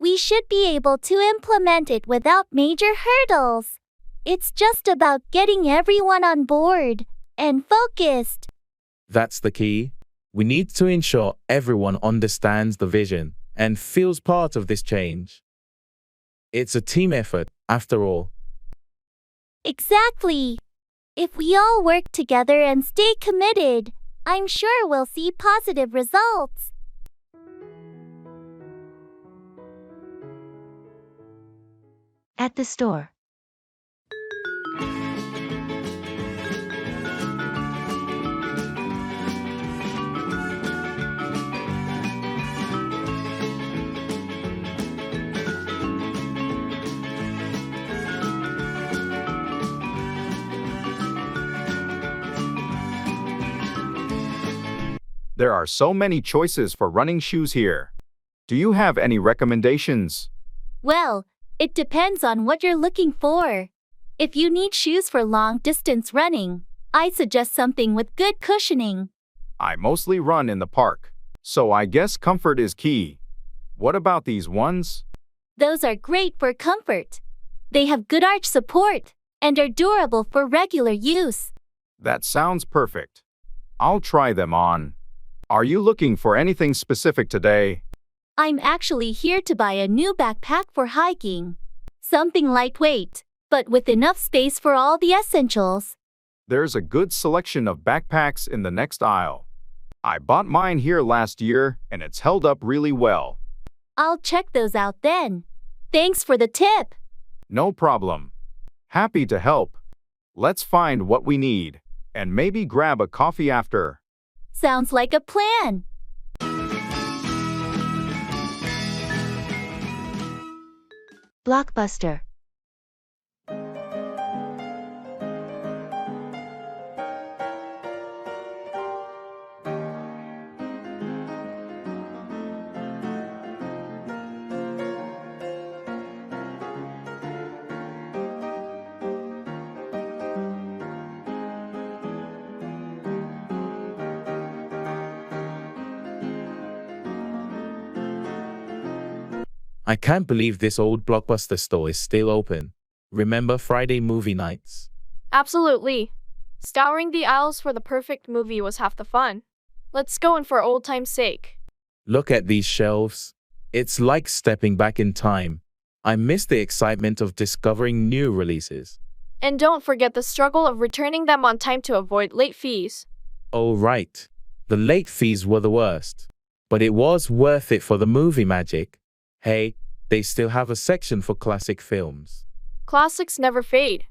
We should be able to implement it without major hurdles. It's just about getting everyone on board and focused.
That's the key. We need to ensure everyone understands the vision and feels part of this change. It's a team effort, after all.
Exactly. If we all work together and stay committed, I'm sure we'll see positive results.
At the store.
There are so many choices for running shoes here. Do you have any recommendations?
Well, it depends on what you're looking for. If you need shoes for long-distance running, I suggest something with good cushioning.
I mostly run in the park, so I guess comfort is key. What about these ones?
Those are great for comfort. They have good arch support and are durable for regular use.
That sounds perfect. I'll try them on. Are you looking for anything specific today?
I'm actually here to buy a new backpack for hiking. Something lightweight, but with enough space for all the essentials.
There's a good selection of backpacks in the next aisle. I bought mine here last year, and it's held up really well.
I'll check those out then. Thanks for the tip.
No problem. Happy to help. Let's find what we need, and maybe grab a coffee after.
Sounds like a plan.
Blockbuster.
I can't believe this old Blockbuster store is still open. Remember Friday movie nights?
Absolutely. Scouring the aisles for the perfect movie was half the fun. Let's go in for old time's sake.
Look at these shelves. It's like stepping back in time. I miss the excitement of discovering new releases.
And don't forget the struggle of returning them on time to avoid late fees.
Oh, right. The late fees were the worst. But it was worth it for the movie magic. Hey, they still have a section for classic films.
Classics never fade.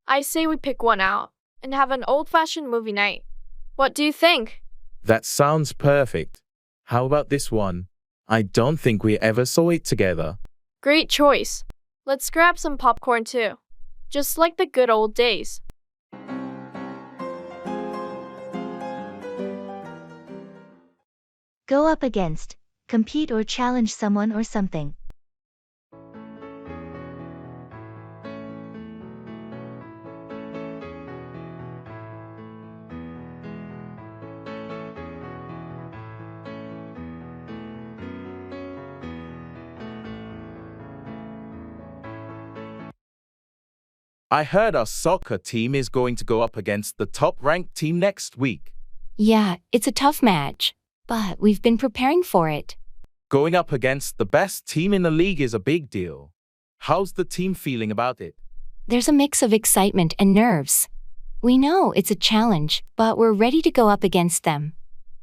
I say we pick one out and have an old-fashioned movie night. What do you think?
That sounds perfect. How about this one? I don't think we ever saw it together.
Great choice. Let's grab some popcorn too. Just like the good old days.
Go up against, compete or challenge someone or something.
I heard our soccer team is going to go up against the top-ranked team next week.
Yeah, it's a tough match, but we've been preparing for it.
Going up against the best team in the league is a big deal. How's the team feeling about it?
There's a mix of excitement and nerves. We know it's a challenge, but we're ready to go up against them.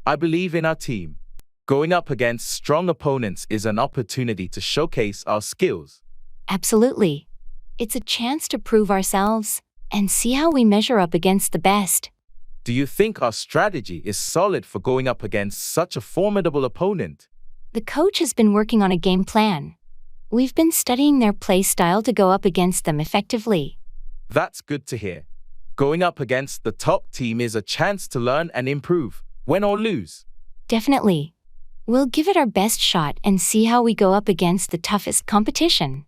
I believe in our team. Going up against strong opponents is an opportunity to showcase our skills.
Absolutely. It's a chance to prove ourselves and see how we measure up against the best.
Do you think our strategy is solid for going up against such a formidable opponent?
The coach has been working on a game plan. We've been studying their play style to go up against them effectively.
That's good to hear. Going up against the top team is a chance to learn and improve, win or lose.
Definitely. We'll give it our best shot and see how we go up against the toughest competition.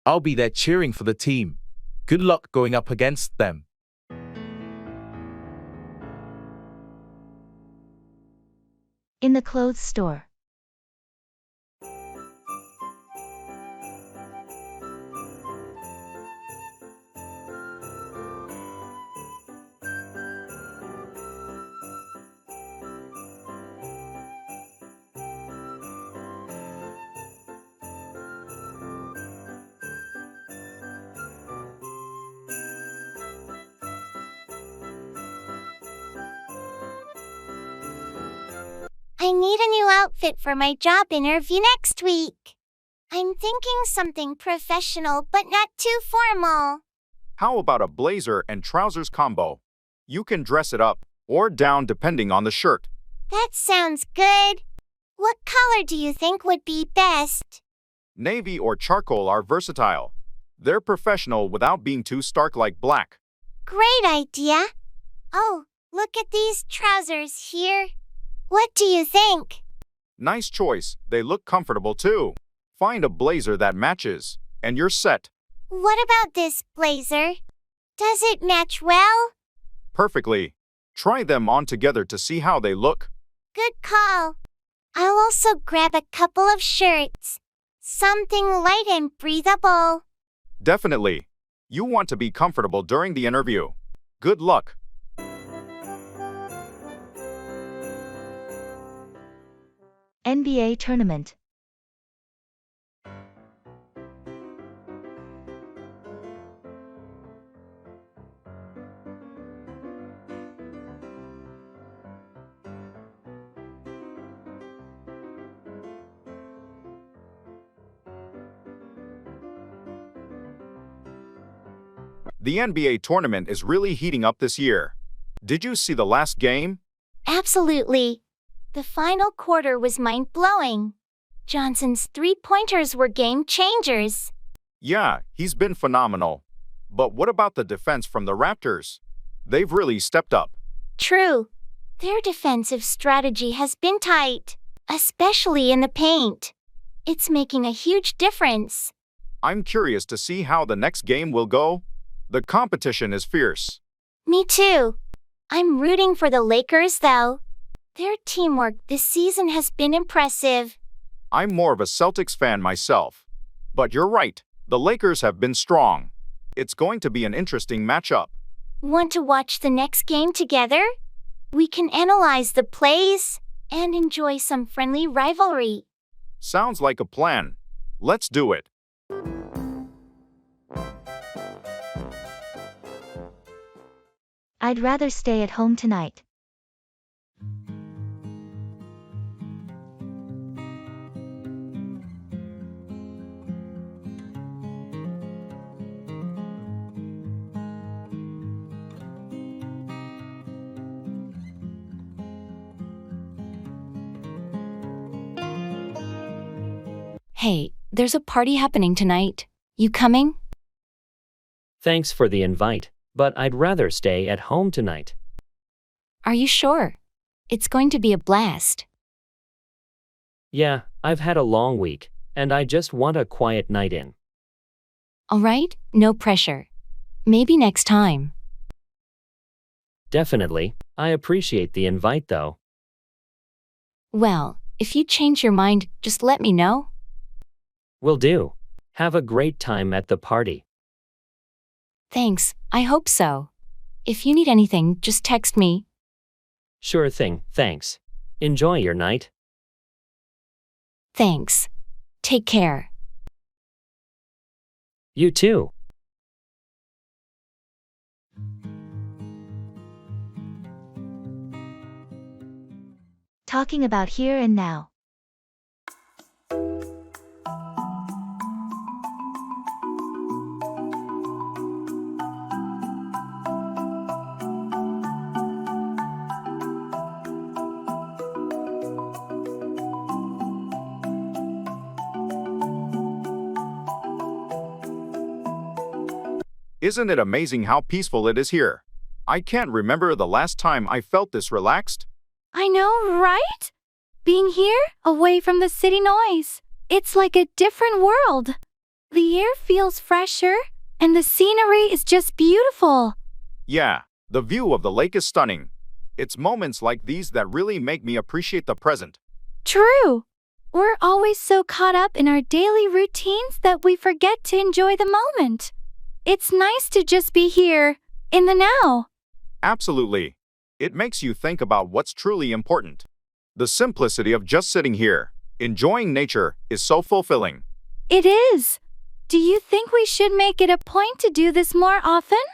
I'll be there cheering for the team. Good luck going up against them.
In the clothes store.
I need a new outfit for my job interview next week. I'm thinking something professional but not too formal.
How about a blazer and trousers combo? You can dress it up or down depending on the shirt.
That sounds good. What color do you think would be best?
Navy or charcoal are versatile. They're professional without being too stark like black.
Great idea. Oh, look at these trousers here. What do you think?
Nice choice. They look comfortable too. Find a blazer that matches, and you're set.
What about this blazer? Does it match well?
Perfectly. Try them on together to see how they look.
Good call. I'll also grab a couple of shirts. Something light and breathable.
Definitely. You want to be comfortable during the interview. Good luck.
NBA tournament.
The NBA tournament is really heating up this year. Did you see the last game?
Absolutely. The final quarter was mind-blowing. Johnson's three-pointers were game changers.
Yeah, he's been phenomenal. But what about the defense from the Raptors? They've really stepped up.
True. Their defensive strategy has been tight, especially in the paint. It's making a huge difference.
I'm curious to see how the next game will go. The competition is fierce.
Me too. I'm rooting for the Lakers, though. Their teamwork this season has been impressive.
I'm more of a Celtics fan myself. But you're right, the Lakers have been strong. It's going to be an interesting matchup.
Want to watch the next game together? We can analyze the plays and enjoy some friendly rivalry.
Sounds like a plan. Let's do it.
I'd rather stay at home tonight.
Hey, there's a party happening tonight. You coming?
Thanks for the invite, but I'd rather stay at home tonight.
Are you sure? It's going to be a blast.
Yeah, I've had a long week, and I just want a quiet night in.
All right, no pressure. Maybe next time.
Definitely. I appreciate the invite though.
Well, if you change your mind, just let me know.
Will do. Have a great time at the party.
Thanks, I hope so. If you need anything, just text me.
Sure thing, thanks. Enjoy your night.
Thanks. Take care.
You too.
Talking about here and now.
Isn't it amazing how peaceful it is here? I can't remember the last time I felt this relaxed.
I know, right? Being here, away from the city noise, it's like a different world. The air feels fresher, and the scenery is just beautiful.
Yeah, the view of the lake is stunning. It's moments like these that really make me appreciate the present.
True. We're always so caught up in our daily routines that we forget to enjoy the moment. It's nice to just be here, in the now.
Absolutely. It makes you think about what's truly important. The simplicity of just sitting here, enjoying nature, is so fulfilling.
It is. Do you think we should make it a point to do this more often?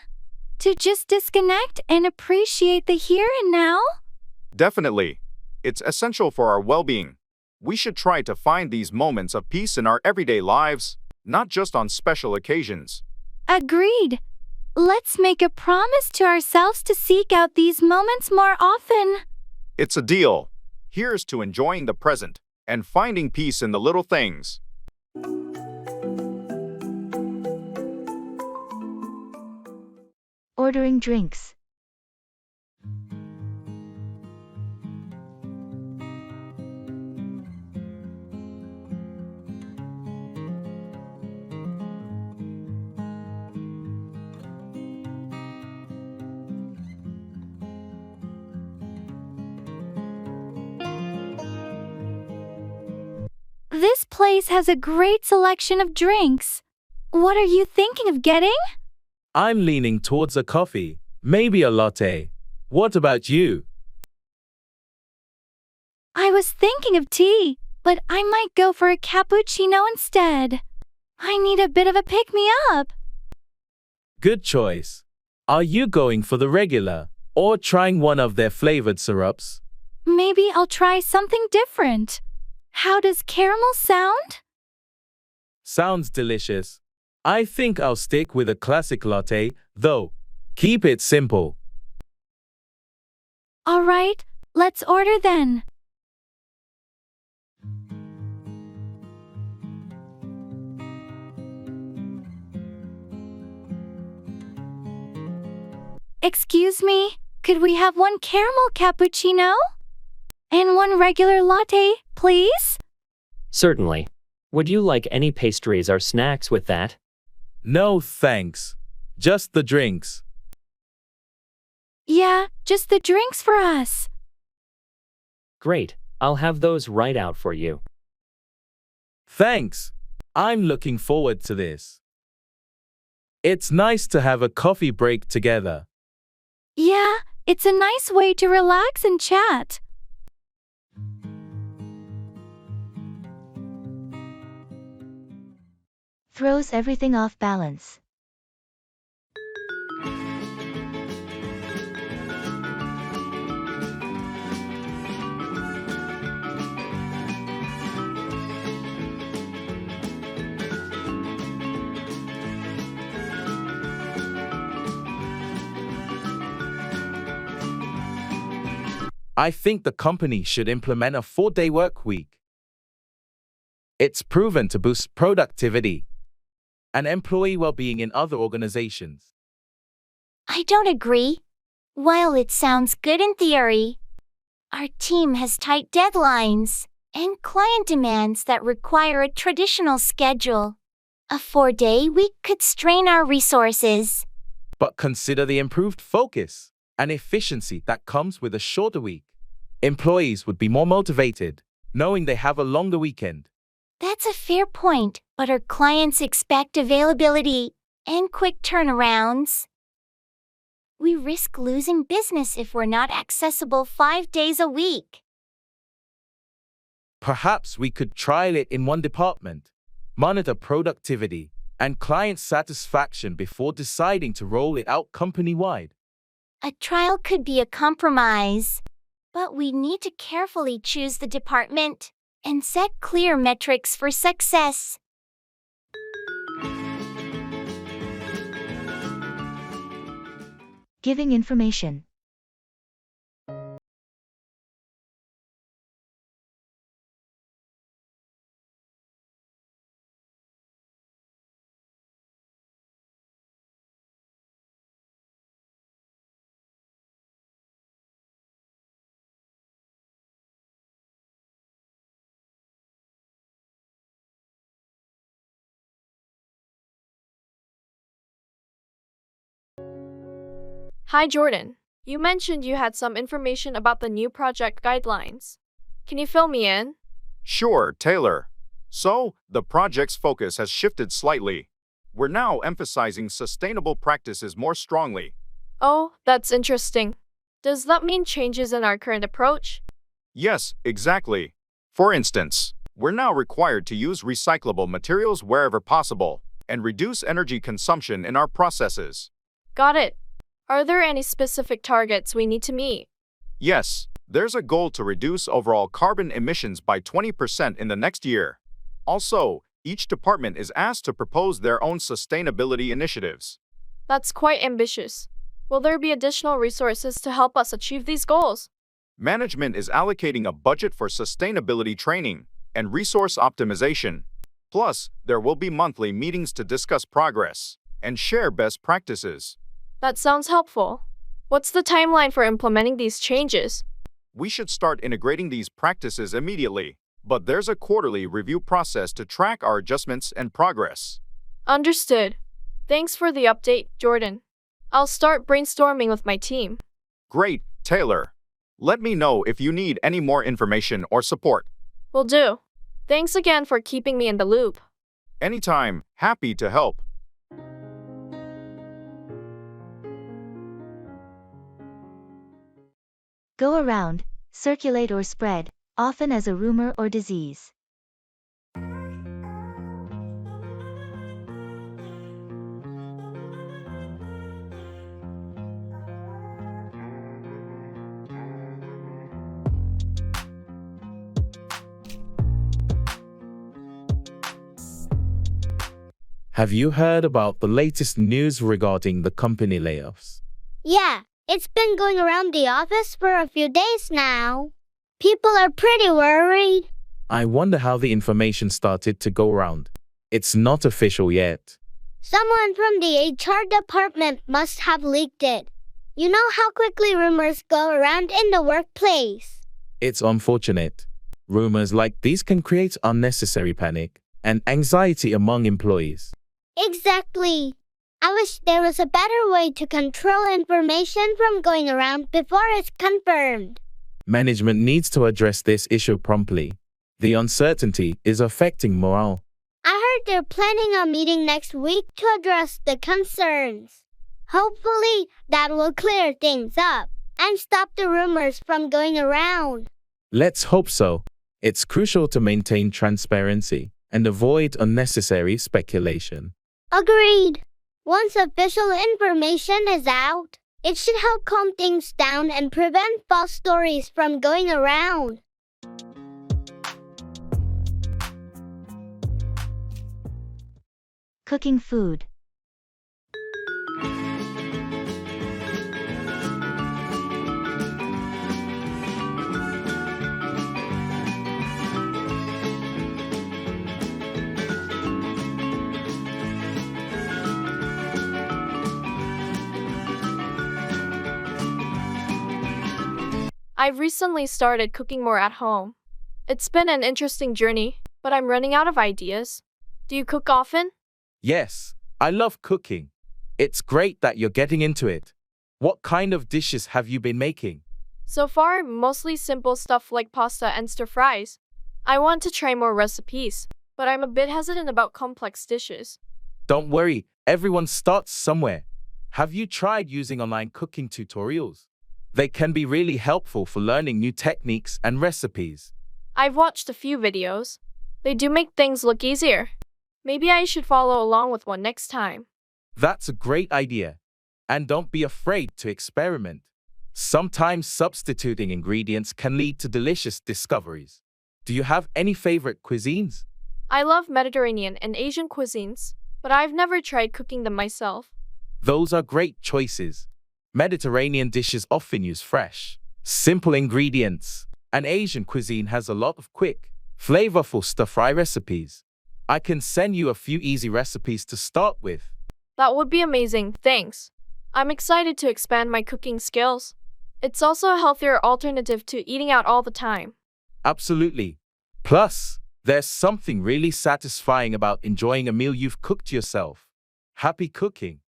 To just disconnect and appreciate the here and now?
Definitely. It's essential for our well-being. We should try to find these moments of peace in our everyday lives, not just on special occasions.
Agreed. Let's make a promise to ourselves to seek out these moments more often.
It's a deal. Here's to enjoying the present and finding peace in the little things.
Ordering drinks.
This place has a great selection of drinks. What are you thinking of getting?
I'm leaning towards a coffee, maybe a latte. What about you?
I was thinking of tea, but I might go for a cappuccino instead. I need a bit of a pick-me-up.
Good choice. Are you going for the regular or trying one of their flavored syrups?
Maybe I'll try something different. How does caramel sound?
Sounds delicious. I think I'll stick with a classic latte, though. Keep it simple.
All right, let's order then. Excuse me, could we have one caramel cappuccino? And one regular latte, please?
Certainly. Would you like any pastries or snacks with that?
No, thanks. Just the drinks.
Yeah, just the drinks for us.
Great. I'll have those right out for you.
Thanks. I'm looking forward to this. It's nice to have a coffee break together.
Yeah, it's a nice way to relax and chat.
Throws everything off balance.
I think the company should implement a 4-day work week. It's proven to boost productivity and employee well-being in other organizations.
I don't agree. While it sounds good in theory, our team has tight deadlines and client demands that require a traditional schedule. A 4-day week could strain our resources.
But consider the improved focus and efficiency that comes with a shorter week. Employees would be more motivated, knowing they have a longer weekend.
That's a fair point, but our clients expect availability and quick turnarounds. We risk losing business if we're not accessible 5 days a week.
Perhaps we could trial it in one department, monitor productivity and client satisfaction before deciding to roll it out company-wide.
A trial could be a compromise, but we need to carefully choose the department and set clear metrics for success.
Giving information.
Hi, Jordan. You mentioned you had some information about the new project guidelines. Can you fill me in?
Sure, Taylor. So, the project's focus has shifted slightly. We're now emphasizing sustainable practices more strongly.
Oh, that's interesting. Does that mean changes in our current approach?
Yes, exactly. For instance, we're now required to use recyclable materials wherever possible and reduce energy consumption in our processes.
Got it. Are there any specific targets we need to meet?
Yes, There's a goal to reduce overall carbon emissions by 20% in the next year. Also, each department is asked to propose their own sustainability initiatives.
That's quite ambitious. Will there be additional resources to help us achieve these goals?
Management is allocating a budget for sustainability training and resource optimization. Plus, there will be monthly meetings to discuss progress and share best practices.
That sounds helpful. What's the timeline for implementing these changes?
We should start integrating these practices immediately, but there's a quarterly review process to track our adjustments and progress.
Understood. Thanks for the update, Jordan. I'll start brainstorming with my team.
Great, Taylor. Let me know if you need any more information or support.
Will do. Thanks again for keeping me in the loop.
Anytime, happy to help.
Go around, circulate or spread, often as a rumor or disease.
Have you heard about the latest news regarding the company layoffs?
Yeah, it's been going around the office for a few days now. People are pretty worried.
I wonder how the information started to go around. It's not official yet.
Someone from the HR department must have leaked it. You know how quickly rumors go around in the workplace.
It's unfortunate. Rumors like these can create unnecessary panic and anxiety among employees.
Exactly. I wish there was a better way to control information from going around before it's confirmed.
Management needs to address this issue promptly. The uncertainty is affecting morale.
I heard they're planning a meeting next week to address the concerns. Hopefully, that will clear things up and stop the rumors from going around.
Let's hope so. It's crucial to maintain transparency and avoid unnecessary speculation.
Agreed. Once official information is out, it should help calm things down and prevent false stories from going around.
Cooking food.
I've recently started cooking more at home. It's been an interesting journey, but I'm running out of ideas. Do you cook often?
Yes, I love cooking. It's great that you're getting into it. What kind of dishes have you been making?
So far, mostly simple stuff like pasta and stir fries. I want to try more recipes, but I'm a bit hesitant about complex dishes.
Don't worry, everyone starts somewhere. Have you tried using online cooking tutorials? They can be really helpful for learning new techniques and recipes.
I've watched a few videos. They do make things look easier. Maybe I should follow along with one next time.
That's a great idea. And don't be afraid to experiment. Sometimes substituting ingredients can lead to delicious discoveries. Do you have any favorite cuisines?
I love Mediterranean and Asian cuisines, but I've never tried cooking them myself.
Those are great choices. Mediterranean dishes often use fresh, simple ingredients, and Asian cuisine has a lot of quick, flavorful stir-fry recipes. I can send you a few easy recipes to start with.
That would be amazing, thanks. I'm excited to expand my cooking skills. It's also a healthier alternative to eating out all the time.
Absolutely. Plus, there's something really satisfying about enjoying a meal you've cooked yourself. Happy cooking!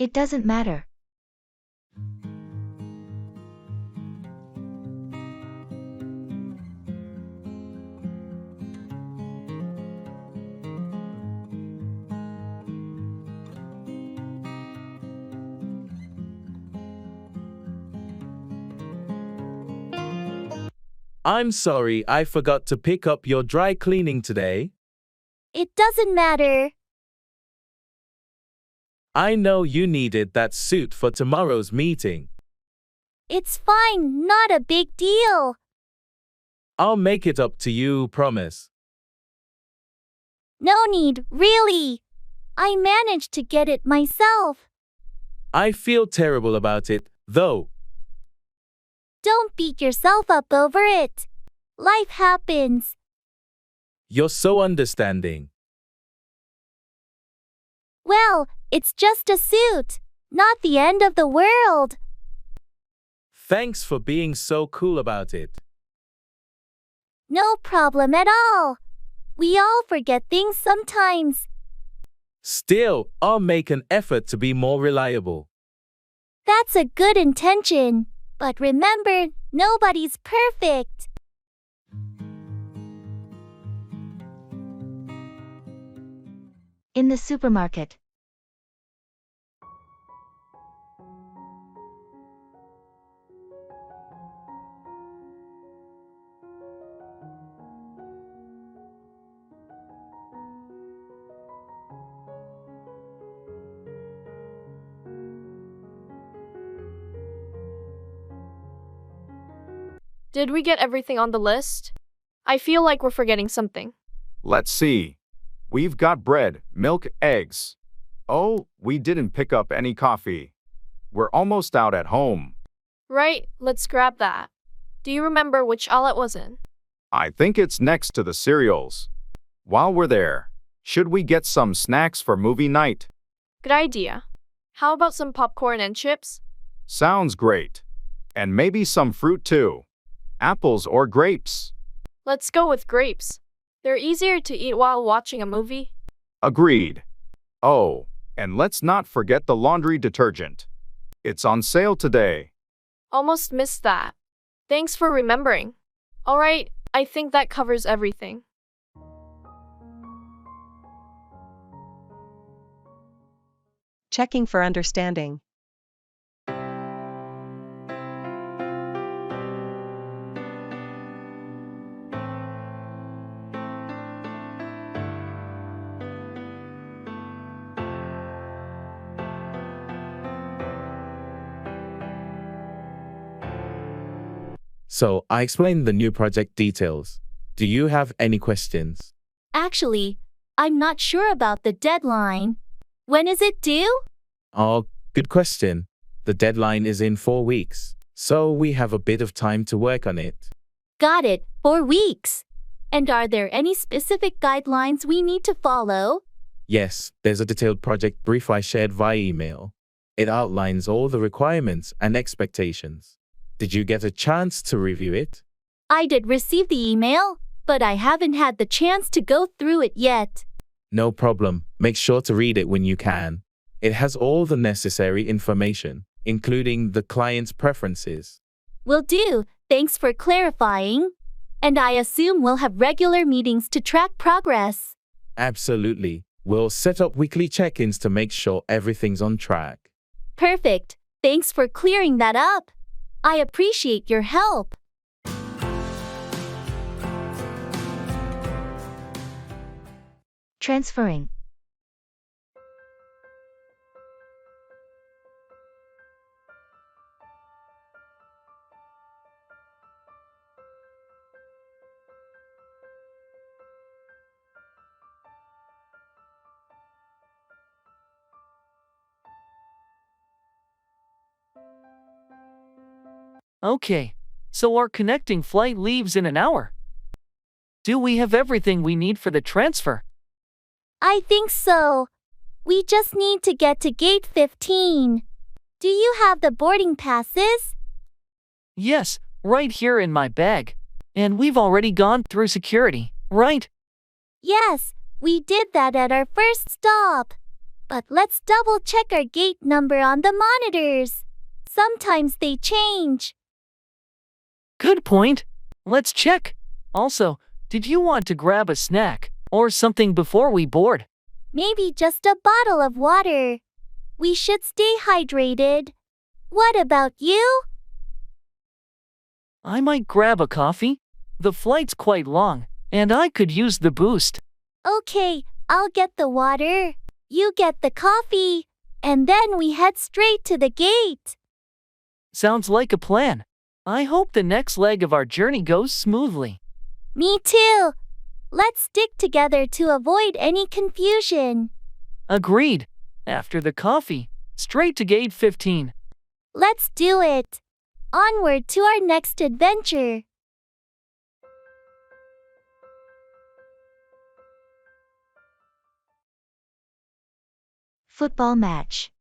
It doesn't matter.
I'm sorry, I forgot to pick up your dry cleaning today.
It doesn't matter.
I know you needed that suit for tomorrow's meeting.
It's fine, not a big deal.
I'll make it up to you, promise.
No need, really. I managed to get it myself.
I feel terrible about it, though.
Don't beat yourself up over it. Life happens.
You're so understanding.
Well, it's just a suit, not the end of the world.
Thanks for being so cool about it.
No problem at all. We all forget things sometimes.
Still, I'll make an effort to be more reliable.
That's a good intention. But remember, nobody's perfect.
In the supermarket.
Did we get everything on the list? I feel like we're forgetting something.
Let's see. We've got bread, milk, eggs. Oh, we didn't pick up any coffee. We're almost out at home.
Right, let's grab that. Do you remember which aisle it was in?
I think it's next to the cereals. While we're there, should we get some snacks for movie night?
Good idea. How about some popcorn and chips?
Sounds great. And maybe some fruit too. Apples or grapes?
Let's go with grapes. They're easier to eat while watching a movie.
Agreed. Oh, and let's not forget the laundry detergent. It's on sale today.
Almost missed that. Thanks for remembering. Alright, I think that covers everything.
Checking for understanding.
So, I explained the new project details. Do you have any questions?
Actually, I'm not sure about the deadline. When is it due?
Oh, good question. The deadline is in 4 weeks, so we have a bit of time to work on it.
Got it, 4 weeks. And are there any specific guidelines we need to follow?
Yes, there's a detailed project brief I shared via email. It outlines all the requirements and expectations. Did you get a chance to review it?
I did receive the email, but I haven't had the chance to go through it yet.
No problem. Make sure to read it when you can. It has all the necessary information, including the client's preferences.
Will do. Thanks for clarifying. And I assume we'll have regular meetings to track progress.
Absolutely. We'll set up weekly check-ins to make sure everything's on track.
Perfect. Thanks for clearing that up. I appreciate your help.
Transferring.
Okay, so our connecting flight leaves in an hour. Do we have everything we need for the transfer?
I think so. We just need to get to gate 15. Do you have the boarding passes?
Yes, right here in my bag. And we've already gone through security, right?
Yes, we did that at our first stop. But let's double check our gate number on the monitors. Sometimes they change.
Good point. Let's check. Also, did you want to grab a snack or something before we board?
Maybe just a bottle of water. We should stay hydrated. What about you?
I might grab a coffee. The flight's quite long, and I could use the boost.
Okay, I'll get the water. You get the coffee. And then we head straight to the gate.
Sounds like a plan. I hope the next leg of our journey goes smoothly.
Me too. Let's stick together to avoid any confusion.
Agreed. After the coffee, straight to gate 15.
Let's do it. Onward to our next adventure.
Football match.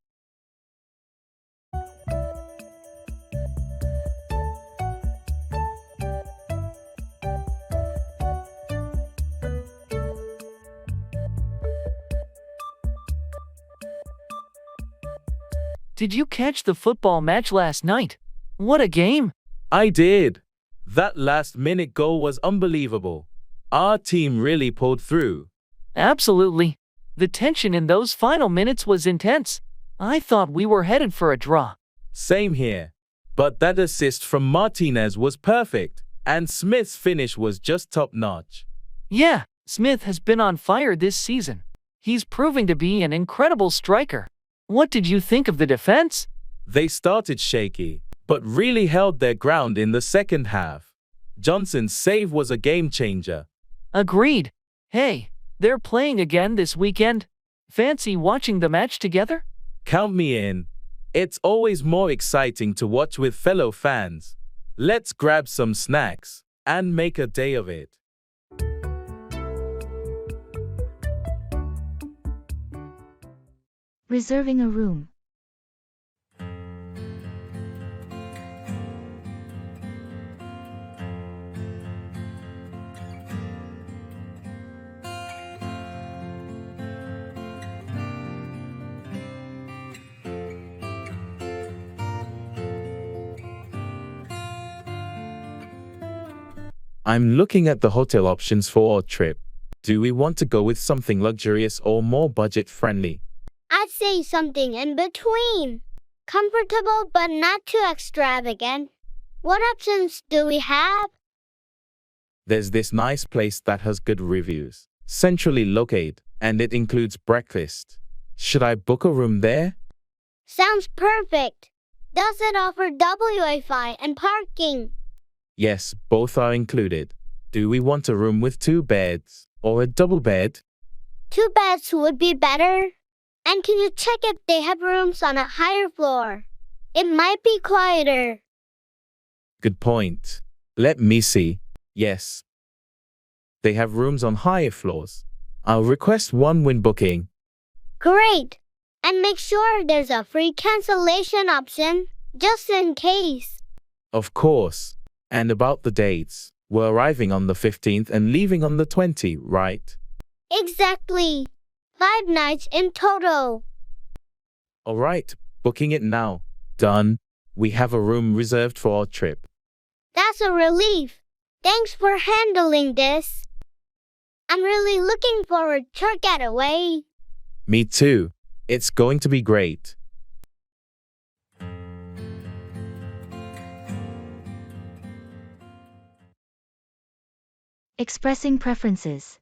Did you catch the football match last night? What a game!
I did. That last-minute goal was unbelievable. Our team really pulled through.
Absolutely. The tension in those final minutes was intense. I thought we were headed for a draw.
Same here. But that assist from Martinez was perfect, and Smith's finish was just top-notch.
Yeah, Smith has been on fire this season. He's proving to be an incredible striker. What did you think of the defense?
They started shaky, but really held their ground in the second half. Johnson's save was a game-changer.
Agreed. Hey, they're playing again this weekend. Fancy watching the match together?
Count me in. It's always more exciting to watch with fellow fans. Let's grab some snacks and make a day of it.
Reserving a room.
I'm looking at the hotel options for our trip. Do we want to go with something luxurious or more budget-friendly?
I'd say something in between. Comfortable but not too extravagant. What options do we have?
There's this nice place that has good reviews, centrally located, and it includes breakfast. Should I book a room there?
Sounds perfect. Does it offer Wi-Fi and parking?
Yes, both are included. Do we want a room with 2 beds or a double bed?
2 beds would be better. And can you check if they have rooms on a higher floor? It might be quieter.
Good point. Let me see. Yes. They have rooms on higher floors. I'll request one when booking.
Great. And make sure there's a free cancellation option, just in case.
Of course. And about the dates, we're arriving on the 15th and leaving on the 20th, right?
Exactly. 5 nights in total.
All right, booking it now. Done. We have a room reserved for our trip.
That's a relief. Thanks for handling this. I'm really looking forward to our getaway.
Me too. It's going to be great.
Expressing preferences.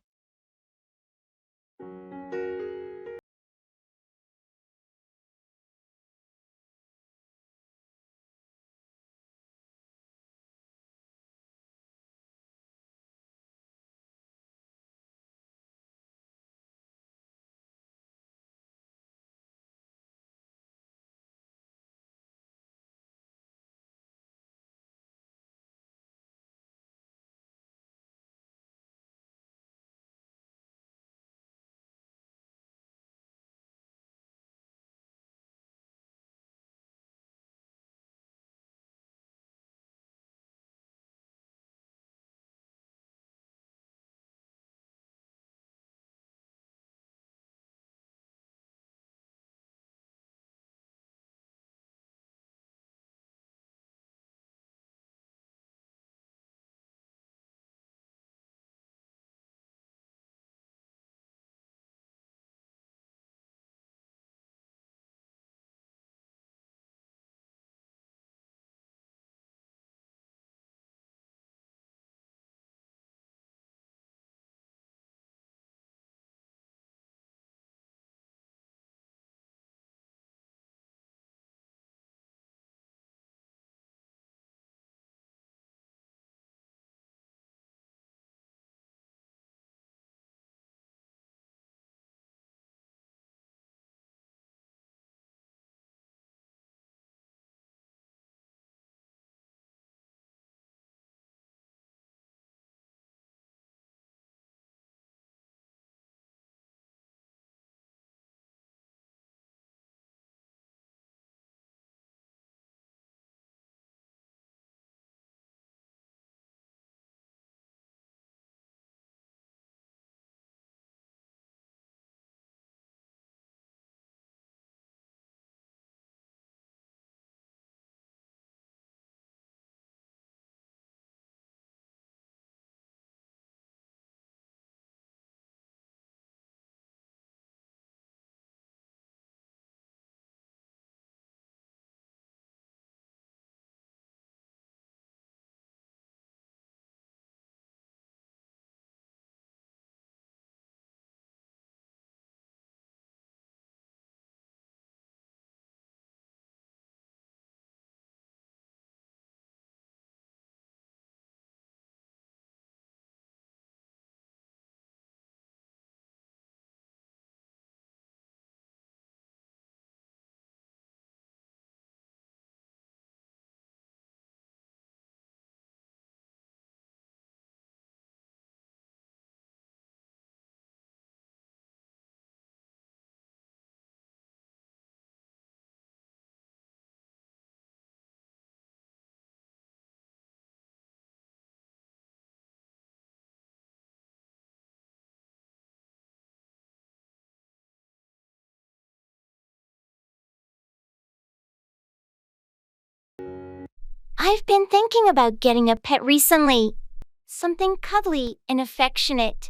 I've been thinking about getting a pet recently. Something cuddly and affectionate.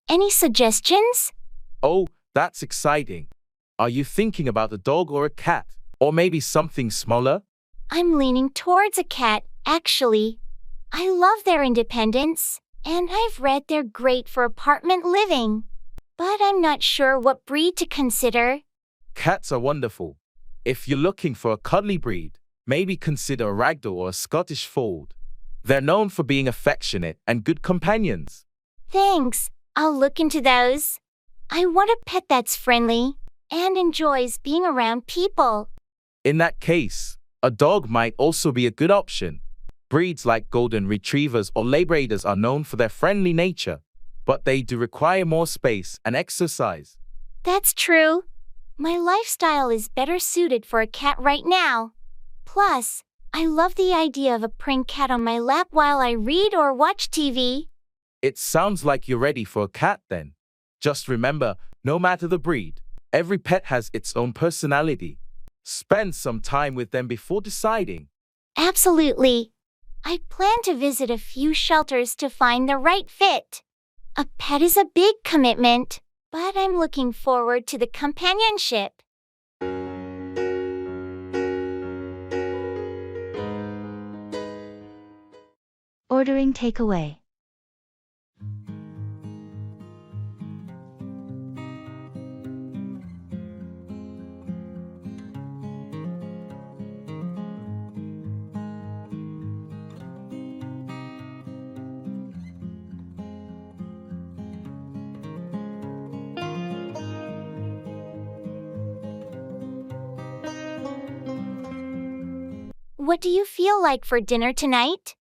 Any suggestions?
Oh, that's exciting. Are you thinking about a dog or a cat? Or maybe something smaller?
I'm leaning towards a cat, actually. I love their independence, and I've read they're great for apartment living. But I'm not sure what breed to consider.
Cats are wonderful. If you're looking for a cuddly breed, maybe consider a ragdoll or a Scottish fold. They're known for being affectionate and good companions.
Thanks, I'll look into those. I want a pet that's friendly and enjoys being around people.
In that case, a dog might also be a good option. Breeds like golden retrievers or labradors are known for their friendly nature, but they do require more space and exercise.
That's true. My lifestyle is better suited for a cat right now. Plus, I love the idea of a purring cat on my lap while I read or watch TV.
It sounds like you're ready for a cat then. Just remember, no matter the breed, every pet has its own personality. Spend some time with them before deciding.
Absolutely. I plan to visit a few shelters to find the right fit. A pet is a big commitment, but I'm looking forward to the companionship.
Ordering takeaway.
What do you feel like for dinner tonight?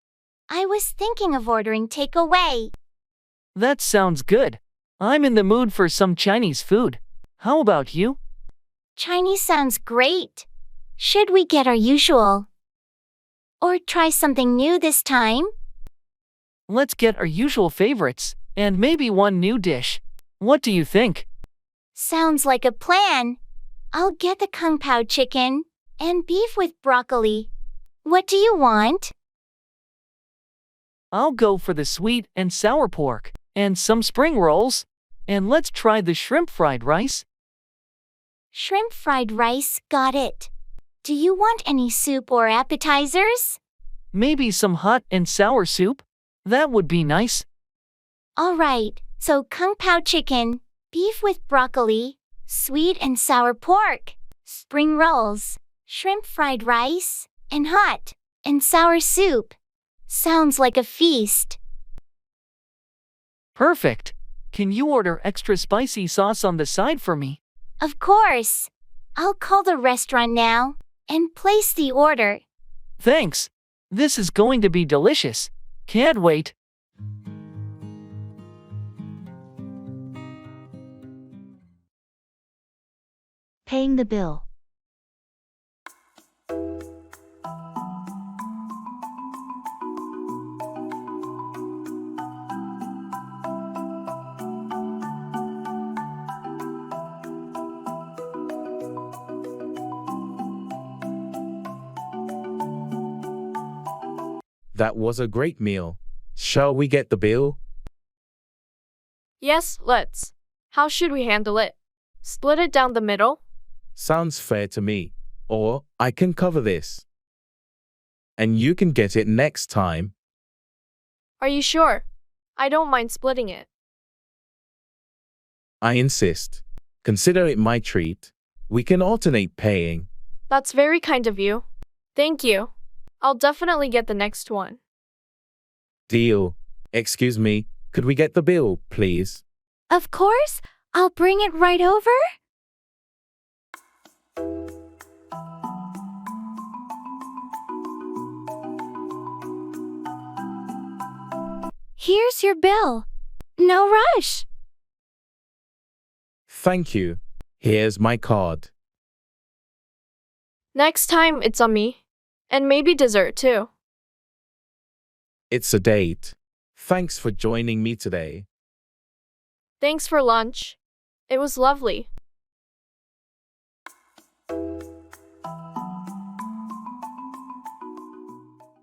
I was thinking of ordering takeaway.
That sounds good. I'm in the mood for some Chinese food. How about you?
Chinese sounds great. Should we get our usual? Or try something new this time?
Let's get our usual favorites, and maybe one new dish. What do you think?
Sounds like a plan. I'll get the kung pao chicken and beef with broccoli. What do you want?
I'll go for the sweet and sour pork, and some spring rolls. And let's try the shrimp fried rice.
Shrimp fried rice, got it. Do you want any soup or appetizers?
Maybe some hot and sour soup? That would be nice.
All right, so kung pao chicken, beef with broccoli, sweet and sour pork, spring rolls, shrimp fried rice, and hot and sour soup. Sounds like a feast.
Perfect. Can you order extra spicy sauce on the side for me?
Of course. I'll call the restaurant now and place the order.
Thanks. This is going to be delicious. Can't wait.
Paying the bill.
That was a great meal. Shall we get the bill?
Yes, let's. How should we handle it? Split it down the middle?
Sounds fair to me. Or I can cover this. And you can get it next time.
Are you sure? I don't mind splitting it.
I insist. Consider it my treat. We can alternate paying.
That's very kind of you. Thank you. I'll definitely get the next one.
Deal. Excuse me, could we get the bill, please?
Of course, I'll bring it right over. Here's your bill. No rush.
Thank you. Here's my card.
Next time, it's on me. And maybe dessert too.
It's a date. Thanks for joining me today.
Thanks for lunch. It was lovely.